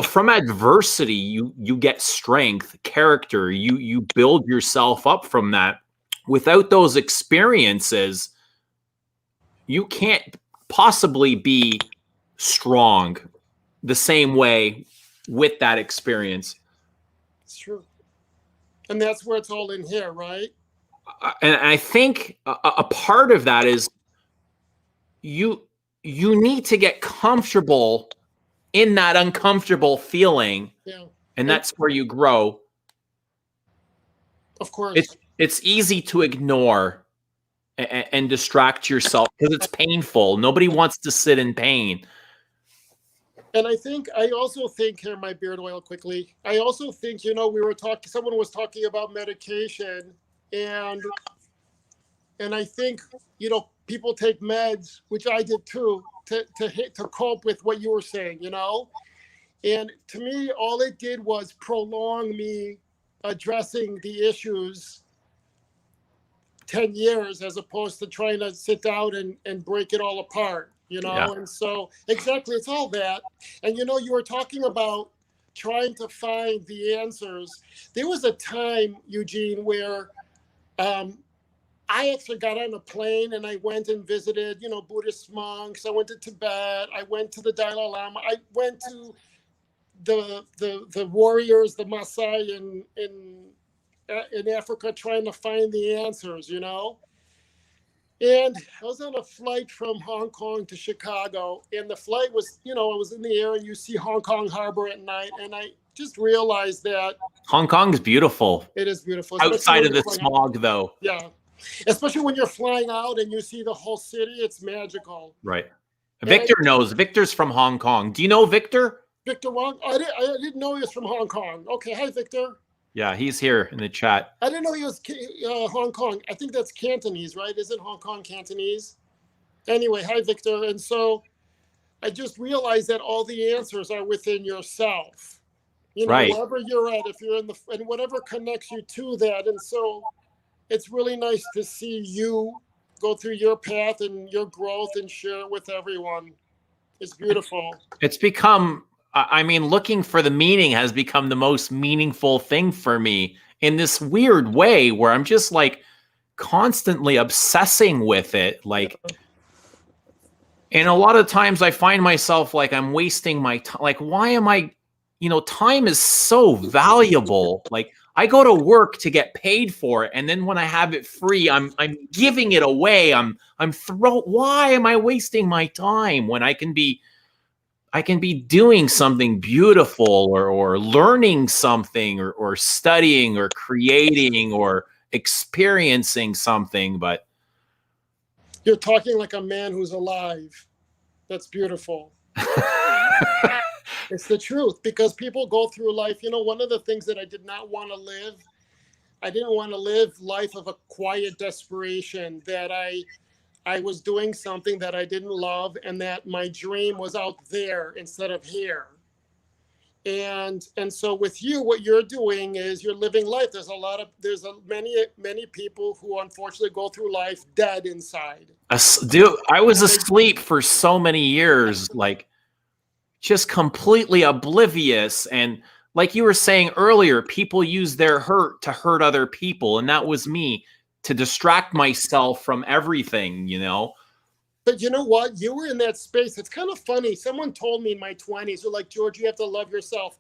from adversity, you get strength, character, you build yourself up from that. Without those experiences, you can't possibly be strong the same way with that experience. It's true. And that's where it's all in here, right? And I think a part of that is you you need to get comfortable in that uncomfortable feeling. Yeah. And that's where you grow. Of course. It's easy to ignore and distract yourself because it's painful. Nobody wants to sit in pain. And I also think, here, my beard oil quickly. I also think, you know, someone was talking about medication, and I think, you know, people take meds, which I did too, to cope with what you were saying, you know? And to me, all it did was prolong me addressing the issues 10 years as opposed to trying to sit down and break it all apart, you know? Yeah. And so, exactly, it's all that. And, you know, you were talking about trying to find the answers. There was a time, Eugene, where I actually got on a plane and I went and visited, you know, Buddhist monks. I went to Tibet. I went to the Dalai Lama. I went to the warriors, the Maasai in Africa, trying to find the answers, you know. And I was on a flight from Hong Kong to Chicago, and the flight was, you know, I was in the air, and you see Hong Kong Harbor at night, and I just realized that Hong Kong's beautiful. it is beautiful. Outside of the smog, though. Yeah. Especially when you're flying out and you see the whole city, it's magical. Right. Victor knows. Victor's from Hong Kong. Do you know Victor? Victor Wong? I didn't know he was from Hong Kong. Okay. Hi, Victor. Yeah, he's here in the chat. I didn't know he was Hong Kong. I think that's Cantonese, right? Isn't Hong Kong Cantonese? Anyway, hi, Victor. And so I just realized that all the answers are within yourself. You know, right. Wherever you're at, if you're in and whatever connects you to that. And so it's really nice to see you go through your path and your growth and share it with everyone. It's beautiful. It's become, I mean, looking for the meaning has become the most meaningful thing for me in this weird way where I'm just like constantly obsessing with it. Like, and a lot of times I find myself like I'm wasting my time. Like, why am I, you know, time is so valuable. Like, I go to work to get paid for it, and then when I have it free, I'm giving it away. Why am I wasting my time when I can be doing something beautiful or learning something or studying or creating or experiencing something? But you're talking like a man who's alive. That's beautiful. It's the truth, because people go through life. You know, one of the things that I did not want to live, I didn't want to live life of a quiet desperation, that I was doing something that I didn't love and that my dream was out there instead of here. And so with you, what you're doing is you're living life. There's many people who unfortunately go through life dead inside. Dude, I was asleep for so many years, like just completely oblivious. And like you were saying earlier, people use their hurt to hurt other people. And that was me, to distract myself from everything, you know? But you know what? You were in that space. It's kind of funny. Someone told me in my 20s, they're like, George, you have to love yourself.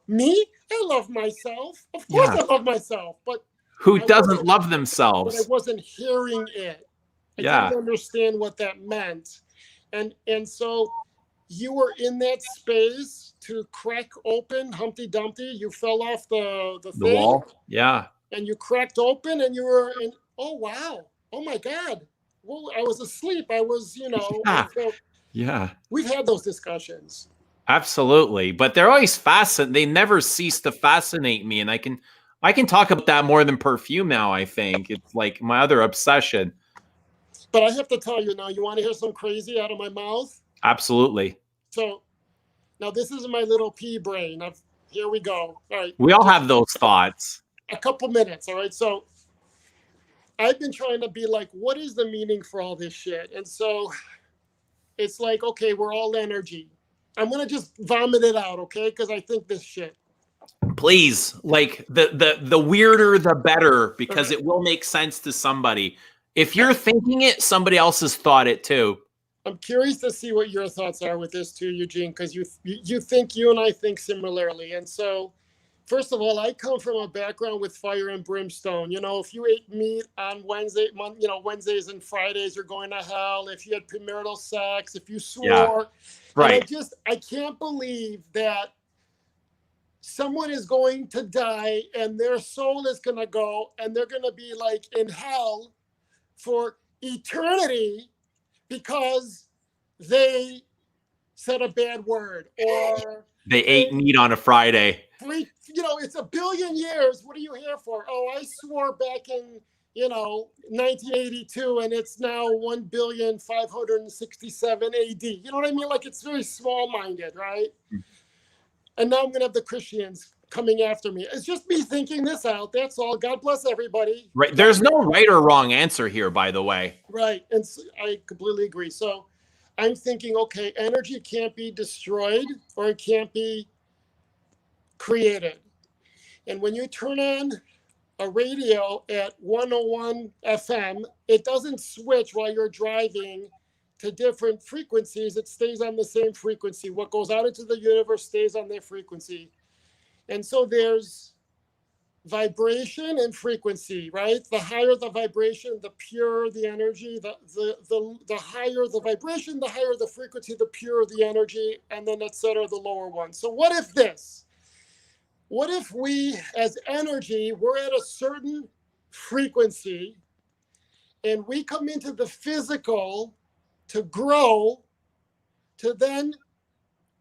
Me? I love myself. Of course I love myself. But who doesn't love themselves? But I wasn't hearing it. I didn't understand what that meant. And so you were in that space to crack open Humpty Dumpty. You fell off the thing, wall. Yeah. And you cracked open and you were in, oh, wow. Oh, my God. Well, I was asleep. I was, you know. Yeah. We've had those discussions. Absolutely. But they're always fascinating. They never cease to fascinate me. And I can talk about that more than perfume now, I think. It's like my other obsession. But I have to tell you now, you want to hear some crazy out of my mouth? Absolutely. So now this is my little pea brain. Here we go. All right. We all have those thoughts. A couple minutes. All right. So I've been trying to be like, what is the meaning for all this shit? And so it's like, okay, we're all energy. I'm going to just vomit it out. Okay. Because I think this shit. Please. Like the weirder, the better, because it will make sense to somebody. If you're thinking it, somebody else has thought it too. I'm curious to see what your thoughts are with this too, Eugene, because you think you and I think similarly. And so First of all, I come from a background with fire and brimstone. You know, if you ate meat on Wednesdays and Fridays, you're going to hell. If you had premarital sex, if you swore, Yeah. Right. and I can't believe that someone is going to die and their soul is going to go and they're going to be like in hell for eternity because they said a bad word or They ate meat on a Friday. It's a billion years. What are you here for? Oh, I swore back in 1982 and it's now 1,567 AD. You know what I mean? Like, it's very small-minded, right? And now I'm going to have the Christians coming after me. It's just me thinking this out. That's all. God bless everybody. Right. There's no right or wrong answer here, by the way. Right. And so I completely agree. So I'm thinking, okay, energy can't be destroyed or it can't be created. And when you turn on a radio at 101 FM, it doesn't switch while you're driving to different frequencies. It stays on the same frequency. What goes out into the universe stays on their frequency. And so there's vibration and frequency, right? The higher the vibration, the purer the energy, the higher the vibration, the higher the frequency, the purer the energy, and then et cetera, the lower one. So what if we as energy, we're at a certain frequency and we come into the physical to grow, to then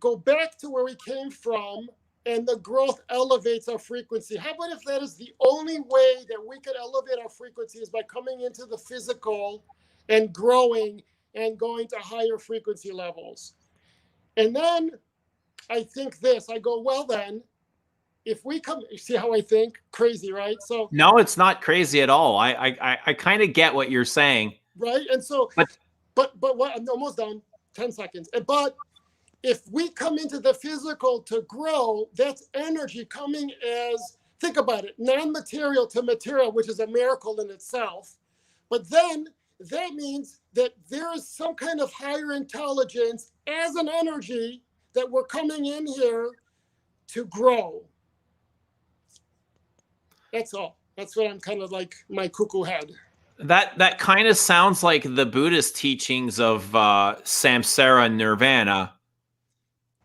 go back to where we came from, and the growth elevates our frequency. How about if that is the only way that we could elevate our frequency is by coming into the physical and growing and going to higher frequency levels? And then I think this, I go, well then, if we come, you see how I think? Crazy, right? So no, it's not crazy at all. I kind of get what you're saying. Right. And so, but what, I'm almost done, 10 seconds. But if we come into the physical to grow, that's energy coming as, think about it, non-material to material, which is a miracle in itself. But then that means that there is some kind of higher intelligence as an energy that we're coming in here to grow. That's all. That's what I'm kind of like, my cuckoo head. That kind of sounds like the Buddhist teachings of samsara nirvana.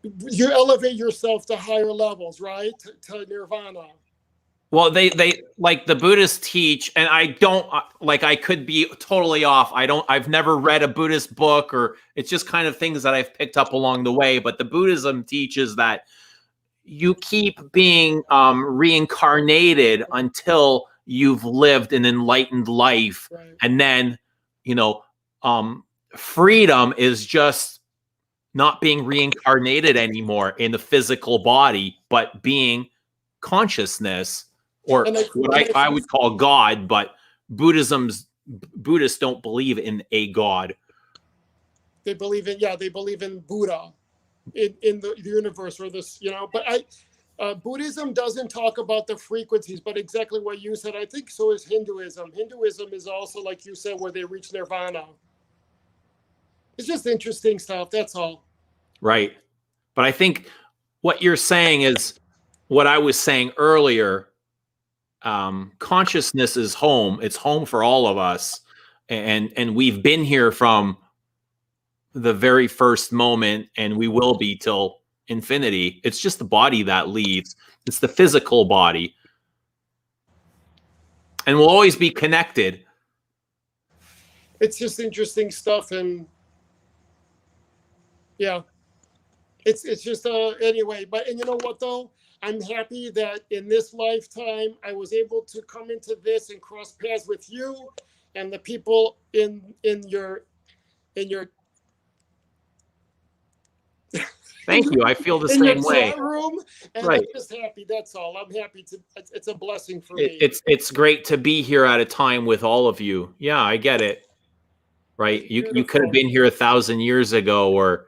You elevate yourself to higher levels, right? To nirvana. Well, they like the Buddhists teach, and I don't like, I could be totally off. I've never read a Buddhist book, or it's just kind of things that I've picked up along the way. But the Buddhism teaches that you keep being reincarnated until you've lived an enlightened life. Right. And then, freedom is just not being reincarnated anymore in the physical body, but being consciousness, or what I would call God, but Buddhists don't believe in a God. They believe in Buddha, in the universe, or this, but Buddhism doesn't talk about the frequencies, but exactly what you said, I think so is Hinduism. Hinduism is also, like you said, where they reach nirvana. It's just interesting stuff, that's all. Right. But I think what you're saying is what I was saying earlier. Consciousness is home. It's home for all of us. And we've been here from the very first moment, and we will be till infinity. It's just the body that leaves. It's the physical body. And we'll always be connected. It's just interesting stuff. And yeah, it's just anyway, and you know what though? I'm happy that in this lifetime, I was able to come into this and cross paths with you and the people in your Thank you. I feel the same way. Room, and right. I'm just happy. That's all. I'm happy it's a blessing for me. It's great to be here at a time with all of you. Yeah, I get it. Right. You could have been here 1,000 years ago, or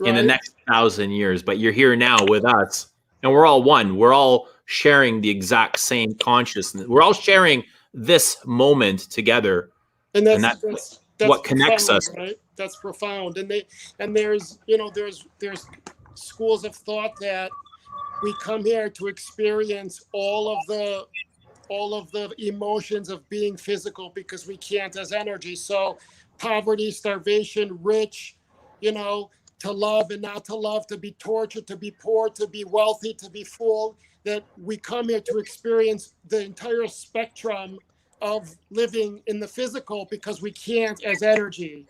in the next 1,000 years, but you're here now with us, and we're all one. We're all sharing the exact same consciousness. We're all sharing this moment together. And that's what connects us. Right? That's profound. And there's schools of thought that we come here to experience all of the emotions of being physical because we can't as energy. So poverty, starvation, rich, you know, to love and not to love, to be tortured, to be poor, to be wealthy, to be full, that we come here to experience the entire spectrum of living in the physical because we can't as energy.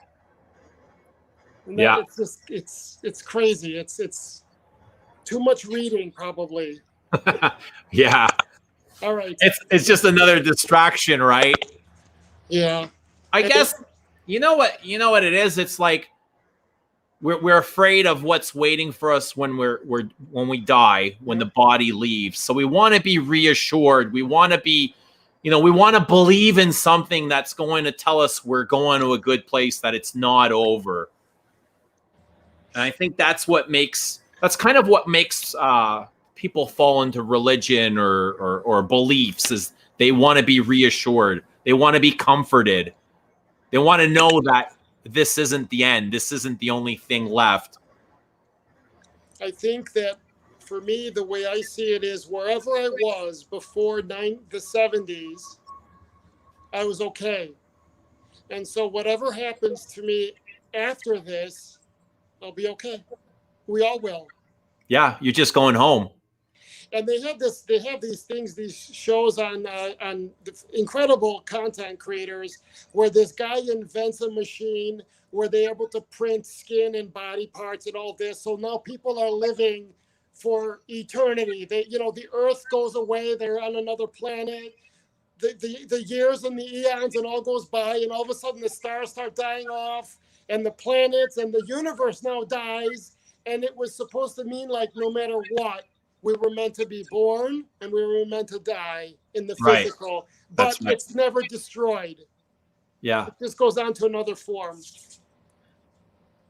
And that, Yeah. it's just, it's crazy. It's too much reading, probably. Yeah. All right. It's just another distraction, right? Yeah. I And guess you know what it is. It's like we're afraid of what's waiting for us when when we die, when the body leaves. So we want to be reassured. We want to be, we want to believe in something that's going to tell us we're going to a good place, that it's not over. And I think that's kind of what makes people fall into religion or beliefs, is they want to be reassured. They want to be comforted. They want to know that this isn't the end. This isn't the only thing left. I think that for me, the way I see it is wherever I was before the 70s, I was okay. And so whatever happens to me after this, I'll be okay. We all will. Yeah, you're just going home. And they have these things, these shows on the incredible content creators, where this guy invents a machine where they're able to print skin and body parts and all this. So now people are living for eternity. The earth goes away, they're on another planet. The years and the eons and all goes by, and all of a sudden the stars start dying off, and the planets and the universe now dies. And it was supposed to mean, like, no matter what, we were meant to be born and we were meant to die in the physical, but it's never destroyed. Yeah. It just goes on to another form.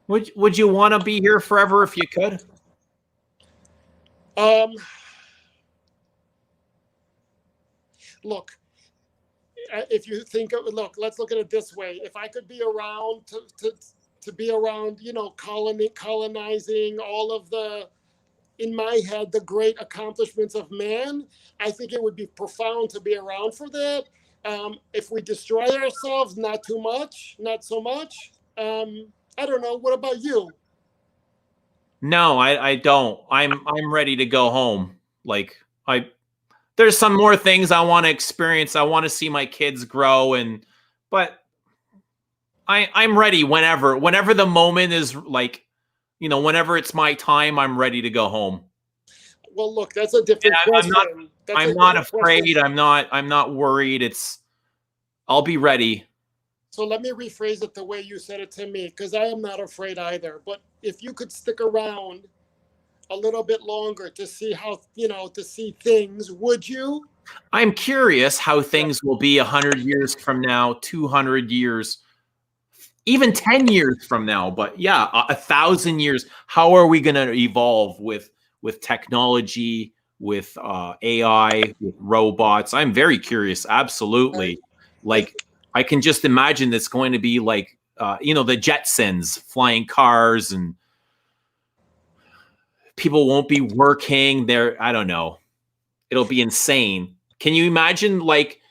Would you want to be here forever if you could? Look, if you think of, let's look at it this way. If I could be around to be around, colonizing all of the, in my head, the great accomplishments of man, I think it would be profound to be around for that. If we destroy ourselves, not so much. I don't know. What about you? No, I don't. I'm ready to go home. Like, there's some more things I want to experience. I want to see my kids grow, but I'm ready whenever the moment is, like, whenever it's my time, I'm ready to go home. Well, look, that's a different question. I'm not afraid. I'm not worried. I'll be ready. So let me rephrase it the way you said it to me, because I am not afraid either. But if you could stick around a little bit longer to see how, to see things, would you? I'm curious how things will be 100 years from now, 200 years, even 10 years from now. But yeah, 1,000 years. How are we going to evolve with technology, with AI, with robots? I'm very curious. Absolutely. Like, I can just imagine it's going to be like, the Jetsons, flying cars, and people won't be working there. I don't know. It'll be insane. Can you imagine, like,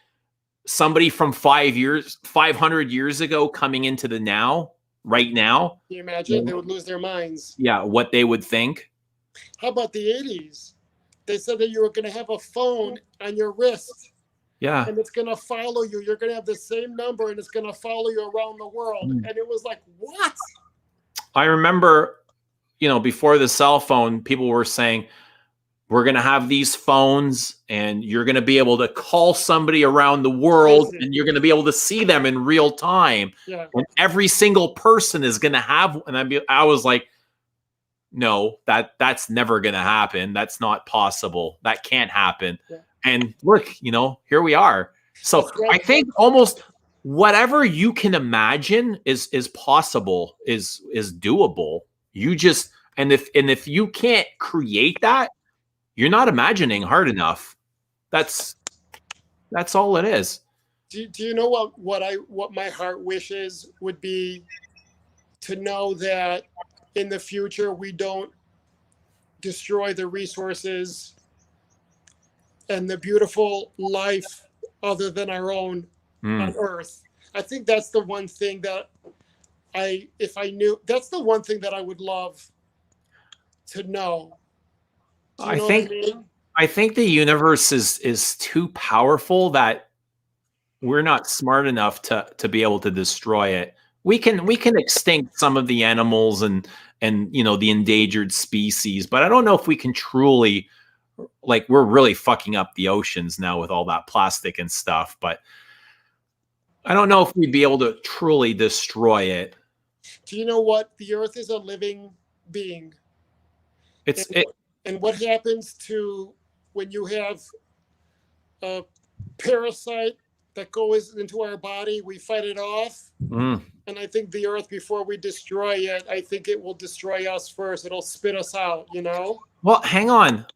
somebody from 500 years ago coming into the right now? Can you imagine? They would lose their minds. Yeah, what they would think. How about the 80s? They said that you were going to have a phone on your wrist. Yeah. And it's going to follow you. You're going to have the same number, and it's going to follow you around the world. And it was like, what? I remember, before the cell phone, people were saying, we're going to have these phones, and you're going to be able to call somebody around the world, and you're going to be able to see them in real time. Yeah. And every single person is going to have, and I was like, no, that's never going to happen. That's not possible. That can't happen. Yeah. And look, here we are. So I think almost whatever you can imagine is possible, is doable. You just, and if you can't create that, you're not imagining hard enough. That's all it is. Do you know what my heart wishes would be? To know that in the future we don't destroy the resources and the beautiful life other than our own on Earth. I think that's the one thing that if I knew, that's the one thing that I would love to know. Do you know what I mean? I think the universe is too powerful that we're not smart enough to be able to destroy it. We can extinct some of the animals and you know, the endangered species, but I don't know if we can truly, like, we're really fucking up the oceans now with all that plastic and stuff, but I don't know if we'd be able to truly destroy it. Do you know what? The Earth is a living being. And what happens to when you have a parasite that goes into our body, we fight it off. And I think the Earth, before we destroy it, I think it will destroy us first. It'll spit us out, you know? Well, hang on.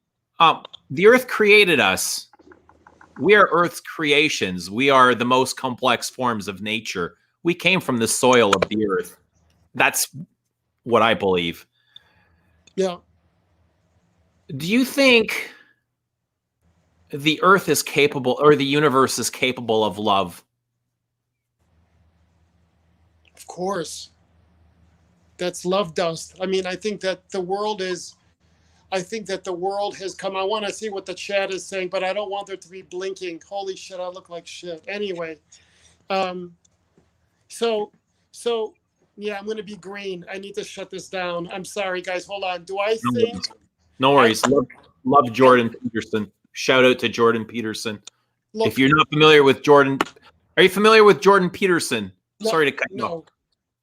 The Earth created us. We are Earth's creations. We are the most complex forms of nature. We came from the soil of the Earth. That's what I believe. Yeah. Do you think the Earth is capable, or the universe is capable of love? Of course. That's love dust. I mean, I think that the world has come. I want to see what the chat is saying, but I don't want there to be blinking. Holy shit, I look like shit. Anyway. So yeah, I'm going to be green. I need to shut this down. I'm sorry, guys. Hold on. Do I think... No worries. Love Jordan Peterson. Shout out to Jordan Peterson. Look, if you're not familiar with Jordan, are you familiar with Jordan Peterson? No, Sorry to cut you off.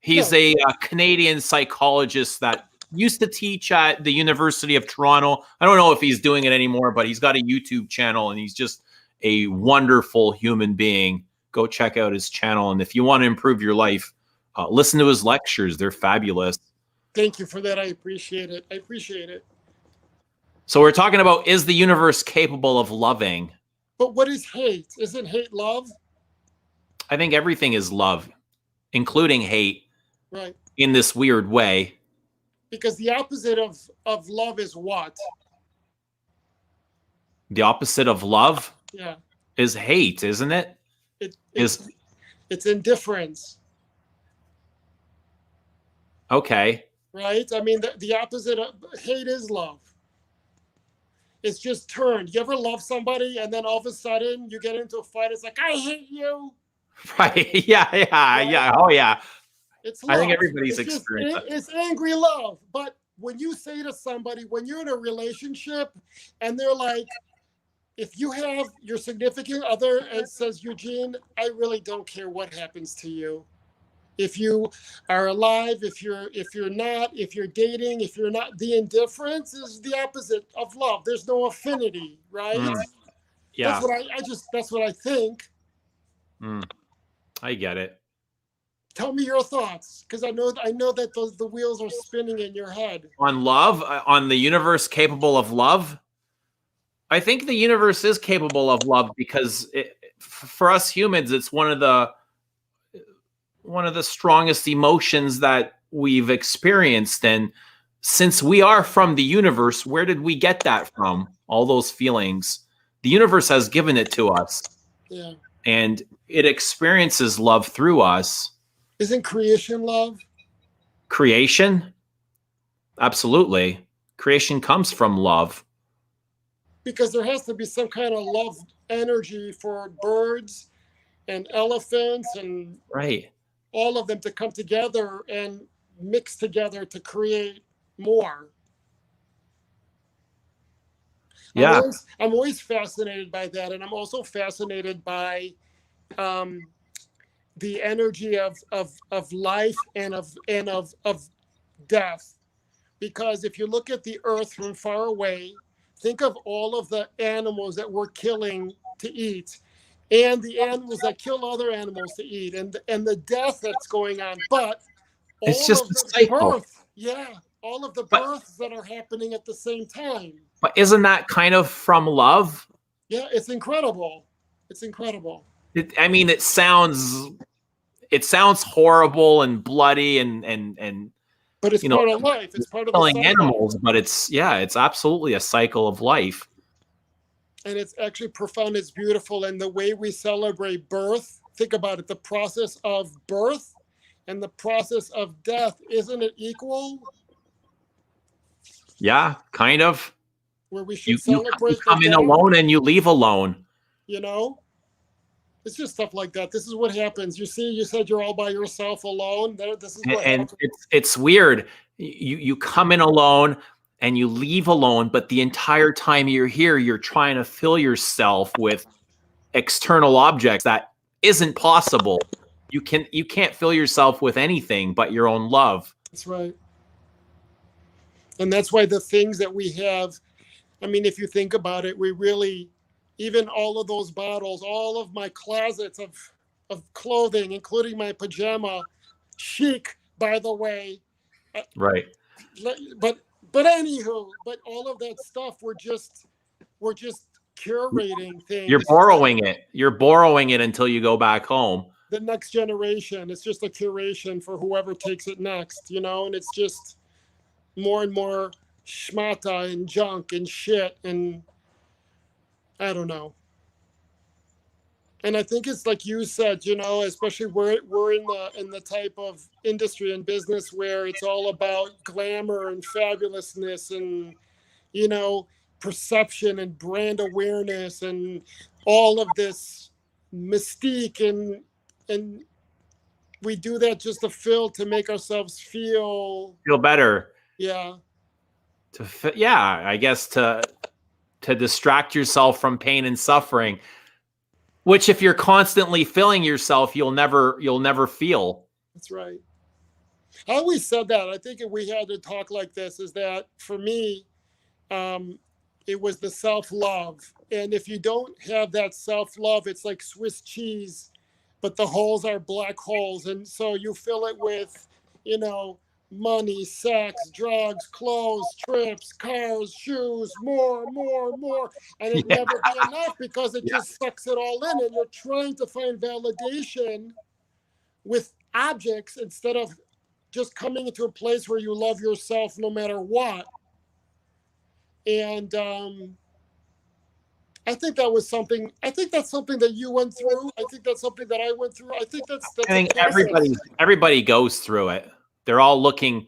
He's a Canadian psychologist that used to teach at the University of Toronto. I don't know if he's doing it anymore, but he's got a YouTube channel and he's just a wonderful human being. Go check out his channel. And if you want to improve your life, listen to his lectures. They're fabulous. Thank you for that. I appreciate it. I appreciate it. So we're talking about, is the universe capable of loving? But what is hate? Isn't hate love? I think everything is love, including hate. Right. In this weird way. Because the opposite of love is what? The opposite of love? Yeah. Is hate, isn't it? It's indifference. Okay. Right? I mean, the opposite of hate is love. It's just turned. You ever love somebody and then all of a sudden you get into a fight? It's like, I hate you. Right. Yeah. Oh, yeah. It's love. I think everybody's experienced that. It's angry love. But when you say to somebody, when you're in a relationship and they're like, if you have your significant other and says, Eugene, I really don't care what happens to you. If you are alive, if you're not, if you're dating, if you're not, the indifference is the opposite of love. There's no affinity, right? Yeah. That's what I think. I get it. Tell me your thoughts, because I know that the wheels are spinning in your head. On love, on the universe capable of love? I think the universe is capable of love because for us humans, it's one of the strongest emotions that we've experienced. And since we are from the universe, where did we get that from? All those feelings. The universe has given it to us. Yeah. And it experiences love through us. Isn't creation love? Creation? Absolutely. Creation comes from love. Because there has to be some kind of love energy for birds and elephants and all of them to come together and mix together to create more. Yeah. I'm always fascinated by that. And I'm also fascinated by the energy of life and of death. Because if you look at the earth from far away, think of all of the animals that we're killing to eat and the animals that kill other animals to eat and the death that's going on. But it's just a cycle. All of the births that are happening at the same time. But isn't that kind of from love? Yeah, it's incredible. It's incredible. It sounds horrible and bloody and But it's you know, part of life. It's part of the killing cycle. animals, but it's absolutely a cycle of life. And it's actually profound. It's beautiful. And the way we celebrate birth, think about it, the process of birth and the process of death, isn't it equal? Yeah, kind of. Where we should You celebrate the come in death, alone and you leave alone. you know? It's just stuff like that. This is what happens. You see, you said you're all by yourself alone. This is what And happens. it's weird. You come in alone and you leave alone, but the entire time you're here, you're trying to fill yourself with external objects. That isn't possible. You can't fill yourself with anything but your own love. That's right. And that's why the things that we have, I mean, if you think about it, we really, even all of those bottles, all of my closets of clothing, including my pajama, chic, by the way. Right. But anywho, but all of that stuff, we're just curating things. You're borrowing it. You're borrowing it until you go back home. The next generation, it's just a curation for whoever takes it next, you know, and it's just more and more schmata and junk and shit, and I don't know. And I think it's like you said, you know, especially we're in the type of industry and business where it's all about glamour and fabulousness and, you know, perception and brand awareness and all of this mystique, and we do that just to make ourselves feel better. Yeah. I guess to distract yourself from pain and suffering, which if you're constantly filling yourself, you'll never feel. That's right. I always said that. I think if we had to talk like this, is that for me, it was the self-love. And if you don't have that self-love, it's like Swiss cheese, but the holes are black holes. And so you fill it with, you know, money, sex, drugs, clothes, trips, cars, shoes, more. And it'd never be enough because it just sucks it all in. And you're trying to find validation with objects instead of just coming into a place where you love yourself no matter what. And I think that was something. I think that's something that you went through. I think that's something that I went through. I think that's I think everybody goes through it. They're all looking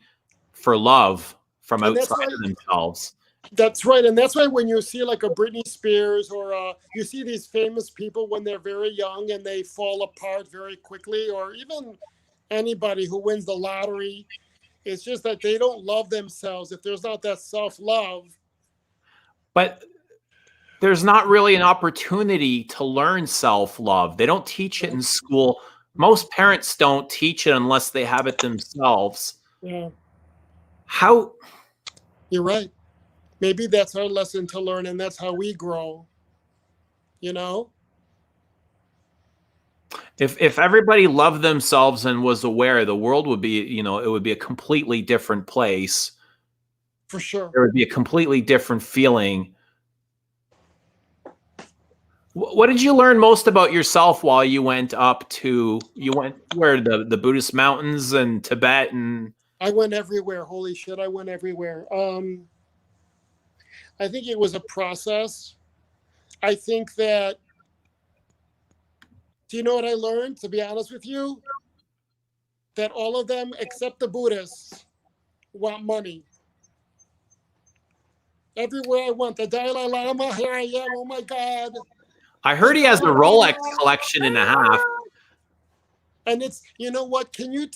for love from outside of themselves. That's right. And that's why when you see like a Britney Spears or you see these famous people when they're very young and they fall apart very quickly, or even anybody who wins the lottery, it's just that they don't love themselves. If there's not that self-love. But there's not really an opportunity to learn self-love. They don't teach it in school. Most parents don't teach it unless they have it themselves. Yeah. How? You're right. Maybe that's our lesson to learn, and that's how we grow. You know? If everybody loved themselves and was aware, the world would be, you know, it would be a completely different place. For sure. There would be a completely different feeling. What did you learn most about yourself while you went where, the Buddhist mountains and Tibet? And I went everywhere. Holy shit, I went everywhere. I think it was a process. I think that, do you know what I learned, to be honest with you? That all of them, except the Buddhists, want money. Everywhere I went, the Dalai Lama, here I am, oh my God. I heard he has a Rolex collection and a half. And it's, you know what, can you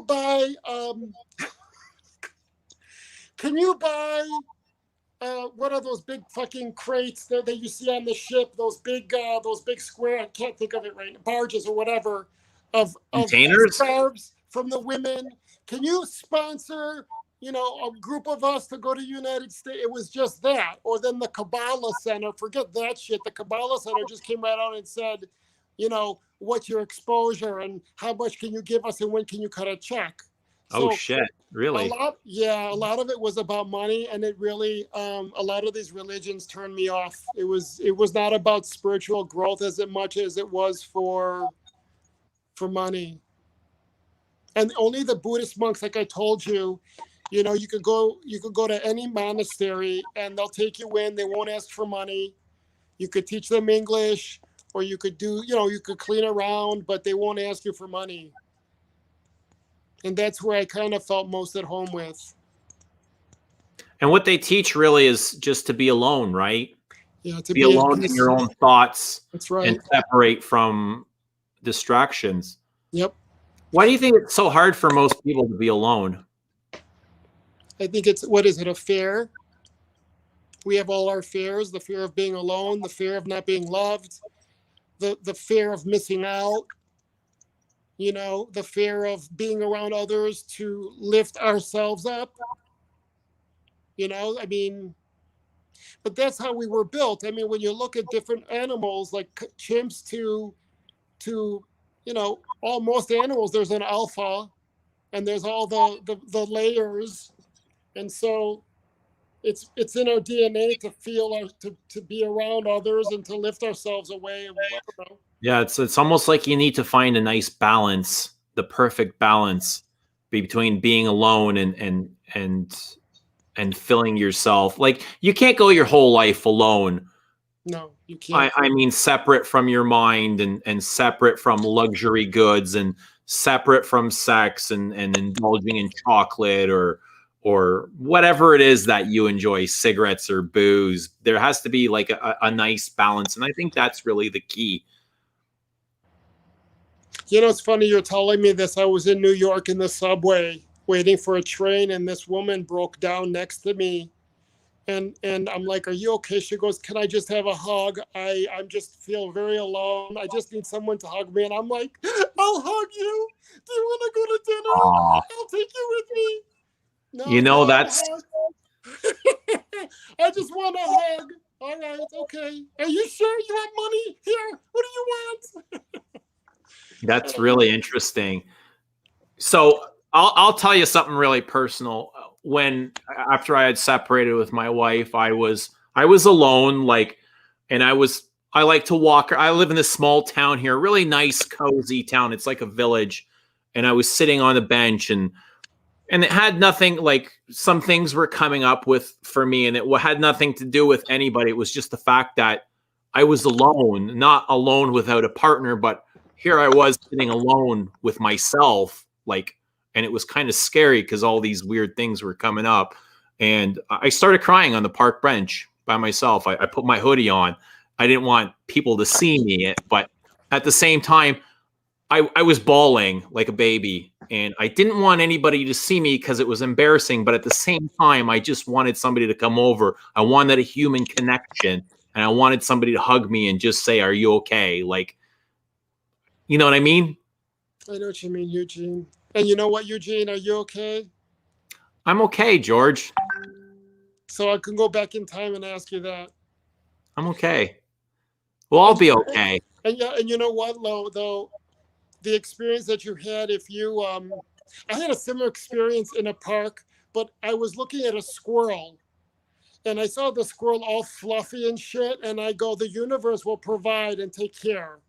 buy, what are those big fucking crates that you see on the ship, those big square, I can't think of it right now, barges or whatever, of containers? Scarves from the women. Can you sponsor, you know, a group of us to go to United States? It was just that. Or then the Kabbalah Center, forget that shit. The Kabbalah Center just came right out and said, you know, what's your exposure and how much can you give us and when can you cut a check? So shit, really? A lot of it was about money, and it really, a lot of these religions turned me off. It was not about spiritual growth as much as it was for money. And only the Buddhist monks, like I told you, you know, you could go to any monastery and they'll take you in. They won't ask for money. You could teach them English, or you could do, you know, you could clean around, but they won't ask you for money. And that's where I kind of felt most at home with. And what they teach really is just to be alone, right? Yeah, to be alone in your own thoughts. That's right. And separate from distractions. Yep. Why do you think it's so hard for most people to be alone? I think it's, what is it, a fear? We have all our fears, the fear of being alone, the fear of not being loved, the fear of missing out, you know, the fear of being around others to lift ourselves up. You know, I mean, but that's how we were built. I mean, when you look at different animals, like chimps to you know, almost animals, there's an alpha, and there's all the layers, and so it's in our DNA to feel to be around others and to lift ourselves away. And yeah, it's almost like you need to find a nice balance, the perfect balance between being alone and filling yourself. Like, you can't go your whole life alone. No, you can't. I mean, separate from your mind and separate from luxury goods and separate from sex and indulging in chocolate or whatever it is that you enjoy, cigarettes or booze. There has to be like a nice balance. And I think that's really the key. You know, it's funny you're telling me this. I was in New York in the subway waiting for a train, and this woman broke down next to me. And I'm like, are you okay? She goes, can I just have a hug? I'm just feel very alone. I just need someone to hug me. And I'm like, I'll hug you. Do you want to go to dinner? Aww. I'll take you with me. No, you know, that's... I just want a hug. All right, okay. Are you sure you have money here? What do you want? That's really interesting. So I'll tell you something really personal. After I had separated with my wife, I was alone, like, and I like to walk. I live in this small town here, really nice, cozy town. It's like a village. And I was sitting on a bench and it had nothing, like, some things were coming up for me, and it had nothing to do with anybody. It was just the fact that I was alone, not alone without a partner, but here I was sitting alone with myself, like, and it was kind of scary because all these weird things were coming up. And I started crying on the park bench by myself. I put my hoodie on. I didn't want people to see me, but at the same time, I was bawling like a baby. And I didn't want anybody to see me because it was embarrassing. But at the same time, I just wanted somebody to come over. I wanted a human connection. And I wanted somebody to hug me and just say, are you okay? Like, you know what I mean? I know what you mean, Eugene. And you know what, Eugene? Are you okay? I'm okay, George. So I can go back in time and ask you that. I'm okay. We'll all be okay. And yeah, and you know what, though, the experience that you had, if you, I had a similar experience in a park, but I was looking at a squirrel, and I saw the squirrel all fluffy and shit, and I go, the universe will provide and take care.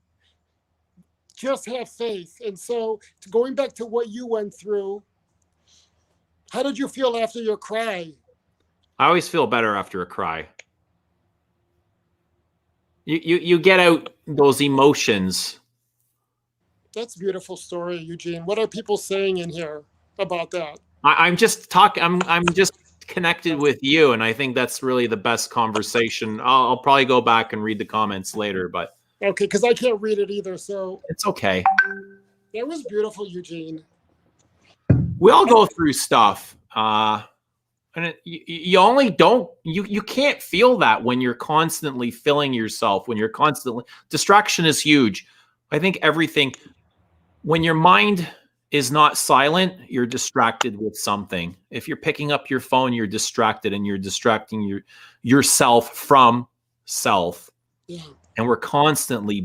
Just have faith. And so, going back to what you went through, how did you feel after your cry? I always feel better after a cry. You get out those emotions. That's a beautiful story, Eugene. What are people saying in here about that? I'm just talking. I'm just connected with you, and I think that's really the best conversation. I'll probably go back and read the comments later, but okay, because I can't read it either, so it's okay. That was beautiful, Eugene. We all go through stuff, and you can't feel that when you're constantly filling yourself. When you're constantly, distraction is huge. I think everything. When your mind is not silent, you're distracted with something. If you're picking up your phone, you're distracted, and you're distracting yourself from self. Yeah. And we're constantly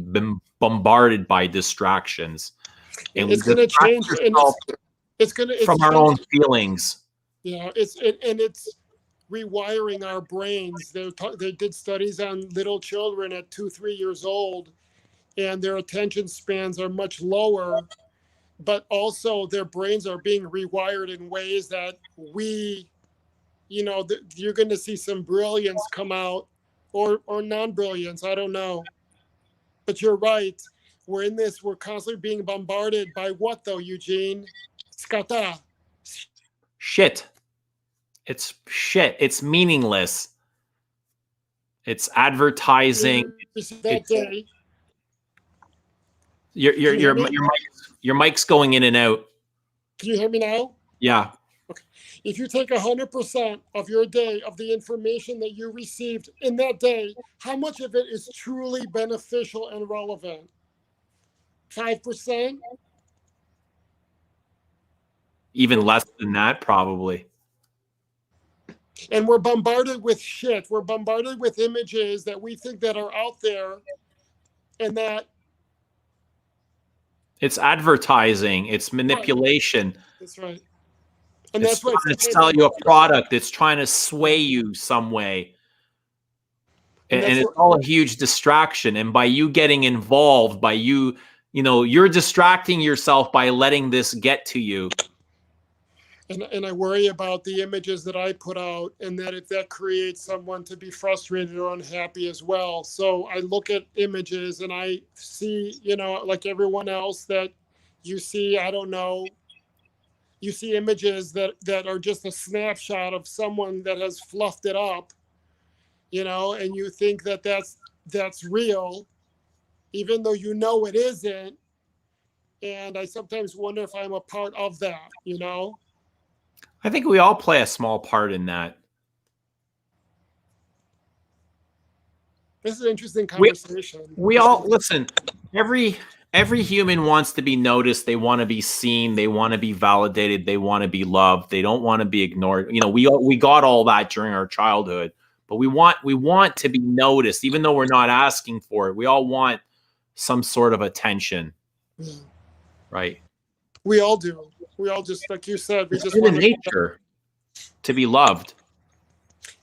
bombarded by distractions. And it's going to change. It's going to from our own feelings. Yeah, it's rewiring our brains. They did studies on little children at 2-3 years old, and their attention spans are much lower. but also their brains are being rewired in ways that we, you know, you're going to see some brilliance come out, or non-brilliance. I don't know. But you're right. We're in this. We're constantly being bombarded by what, though, Eugene? Skata. Shit. It's shit. It's meaningless. It's advertising. That day. Your mic's going in and out. Can you hear me now? Yeah. Okay. If you take 100% of your day, of the information that you received in that day, how much of it is truly beneficial and relevant? 5%? Even less than that, probably. And we're bombarded with shit. We're bombarded with images that we think that are out there, and that it's advertising. It's manipulation. That's right. And it's that's why trying to sell you a product. It's trying to sway you some way. And it's all a huge distraction. And by you getting involved, by you know, you're distracting yourself by letting this get to you. And I worry about the images that I put out, and that if that creates someone to be frustrated or unhappy as well. So I look at images and I see, you know, like everyone else, that you see, I don't know, you see images that are just a snapshot of someone that has fluffed it up, you know, and you think that that's real, even though you know it isn't. And I sometimes wonder if I'm a part of that, you know? I think we all play a small part in that. This is an interesting conversation. We all listen. Every human wants to be noticed. They want to be seen. They want to be validated. They want to be loved. They don't want to be ignored. You know, we got all that during our childhood, but we want to be noticed, even though we're not asking for it. We all want some sort of attention, right? We all do. We all, just like you said, we just want nature to be loved.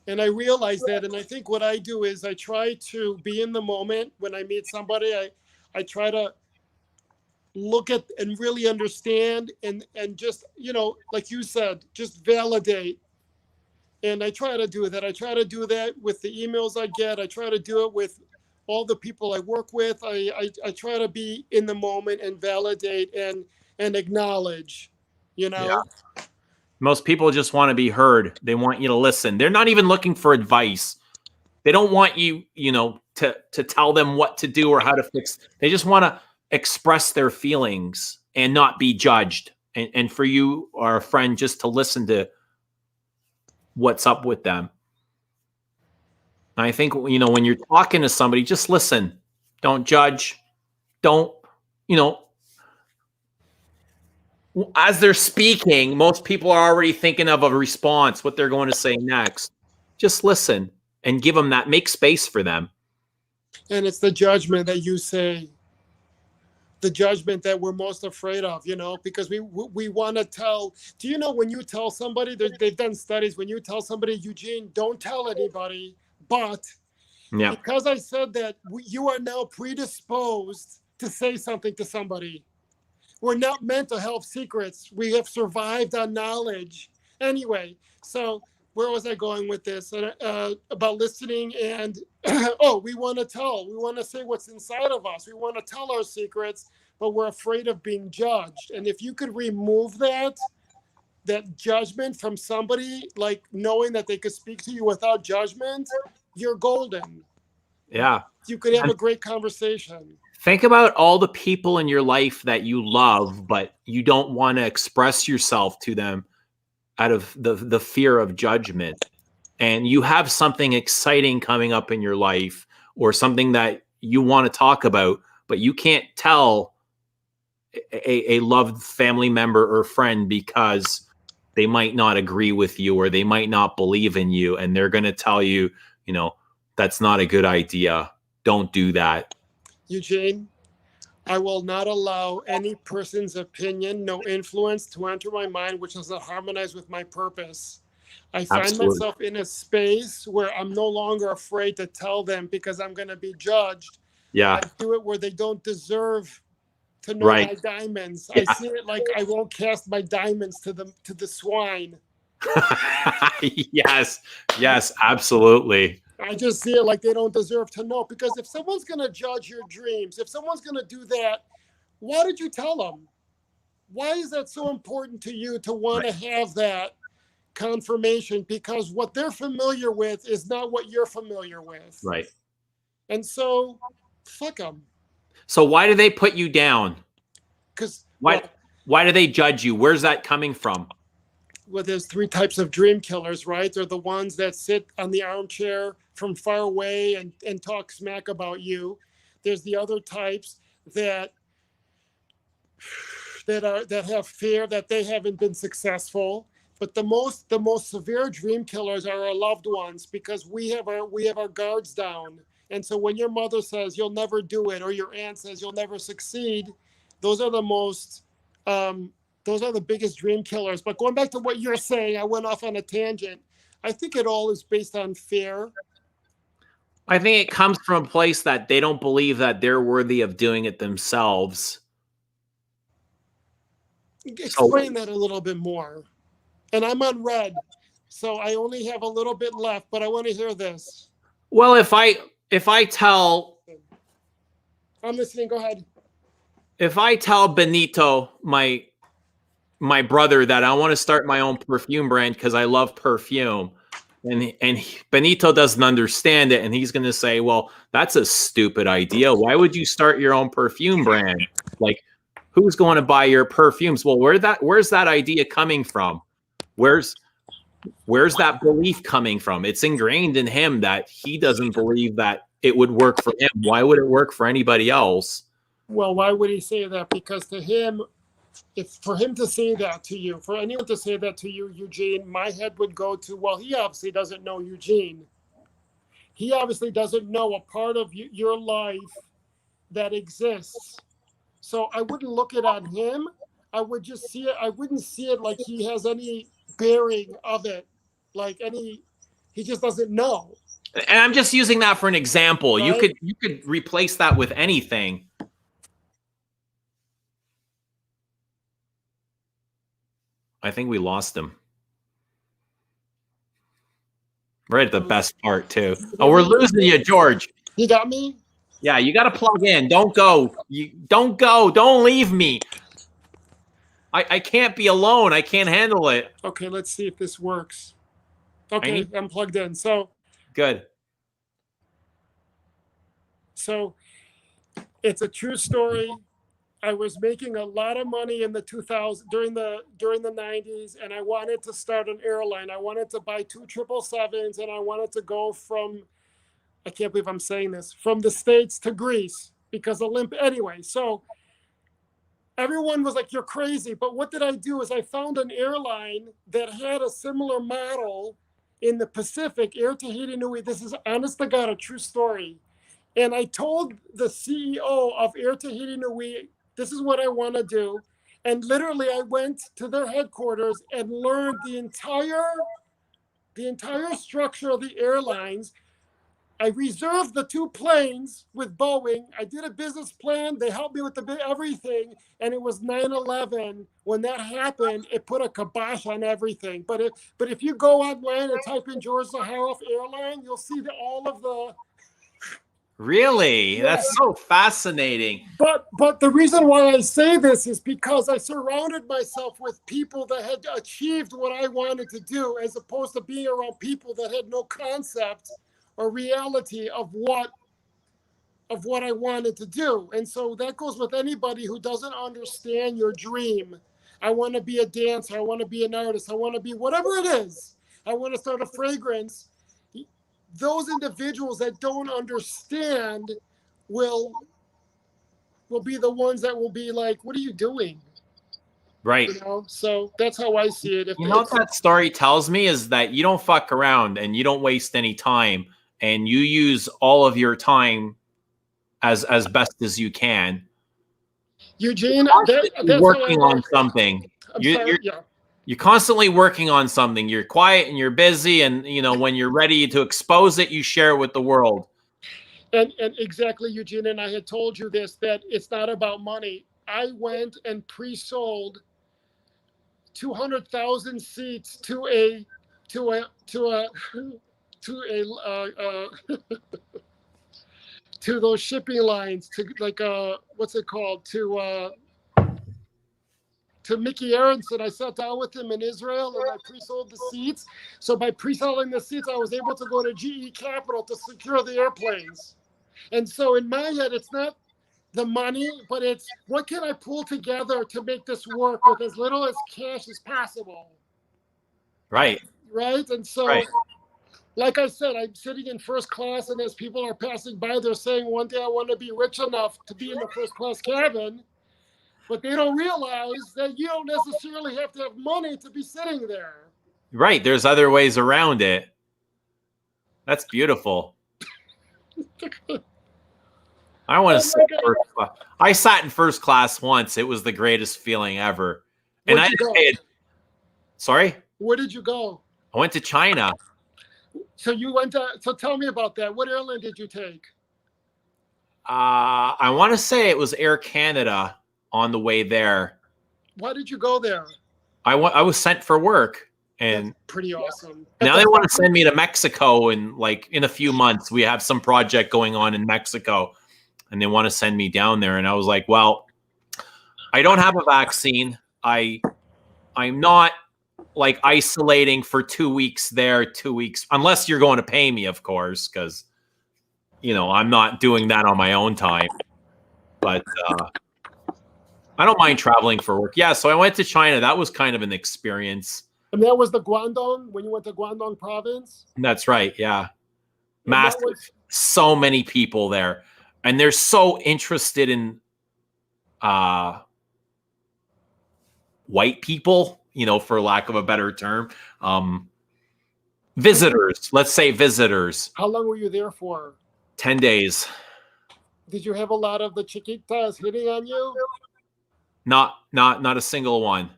And I realize that, and I think what I do is I try to be in the moment when I meet somebody. I try to look at and really understand and just, you know, like you said, just validate. And I try to do that. I try to do that with the emails I get. I try to do it with all the people I work with. I try to be in the moment and validate and acknowledge, you know? Yeah. Most people just want to be heard. They want you to listen. They're not even looking for advice. They don't want you, you know, to tell them what to do or how to fix. They just want to express their feelings and not be judged. And for you or a friend just to listen to what's up with them. And I think, you know, when you're talking to somebody, just listen. Don't judge. Don't, you know, as they're speaking, most people are already thinking of a response, what they're going to say next. Just listen and give them that, make space for them. And it's the judgment that you say, the judgment that we're most afraid of, you know, because we want to tell. Do you know, when you tell somebody, they've done studies, when you tell somebody, Eugene, don't tell anybody, but because I said that, you are now predisposed to say something to somebody. We're not meant to help secrets. We have survived on knowledge. Anyway, so where was I going with this? About listening and, we want to tell. We want to say what's inside of us. We want to tell our secrets, but we're afraid of being judged. And if you could remove that judgment from somebody, like knowing that they could speak to you without judgment, you're golden. Yeah. You could have a great conversation. Think about all the people in your life that you love, but you don't want to express yourself to them out of the fear of judgment. And you have something exciting coming up in your life, or something that you want to talk about, but you can't tell a loved family member or friend because they might not agree with you, or they might not believe in you. And they're going to tell you, you know, that's not a good idea. Don't do that. Eugene, I will not allow any person's opinion, no influence, to enter my mind which does not harmonize with my purpose. I find myself in a space where I'm no longer afraid to tell them because I'm going to be judged. Yeah. I do it where they don't deserve to know Right. my diamonds. Yeah. I see it like I won't cast my diamonds to the swine. Yes, yes, absolutely. I just see it like they don't deserve to know, because if someone's going to judge your dreams, if someone's going to do that, why did you tell them? Why is that so important to you to want to have that confirmation? Because what they're familiar with is not what you're familiar with. Right. And so, fuck them. So why do they put you down? Because Why do they judge you? Where's that coming from? well, there's 3 types of dream killers, right? They're the ones that sit on the armchair from far away and talk smack about you. There's the other types that have fear that they haven't been successful. But the most severe dream killers are our loved ones, because we have our guards down. And so when your mother says you'll never do it, or your aunt says you'll never succeed, those are the most those are the biggest dream killers. But going back to what you're saying, I went off on a tangent. I think it all is based on fear. I think it comes from a place that they don't believe that they're worthy of doing it themselves. Explain that a little bit more. And I'm on red, so I only have a little bit left, but I want to hear this. Well, if I tell, I'm listening. Go ahead. if I tell Benito, my brother, that I want to start my own perfume brand because I love perfume, and Benito doesn't understand it, and he's going to say, well, that's a stupid idea. Why would you start your own perfume brand? Like, who's going to buy your perfumes? Well, where's that idea coming from? Where's that belief coming from? It's ingrained in him that he doesn't believe that it would work for him. Why would it work for anybody else? Well, why would he say that? Because to him, for him to say that to you, for anyone to say that to you, Eugene, my head would go to, well, he obviously doesn't know Eugene. He obviously doesn't know a part of your life that exists. So I wouldn't look it on him. I would just see it. I wouldn't see it like he has any bearing of it. He just doesn't know. And I'm just using that for an example. Right? You could replace that with anything. I think we lost him. Right at the best part, too. Oh, we're losing you, George. You got me? Yeah, you got to plug in. Don't go. Don't go. Don't leave me. I can't be alone. I can't handle it. Okay, let's see if this works. Okay, I'm plugged in. So good. So it's a true story. I was making a lot of money in the 2000s during the 90s, and I wanted to start an airline. I wanted to buy 2 777s, and I wanted to go from, I can't believe I'm saying this, from the States to Greece, because anyway, so everyone was like, you're crazy. But what did I do is I found an airline that had a similar model in the Pacific, Air Tahiti Nui. This is honest to God, a true story. And I told the CEO of Air Tahiti Nui, this is what I want to do. And literally I went to their headquarters and learned the entire structure of the airlines. I reserved the 2 planes with Boeing. I did a business plan. They helped me with everything. And it was 9/11. When that happened, it put a kibosh on everything. But if you go online and type in George Zaharoff Airline, you'll see all of the... Really? Yeah. That's so fascinating. But the reason why I say this is because I surrounded myself with people that had achieved what I wanted to do, as opposed to being around people that had no concept or reality of what I wanted to do. And so that goes with anybody who doesn't understand your dream. I want to be a dancer. I want to be an artist. I want to be whatever it is. I want to start a fragrance. Those individuals that don't understand will be the ones that will be like, what are you doing? Right. You know? So that's how I see it. You know what that story tells me is that you don't fuck around and you don't waste any time, and you use all of your time as best as you can. Eugene, you're working on something. You're constantly working on something. You're quiet and you're busy, and when you're ready to expose it, you share it with the world. And exactly, Eugene, and I had told you this, that it's not about money. I went and pre-sold 200,000 seats to a to those shipping lines, to like what's it called, to Mickey Aronson. I sat down with him in Israel and I pre-sold the seats. So by pre-selling the seats, I was able to go to GE Capital to secure the airplanes. And so in my head, it's not the money, but it's what can I pull together to make this work with as little as cash as possible. Right. Right. And so, Right. like I said, I'm sitting in first class, and as people are passing by, they're saying, one day I want to be rich enough to be in the first class cabin. But they don't realize that you don't necessarily have to have money to be sitting there. Right. There's other ways around it. That's beautiful. I want to sit first class. I sat in first class once. It was the greatest feeling ever. And Where'd you go? Sorry? Where did you go? I went to China. So you went to, so tell me about that. What airline did you take? I want to say it was Air Canada on the way there. Why did you go there? I was sent for work, and that's pretty awesome. Now they want to send me to Mexico in a few months. We have some project going on in Mexico, and they want to send me down there. And I was like, well, I don't have a vaccine. I'm not like isolating for 2 weeks there, 2 weeks, unless you're going to pay me, of course, because, I'm not doing that on my own time. But I don't mind traveling for work. Yeah, so I went to China. That was kind of an experience. And that was the Guangdong, when you went to Guangdong province? That's right, yeah. Massive. So many people there. And they're so interested in white people, for lack of a better term. Visitors. Let's say visitors. How long were you there for? 10 days. Did you have a lot of the chiquitas hitting on you? Not a single one.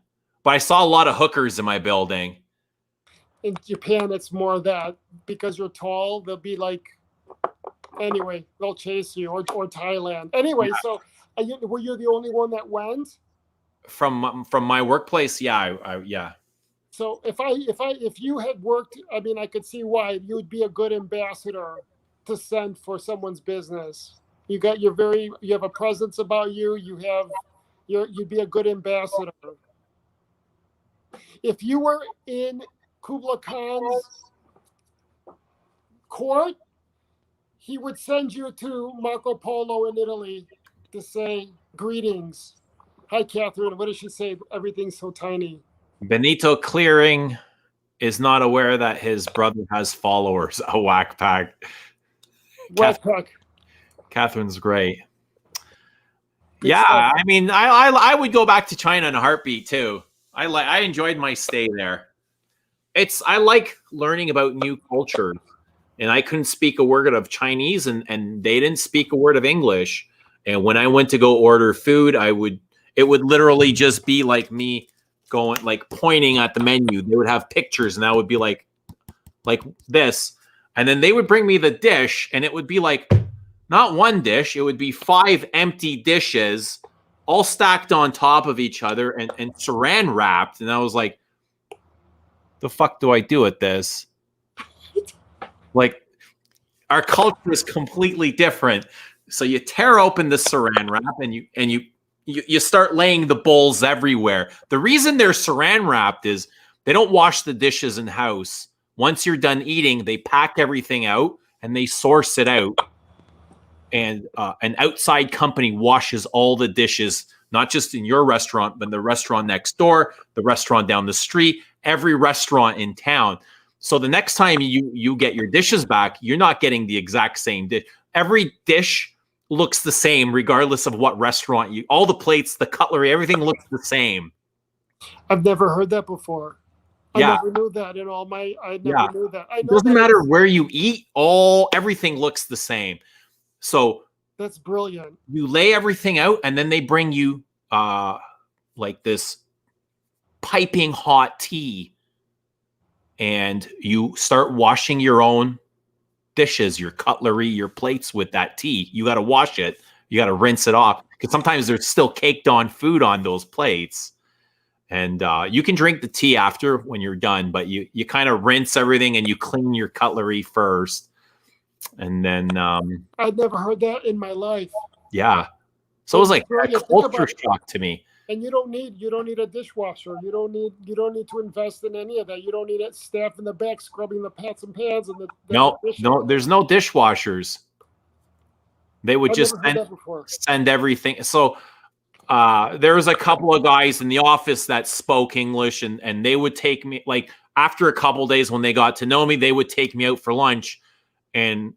But I saw a lot of hookers in my building. In Japan, it's more that because you're tall, they'll be like, anyway, they'll chase you, or Thailand. Anyway, yeah. So were you the only one that went? From my workplace, yeah, yeah. So if you had worked, I mean, I could see why you would be a good ambassador to send for someone's business. You have a presence about you. You'd be a good ambassador. If you were in Kublai Khan's court, he would send you to Marco Polo in Italy to say, greetings. Hi, Catherine. What does she say? Everything's so tiny. Benito Clearing is not aware that his brother has followers. A whack pack. Whack pack. Catherine's great. Good stuff. I mean, I would go back to China in a heartbeat too. I enjoyed my stay there. I like learning about new cultures, and I couldn't speak a word of Chinese, and they didn't speak a word of English. And when I went to go order food, it would literally just be like me going, like pointing at the menu. They would have pictures, and I would be like this, and then they would bring me the dish, and it would be like not one dish, it would be 5 empty dishes, all stacked on top of each other and saran wrapped. And I was like, the fuck do I do with this? Like, our culture is completely different. So you tear open the saran wrap and you start laying the bowls everywhere. The reason they're saran wrapped is they don't wash the dishes in house. Once you're done eating, they pack everything out and they source it out. And an outside company washes all the dishes, not just in your restaurant, but the restaurant next door, the restaurant down the street, every restaurant in town. So the next time you get your dishes back, you're not getting the exact same dish. Every dish looks the same, regardless of what restaurant all the plates, the cutlery, everything looks the same. I've never heard that before. Yeah. I never knew that in all my, I never knew that. It doesn't matter where you eat, everything looks the same. So that's brilliant. You lay everything out, and then they bring you like this piping hot tea, and you start washing your own dishes, your cutlery, your plates with that tea. You got to wash it You got to rinse it off because sometimes there's still caked on food on those plates. And you can drink the tea after when you're done, but you kind of rinse everything and you clean your cutlery first. And then I'd never heard that in my life. Yeah. So it was like a culture shock to me. And you don't need a dishwasher. You don't need to invest in any of that. You don't need it staff in the back scrubbing the pots and pans and the no, there's no dishwashers. They would just send everything. So there was a couple of guys in the office that spoke English, and they would take me, like, after a couple of days when they got to know me, they would take me out for lunch, and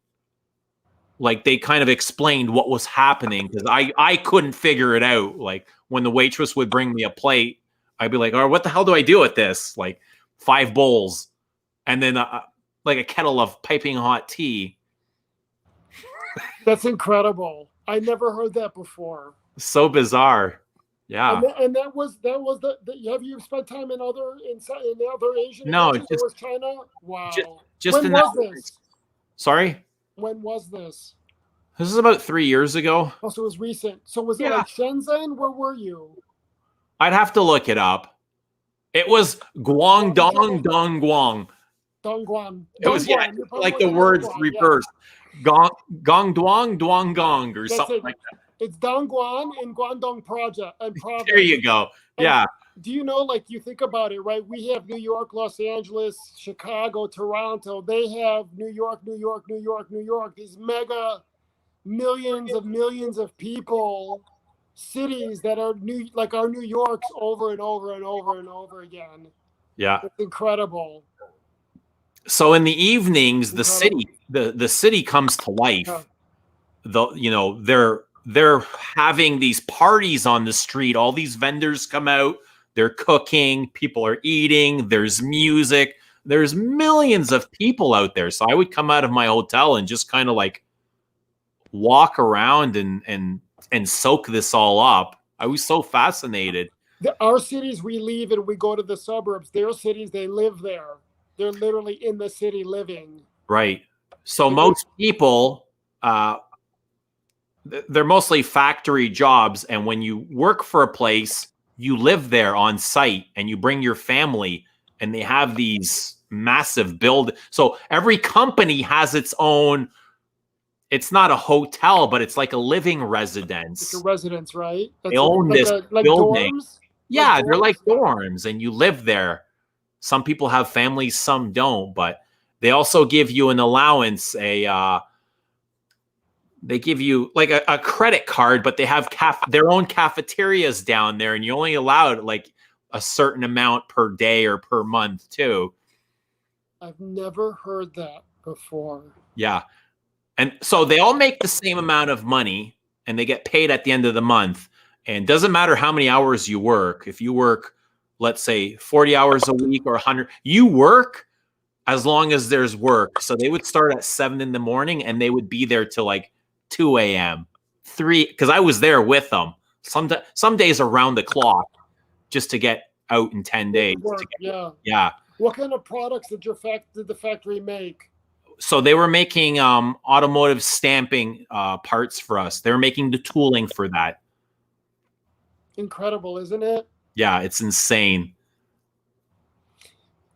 like they kind of explained what was happening because I couldn't figure it out. Like when the waitress would bring me a plate, I'd be like, "Oh, what the hell do I do with this?" Like 5 bowls, and then like a kettle of piping hot tea. That's incredible. I never heard that before. So bizarre. Yeah. And that was the have you spent time in other Asian no, countries? Just, or was China? Wow. Just when was this? Sorry? When was this? This is about 3 years ago. Oh, so it was recent. So was it like Shenzhen? Where were you? I'd have to look it up. It was Guangdong, Dongguang. Dongguan. It was like the words reversed. Gongduang, Duanggong, or something like that. It's Dongguan in Guangdong province. There you go. Yeah. Do you know, like, you think about it, right? We have New York, Los Angeles, Chicago, Toronto. They have New York, New York, New York, New York. These mega millions of people, cities that are our New Yorks over and over and over and over again. Yeah. It's incredible. So in the evenings, the city comes to life. They're having these parties on the street. All these vendors come out. They're cooking. People are eating. There's music. There's millions of people out there. So I would come out of my hotel and just kind of like walk around and soak this all up. I was so fascinated. Our cities, we leave and we go to the suburbs. Their cities, they live there. They're literally in the city living. Right. So most people, they're mostly factory jobs. And when you work for a place, you live there on site and you bring your family, and they have these massive So every company has its own, it's not a hotel, but it's like a living residence. It's a residence, right? They own this building. Dorms? Yeah, they're like dorms, and you live there. Some people have families, some don't, but they also give you an allowance, they give you like a credit card, but they have their own cafeterias down there, and you're only allowed like a certain amount per day or per month too. I've never heard that before. Yeah. And so they all make the same amount of money, and they get paid at the end of the month. And it doesn't matter how many hours you work. If you work, let's say 40 hours a week or 100, you work as long as there's work. So they would start at 7 in the morning and they would be there till like 2 a.m., 3, because I was there with them. Some days around the clock just to get out in 10 days. Yeah. What kind of products did the factory make? So they were making automotive stamping parts for us. They were making the tooling for that. Incredible, isn't it? Yeah, it's insane.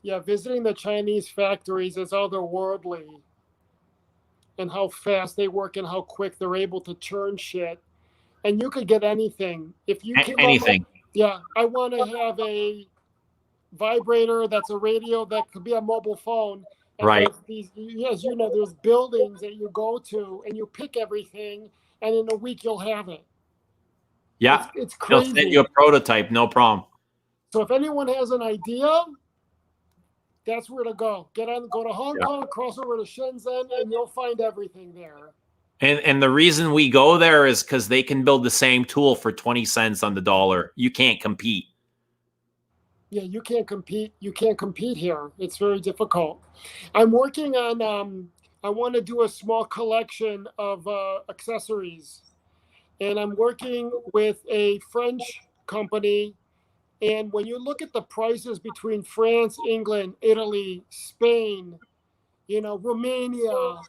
Yeah, visiting the Chinese factories is otherworldly. And how fast they work and how quick they're able to churn shit. And you could get anything. If you anything. I want to have a vibrator that's a radio that could be a mobile phone. And right. There's buildings that you go to and you pick everything, and in a week you'll have it. Yeah. It's crazy. They'll send you a prototype, no problem. So if anyone has an idea, that's where to go. Go to Hong Kong, cross over to Shenzhen, and you'll find everything there. And the reason we go there is because they can build the same tool for 20 cents on the dollar. You can't compete. Yeah, you can't compete. You can't compete here. It's very difficult. I'm working on, I want to do a small collection of accessories. And I'm working with a French company. And when you look at the prices between France, England, Italy, Spain, Romania,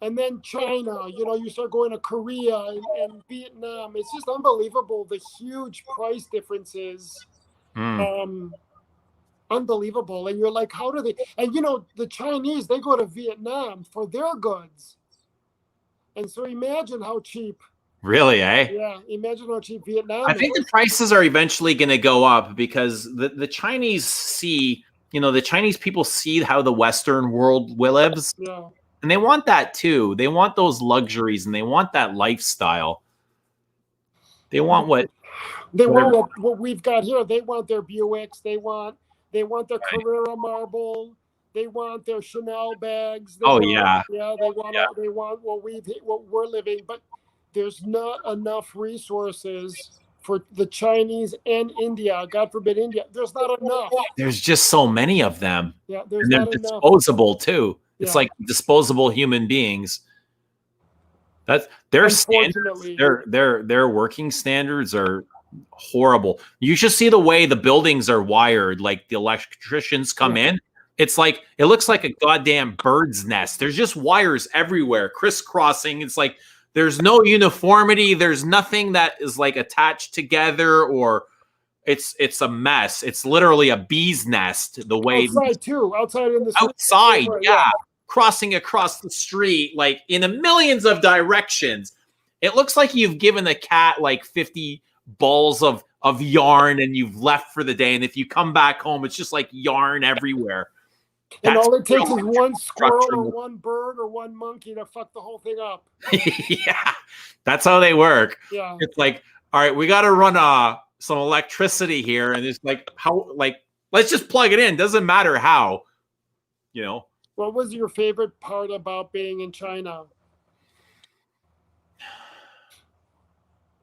And then China, you know, you start going to Korea and Vietnam. It's just unbelievable, the huge price differences. Unbelievable. And you're like, how do they? And, you know, the Chinese, they go to Vietnam for their goods. And so imagine how cheap. Really, eh? Yeah, imagine how cheap Vietnam I is. think the prices are eventually going to go up because the Chinese see, you know, the Chinese people see how the Western world lives. Yeah. And they want that too. They want those luxuries and they want that lifestyle. They want what what we've got here. They want their Buicks. They want their Carrera marble. They want their Chanel bags. They want what we're living. But there's not enough resources for the Chinese and India. God forbid India. There's not enough. There's just so many of them. Yeah, there's and they're not enough. disposable too. It's Yeah. like disposable human beings. That's their standards. Their working standards are horrible. You should see the way the buildings are wired. Like the electricians come in. It's like it looks like a goddamn bird's nest. There's just wires everywhere, crisscrossing. It's like there's no uniformity. There's nothing that is like attached together, or it's a mess. It's literally a bee's nest. The way outside in the street. Outside, yeah. Crossing across the street, like in a millions of directions. It looks like you've given a cat like 50 balls of yarn and you've left for the day. And if you come back home, it's just like yarn everywhere. And all it takes is one squirrel or one bird or one monkey to fuck the whole thing up. Yeah, that's how they work. Yeah. It's like, all right, we got to run some electricity here. And it's like, how, like, let's just plug it in. Doesn't matter how, you know. What was your favorite part about being in China?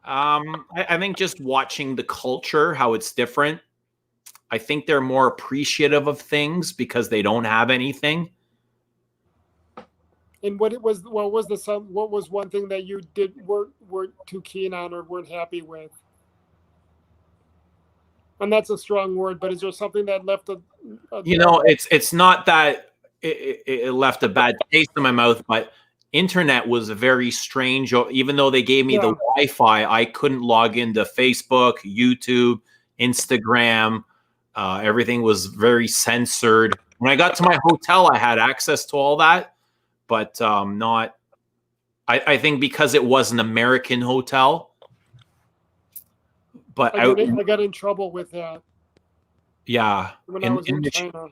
I think just watching the culture, how it's different. I think they're more appreciative of things because they don't have anything. And what was one thing that you weren't too keen on or weren't happy with? And that's a strong word, but is there something that left it's not that it left a bad taste in my mouth, but internet was very strange. Even though they gave me the Wi-Fi, I couldn't log into Facebook, YouTube, Instagram. Everything was very censored. When I got to my hotel, I had access to all that, but not. I think because it was an American hotel. But I got in trouble with that. Yeah, when I was in China.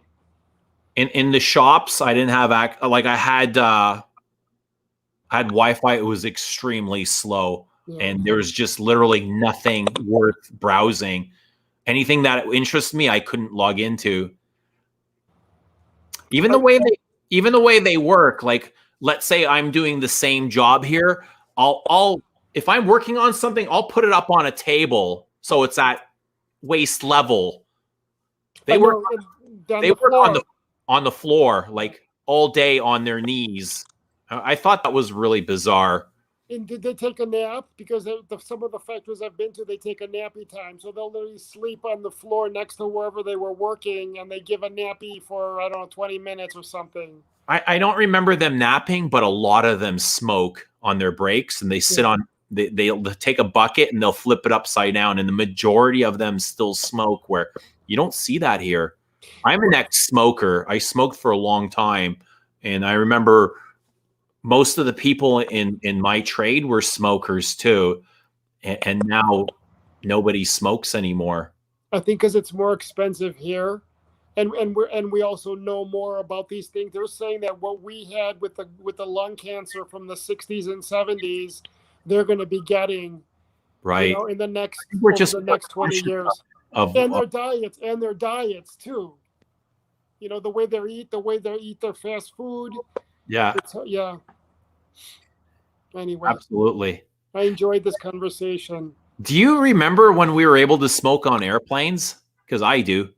In the shops, I didn't have I had Wi-Fi. It was extremely slow, and there was just literally nothing worth browsing. Anything that interests me, I couldn't log into. Even the way they work, like let's say I'm doing the same job here, I'll if I'm working on something, I'll put it up on a table so it's at waist level. They work on the floor like all day on their knees. I thought that was really bizarre. And did they take a nap? Because some of the factories I've been to, they take a nappy time. So they'll literally sleep on the floor next to wherever they were working, and they give a nappy for, I don't know, 20 minutes or something. I don't remember them napping, but a lot of them smoke on their breaks, and they sit on, they'll take a bucket and they'll flip it upside down, and the majority of them still smoke, where you don't see that here. I'm an ex-smoker. I smoked for a long time, and I remember most of the people in my trade were smokers too, and now nobody smokes anymore. I think because it's more expensive here, and we also know more about these things. They're saying that what we had with the lung cancer from the 60s and 70s, they're going to be getting in the next 20 years. And their diets too. The way they eat their fast food. Yeah. Anyway. Absolutely. I enjoyed this conversation. Do you remember when we were able to smoke on airplanes? Because I do.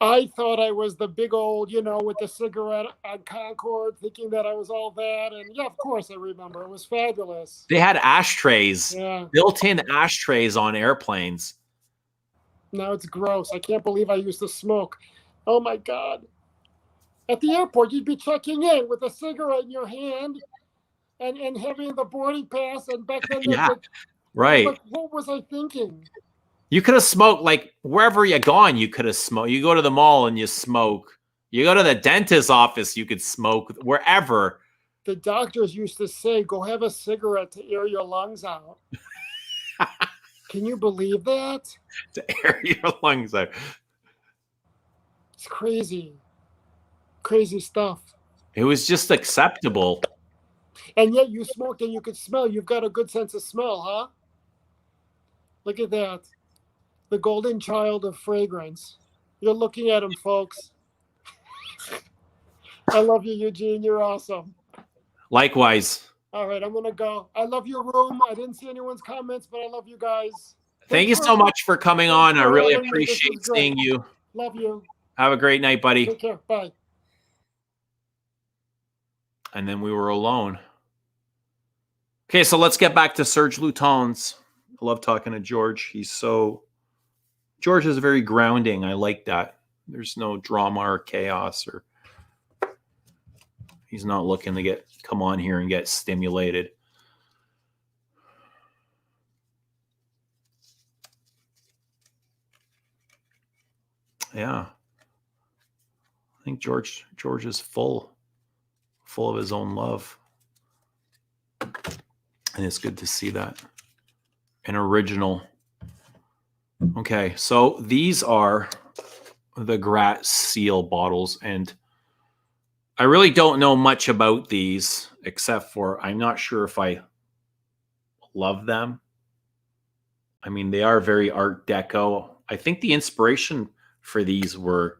I thought I was the big old, with the cigarette on Concorde, thinking that I was all that. And yeah, of course I remember. It was fabulous. They had ashtrays, yeah. Built-in ashtrays on airplanes. Now it's gross. I can't believe I used to smoke. Oh my God. At the airport, you'd be checking in with a cigarette in your hand, and having the boarding pass, and back then, Yeah, like, right. like, what was I thinking? You could have smoked, like, wherever you gone, you could have smoked. You go to the mall and you smoke. You go to the dentist's office, you could smoke. Wherever. The doctors used to say, go have a cigarette to air your lungs out. Can you believe that? To air your lungs out. It's crazy. Crazy stuff. It was just acceptable. And yet you smoked and you could smell. You've got a good sense of smell, huh? Look at that. The golden child of fragrance. You're looking at him, folks. I love you, Eugene. You're awesome. Likewise. All right, I'm going to go. I love your room. I didn't see anyone's comments, but I love you guys. Thank you so much for coming on. I really appreciate great. seeing you. Love you. Have a great night, buddy. Take care. Bye. And then we were alone. Okay, so let's get back to Serge Lutens. I love talking to George. George is very grounding. I like that. There's no drama or chaos, or he's not looking to come on here and get stimulated. Yeah. I think George is full of his own love. And it's good to see that. An original. Okay, so these are the Grat Seal bottles, and I really don't know much about these, except for I'm not sure if I love them. I mean, they are very Art Deco. I think the inspiration for these were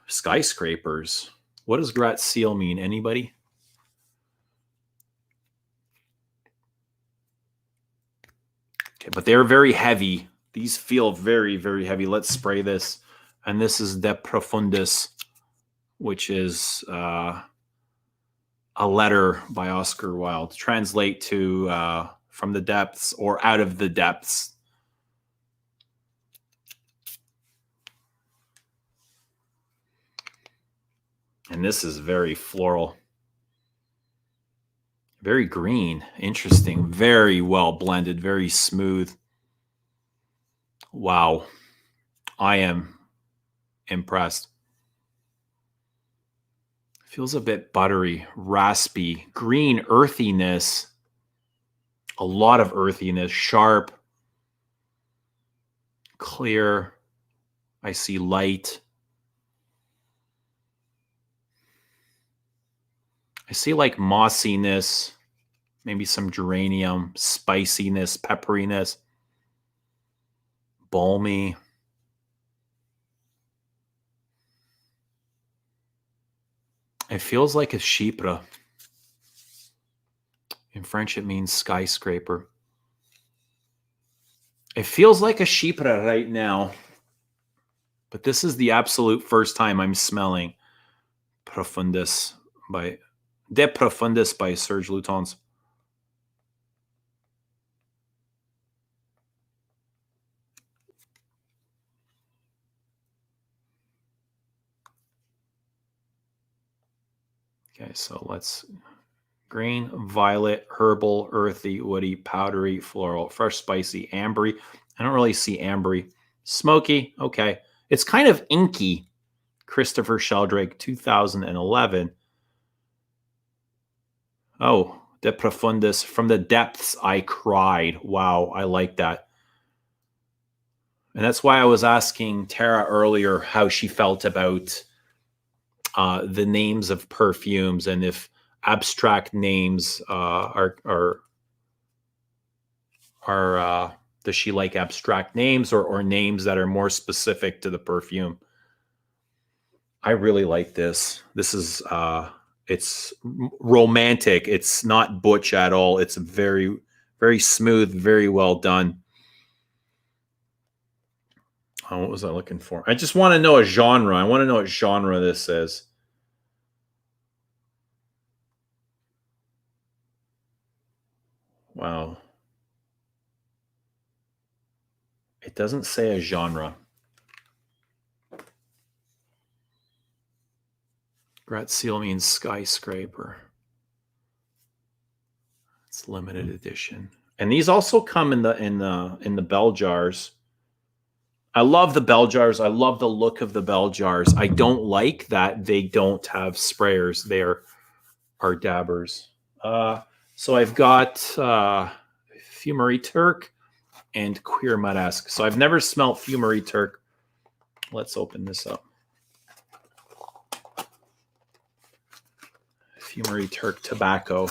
skyscrapers. What does Grat Seal mean? Anybody? Okay, but they're very heavy. These feel very, very heavy. Let's spray this. And this is De Profundis, which is a letter by Oscar Wilde. Translate to from the depths or out of the depths. And this is very floral. Very green. Interesting. Very well blended. Very smooth. Wow. I am impressed. Feels a bit buttery, raspy, green earthiness. A lot of earthiness. Sharp. Clear. I see light. I see like mossiness, maybe some geranium, spiciness, pepperiness, balmy. It feels like a chypre. In French, it means skyscraper. It feels like a chypre right now, but this is the absolute first time I'm smelling Profundis by De Profundis by Serge Lutens. Okay, so let's green, violet, herbal, earthy, woody, powdery, floral, fresh, spicy, ambery. I don't really see ambery. Smoky, okay. It's kind of inky. Christopher Sheldrake, 2011. Oh, De Profundis, from the depths I cried. Wow, I like that. And that's why I was asking Tara earlier how she felt about the names of perfumes, and if abstract names does she like abstract names or names that are more specific to the perfume? I really like this. This is it's romantic. It's not butch at all. It's very, very smooth, very well done. Oh, what was I looking for? I just want to know a genre. I want to know what genre this is. Wow. It doesn't say a genre. Grat Seal means skyscraper. It's limited edition. And these also come in the bell jars. I love the bell jars. I love the look of the bell jars. I don't like that they don't have sprayers. They are dabbers. So I've got FUMERIE TURQUE and CUIR MAURESQUE. So I've never smelt FUMERIE TURQUE. Let's open this up. FUMERIE TURQUE tobacco.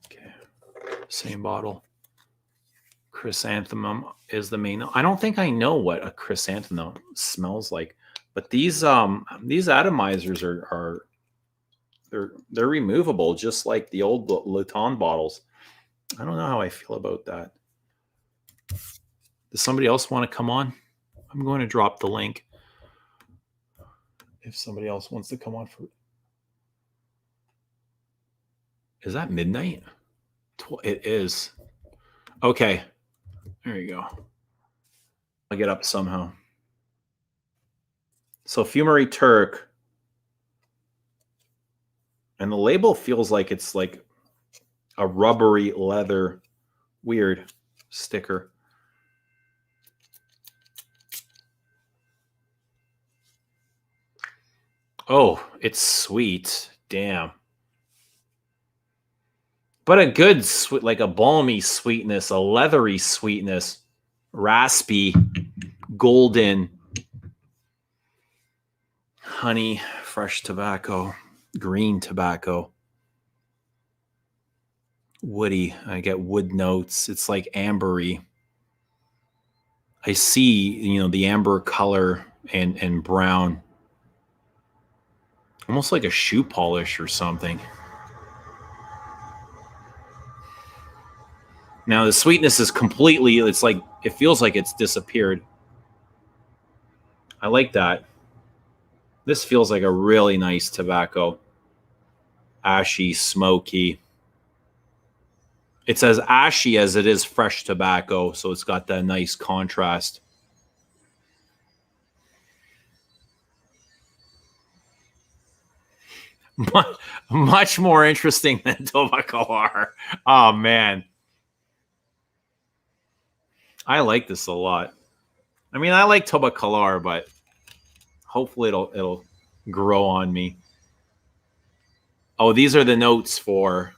Okay, same bottle. Chrysanthemum is the main. I don't think I know what a chrysanthemum smells like, but these atomizers are they're removable, just like the old LUTENS bottles. I don't know how I feel about that. Does somebody else want to come on? I'm going to drop the link if somebody else wants to come on for. Is that midnight? It is. Okay. There you go. I'll get up somehow. So FUMERIE TURQUE. And the label feels like it's like a rubbery leather, weird sticker. Oh, it's sweet. Damn. But a good sweet, like a balmy sweetness, a leathery sweetness, raspy, golden, honey, fresh tobacco, green tobacco, woody. I get wood notes. It's like ambery. I see, the amber color and brown, almost like a shoe polish or something. Now the sweetness is completely, it's like, it feels like it's disappeared. I like that. This feels like a really nice tobacco. Ashy, smoky. It's as ashy as it is fresh tobacco, so it's got that nice contrast. Much more interesting than Tobacalar. Oh man. I like this a lot. I mean, I like Tobacalar, but hopefully it'll grow on me. Oh, these are the notes for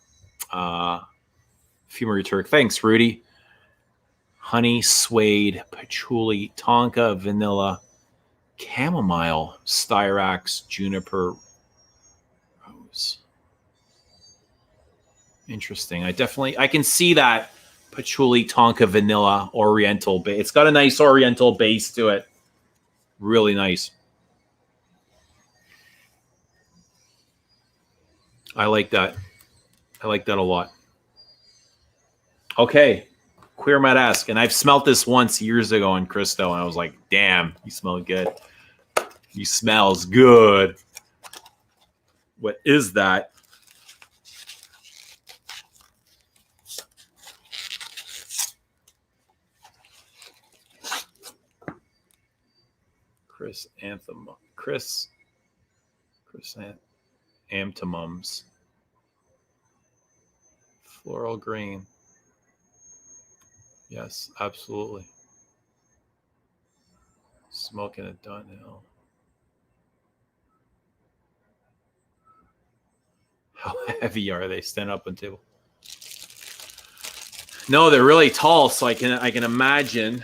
FUMERIE TURQUE. Thanks, Rudy. Honey, suede, patchouli, tonka, vanilla, chamomile, styrax, juniper, rose. Interesting. I can see that patchouli, tonka, vanilla, oriental base. It's got a nice oriental base to it. Really nice. I like that. I like that a lot. Okay. CUIR MAURESQUE. And I've smelt this once years ago in Cristo, and I was like, damn, you smell good. You smells good. What is that? Chrysanthemums. Floral green. Yes, absolutely. Smoking at Dunhill. How heavy are they? Stand up on table. No, they're really tall, so I can imagine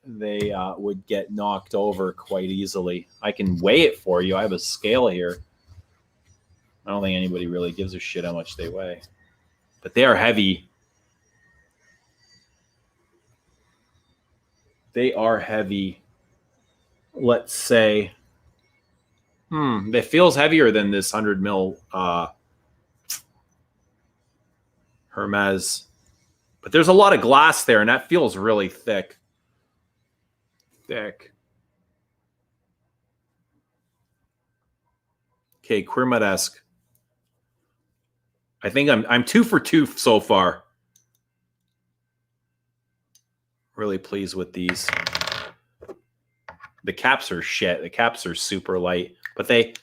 they would get knocked over quite easily. I can weigh it for you. I have a scale here. I don't think anybody really gives a shit how much they weigh, but they are heavy. They are heavy. Let's say, it feels heavier than this 100 mil Hermes, but there's a lot of glass there, and that feels really thick. Okay, CUIR MAURESQUE. I think I'm 2 for 2 so far. Really pleased with these. The caps are shit. The caps are super light, but they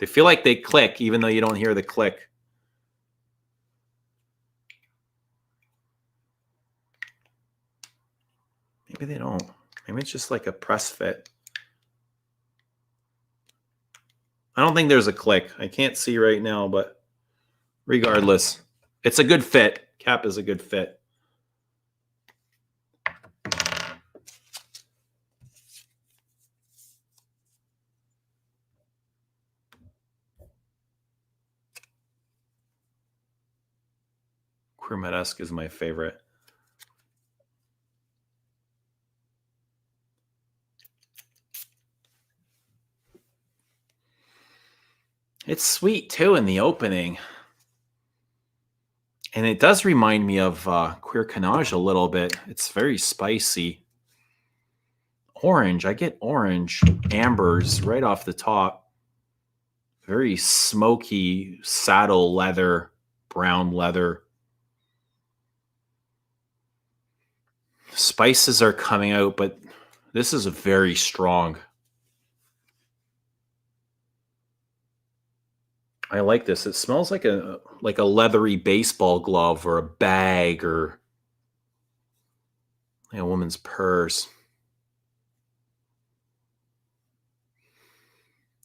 feel like they click even though you don't hear the click. Maybe they don't. Maybe it's just like a press fit. I don't think there's a click. I can't see right now, but regardless, it's a good fit. Cap is a good fit. MAURESQUE is my favorite. It's sweet too in the opening. And it does remind me of CUIR Canage a little bit. It's very spicy. Orange. I get orange ambers right off the top. Very smoky saddle leather, brown leather. Spices are coming out, but this is very strong. I like this. It smells like a leathery baseball glove or a bag or like a woman's purse.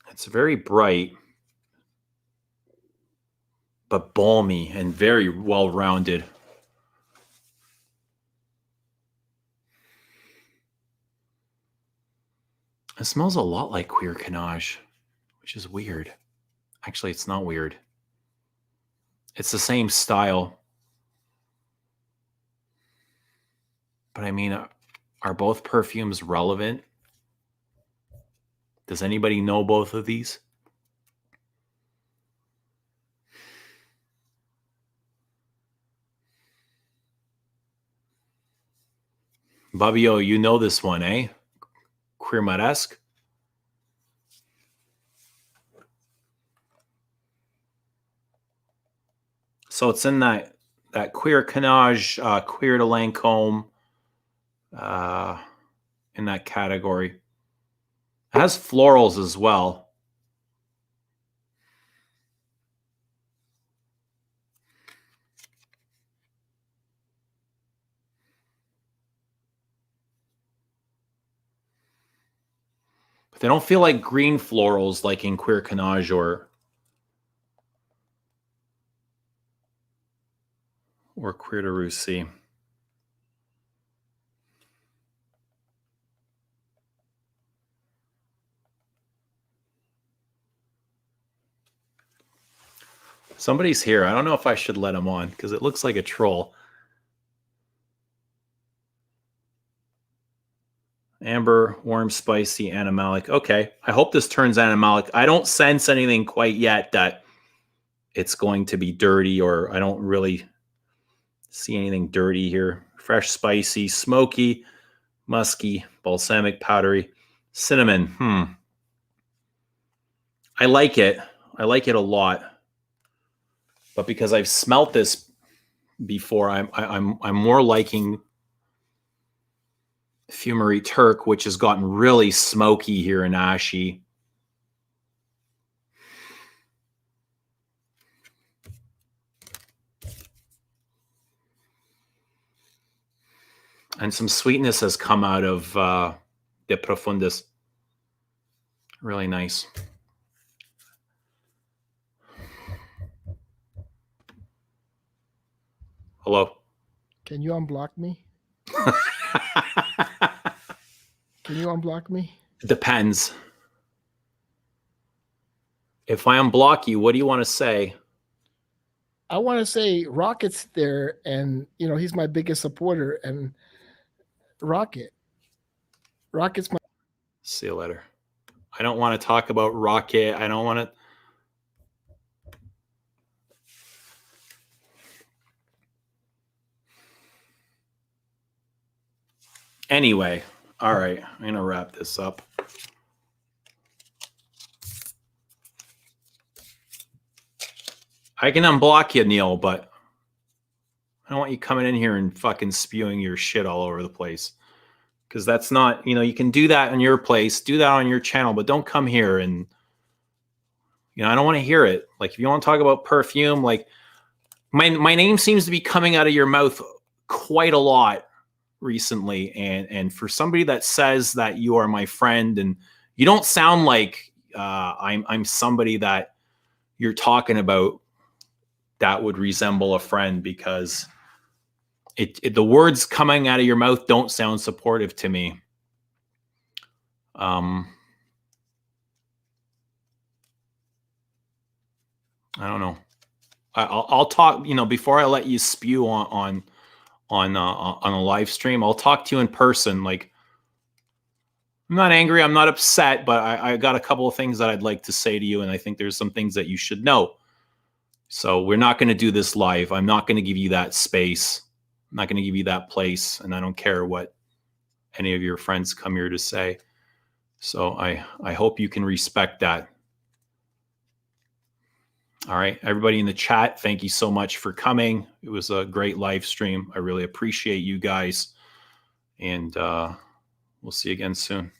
It's very bright, but balmy and very well-rounded. It smells a lot like CUIR Canage, which is weird. Actually, it's not weird. It's the same style. But I mean, are both perfumes relevant? Does anybody know both of these? Babio, you know this one, eh? CUIR MAURESQUE. So it's in that CUIR Canage, CUIR de Lancôme, in that category. It has florals as well. But they don't feel like green florals like in CUIR Canage or CUIR de Russie. Somebody's here. I don't know if I should let him on because it looks like a troll. Amber, warm, spicy, animalic. Okay. I hope this turns animalic. I don't sense anything quite yet that it's going to be dirty, or I don't really see anything dirty here. Fresh, spicy, smoky, musky, balsamic, powdery, cinnamon. I like it. I like it a lot. But because I've smelt this before, I'm more liking FUMERIE TURQUE, which has gotten really smoky here and ashy. And some sweetness has come out of the PROFUNDIS. Really nice. Hello. Can you unblock me? Can you unblock me? Depends. If I unblock you, what do you want to say? I want to say Rocket's there, and you know he's my biggest supporter. And Rocket's my. See you later. I don't want to talk about Rocket. I don't want to. Anyway, all right. I'm going to wrap this up. I can unblock you, Neil, but I don't want you coming in here and fucking spewing your shit all over the place. Because that's not, you know, you can do that in your place, do that on your channel, but don't come here and, you know, I don't want to hear it. Like, if you want to talk about perfume, like, my name seems to be coming out of your mouth quite a lot recently. And for somebody that says that you are my friend, and you don't sound like I'm somebody that you're talking about that would resemble a friend, because the words coming out of your mouth don't sound supportive to me. I don't know. I'll talk, you know, before I let you spew on a live stream. I'll talk to you in person. Like, I'm not angry, I'm not upset, but I got a couple of things that I'd like to say to you, and I think there's some things that you should know. So we're not going to do this live. I'm not going to give you that space. I'm not going to give you that place, and I don't care what any of your friends come here to say. So I hope you can respect that. All right, everybody in the chat, thank you so much for coming. It was a great live stream. I really appreciate you guys, and we'll see you again soon.